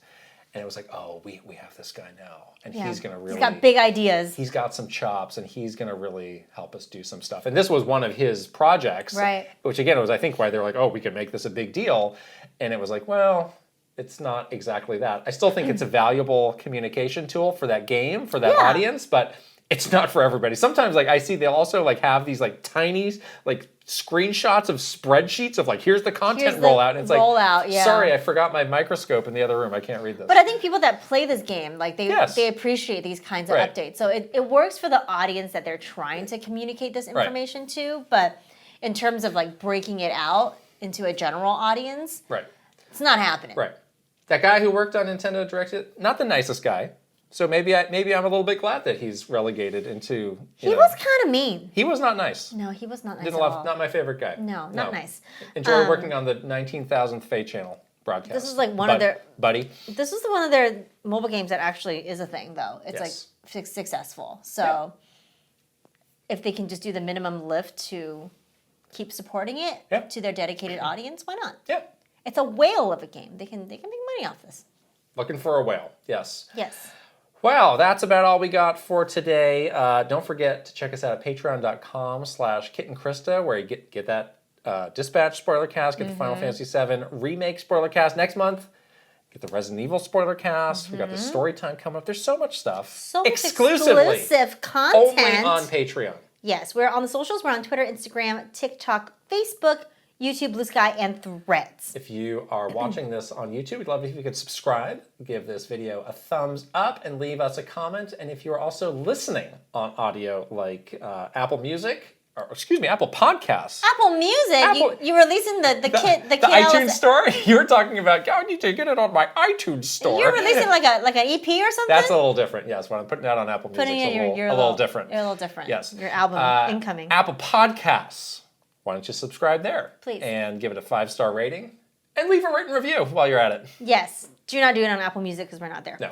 And it was like, oh, we have this guy now. And he's going to really... He's got big ideas. He's got some chops, and he's going to really help us do some stuff. And this was one of his projects. Right. Which, again, was, I think, why they were like, oh, we could make this a big deal. And it was like, well, it's not exactly that. I still think it's a valuable communication tool for that game, for that audience, but it's not for everybody. Sometimes, like, I see they'll also, like, have these, like, tiny, like, screenshots of spreadsheets of, like, here's the content rollout. And it's like, sorry, I forgot my microscope in the other room. I can't read this. But I think people that play this game, like, they appreciate these kinds of updates. So it works for the audience that they're trying to communicate this information to. But in terms of, like, breaking it out into a general audience, it's not happening. Right. That guy who worked on Nintendo Direct, not the nicest guy. So maybe I'm a little bit glad that he's relegated into. He was kind of mean. He was not nice. No, he was not nice Didn't at all. Not my favorite guy. No, not nice. Enjoyed working on the 19,000th Faye channel broadcast. This is like one of their buddy. This is one of their mobile games that actually is a thing, though. It's like successful. So if they can just do the minimum lift to keep supporting it to their dedicated audience, why not? Yeah. It's a whale of a game. They can make money off this. Looking for a whale. Yes. Yes. Wow, that's about all we got for today. Don't forget to check us out at patreon.com/Kit and Krysta, where you get that Dispatch spoiler cast, get the Final Fantasy VII Remake spoiler cast next month, get the Resident Evil spoiler cast. We got the story time coming up. There's so much stuff. So much exclusively exclusive content. only on Patreon. Yes, we're on the socials. We're on Twitter, Instagram, TikTok, Facebook, YouTube, Blue Sky, and Threads. If you are watching this on YouTube, we'd love if you could subscribe, give this video a thumbs up, and leave us a comment. And if you're also listening on audio like Apple Music, or excuse me, Apple Podcasts. Apple Music? You're releasing the iTunes store? You were talking about, I need to get it on my iTunes store. You're releasing like an EP or something? That's a little different, yes. When I'm putting it out on Apple Music, it's a little different. You're a little different. Yes. Your album incoming. Apple Podcasts. Why don't you subscribe there? Please. And give it a 5-star rating. And leave a written review while you're at it. Yes. Do not do it on Apple Music because we're not there. No.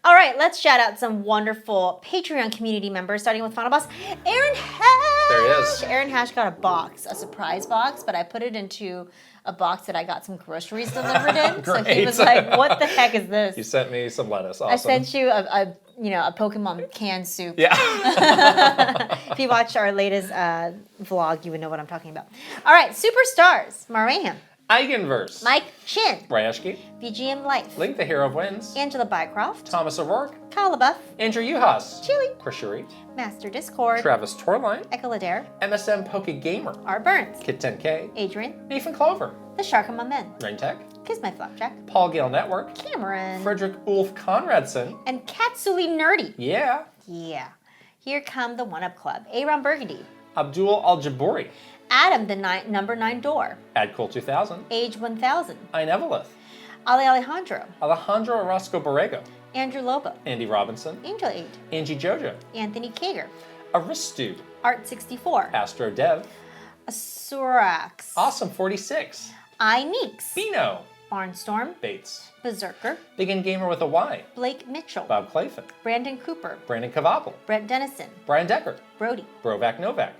All right, let's shout out some wonderful Patreon community members, starting with Final Boss, Aaron Hash. There he is. Aaron Hash got a box, a surprise box, but I put it into a box that I got some groceries delivered in. So he was like, what the heck is this? You sent me some lettuce. Awesome. I sent you a Pokemon canned soup. Yeah. If you watched our latest vlog, you would know what I'm talking about. All right, superstars, Maraham, Eigenverse. Mike Chin, Ryashki. BGM Life, Link the Hero of Wins. Angela Bycroft, Thomas O'Rourke. Kyle LaBeouf, Andrew Uhas. Chili, Krishuri. Master Discord, Travis Torline. Echoladair, MSM Poke Gamer. R. Burns, Kit 10K. Adrian, Nathan Clover. The Shark Among Men, Rain Tech. Kiss My Flapjack, Paul Gale Network. Cameron, Frederick Ulf Conradson. and Katsuli Nerdy. Yeah. Yeah. Here come the One Up Club. Aaron Burgundy, Abdul Al-Jaburi. Adam the number 9 door, Adcool 2000. Age 1000, Inevelith. Ali Alejandro, Alejandro Orozco Borrego. Andrew Lobo, Andy Robinson. Angel 8, Angie Jojo. Anthony Kager, Aristu. Art 64, Astro Dev. Asurax, Awesome 46. iNeeks, Bino. Barnstorm, Bates. Berserker, Big N Gamer with a Y. Blake Mitchell, Bob Clayfin. Brandon Cooper, Brandon Kavapel. Brett Dennison, Brian Decker. Brody, Brovac Novak.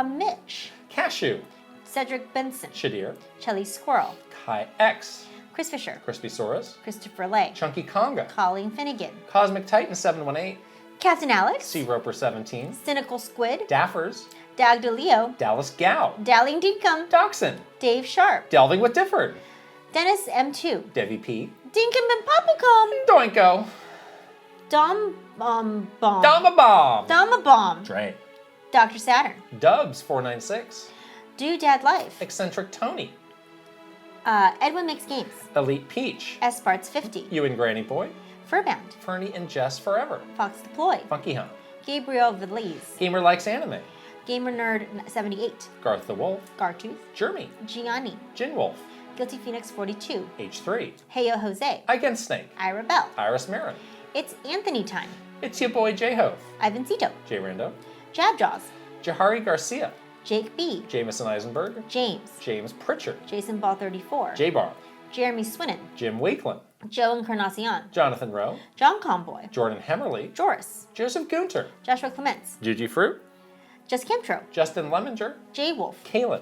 Mitch, Cashew. Cedric Benson, Shadir. Chelly Squirrel, Kai X. Chris Fisher, Crispy Saurus. Christopher Lay, Chunky Conga. Colleen Finnegan, Cosmic Titan 718. Captain Alex, C Roper 17. Cynical Squid, Daffers. Dag DeLeo, Dallas Gow. Dalling Dinkum, Dachshund. Dave Sharp, Delving with Difford. Dennis M2, Devi P. Dinkum and Popicom, Doinko. Dom Bomb, Dama Bomb. Dama Bomb, Drain. Dr. Saturn, Dubs 496. Dad Life, Eccentric Tony. Edwin Makes Games, Elite Peach. Sparts 50, You and Granny Boy. Furbound, Fernie and Jess Forever. Fox Deploy, Funky Hunt. Gabriel Veliz, Gamer Likes Anime. Gamer Nerd 78, Garth the Wolf. Gartooth, Jeremy. Gianni, Gin Wolf. Guilty Phoenix 42, H3. Heyo Jose, Against Snake. Ira Bell, Iris Marin. It's Anthony Time, It's your boy J-Ho. Ivancito, J Rando. Jab Jaws, Jahari Garcia. Jake B. Jamison Eisenberg. James. James Pritchard. Jason Ball 34. J-Bar. Jeremy Swinnen. Jim Wakeland. Joe Encarnacion. Jonathan Rowe. John Comboy. Jordan Hemmerly. Joris. Joseph Gunter. Joshua Clements. Gigi Fruit. Just Kimtro. Justin Lemminger. Jay Wolf. Kalen.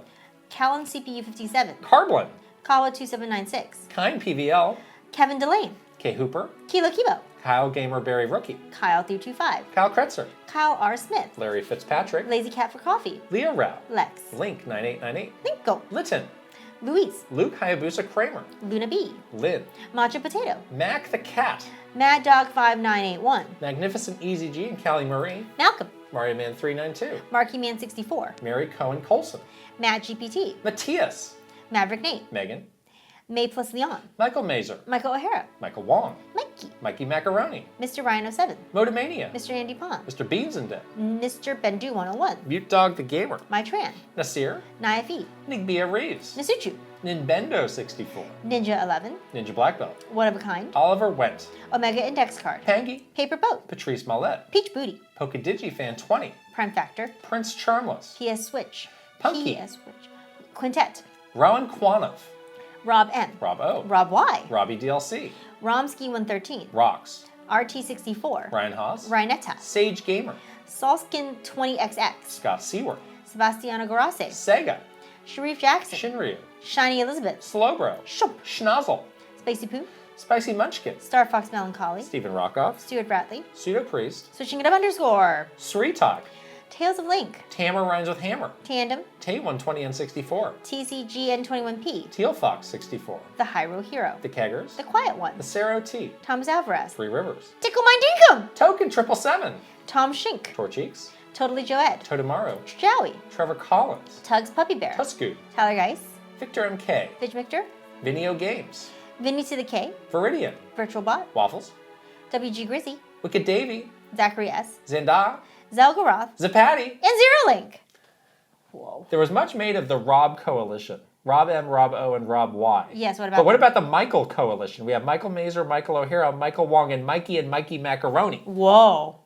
Callan CPU 57. Carblin. Kawa 2796. Kind PVL. Kevin Delane. K Hooper. Kilo Kibo. Kyle Gamerberry Rookie. Kyle 325. Kyle Kretzer. Kyle R. Smith. Larry Fitzpatrick. Lazy Cat for Coffee. Leo Rao. Lex. Link 9898. Linko. Litton. Luis. Luke Hayabusa Kramer. Luna B. Lynn. Macho Potato. Mac the Cat. Mad Dog 5981. Magnificent Easy G and Callie Marie. Malcolm. Mario Man 392. Marky Man 64. Mary Cohen Colson. Matt GPT. Matthias. Maverick Nate. Megan. May plus Leon. Michael Mazer. Michael O'Hara. Michael Wong. Mikey. Mikey Macaroni. Mr. Ryan 07. Motomania. Mr. Andy Pond. Mr. Beans and Dip. Mr. Bendu 101. Mute Dog the Gamer. My Tran. Nasir. Naya Fee. Nigbia Reeves. Nasuchu. Ninbendo 64. Ninja 11. Ninja Black Belt. One of a Kind. Oliver Went. Omega Index Card. Pangy. Paper Boat. Patrice Mollett. Peach Booty. Pokedigi Fan 20. Prime Factor. Prince Charmless. PS Switch. Punky. PS Switch. Quintet. Rowan Kwanov. Rob M. Rob O. Rob Y. Robbie DLC. Romsky 113. Rocks. RT64. Ryan Haas. Ryanetta. Sage Gamer. Salskin 20XX. Scott Seward. Sebastiano Garase. Sega. Sharif Jackson. Shinryu. Shiny Elizabeth. Slowbro. Shump. Schnozzle. Spicy Poo. Spicy Munchkin. Star Fox Melancholy. Stephen Rockoff. Stuart Bradley. Pseudo Priest. Switching it up underscore. Sritak. Tales of Link. Tammer Rhymes with Hammer. Tandem. Tay 120 and 64. TCGN21P. Teal Fox 64. The Hyro Hero. The Keggers. The Quiet One. The Sero T. Thomas Alvarez. Three Rivers. Tickle My Dinkum. Token 777. Tom Shink. Torcheeks. Totally Joed. Todamaro. Joey. Trevor Collins. Tugs Puppy Bear. Tusku. Tyler Geis. Victor MK. Vidge Victor. Vinio Games. Vinny to the K. Viridian. Virtual Bot. Waffles. WG Grizzy. Wicked Davy. Zachary S. Zenda. Zelgaroth. Zapati. And Zero Link. Whoa. There was much made of the Rob Coalition. Rob M, Rob O, and Rob Y. Yes, what about But what them? about the Michael Coalition? We have Michael Mazer, Michael O'Hara, Michael Wong, and Mikey Macaroni. Whoa.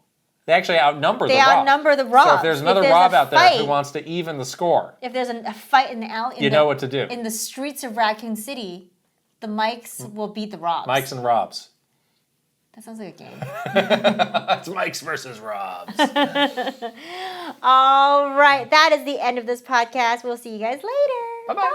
They actually outnumber the Rob. They outnumber the Rob. So if there's another Rob out there who wants to even the score, If there's a fight in the alley, you know what to do. In the streets of Raccoon City, the Mikes will beat the Robs. Mikes and Robs. That sounds like a game. It's Mikes versus Robs. All right. That is the end of this podcast. We'll see you guys later. Bye-bye. Bye.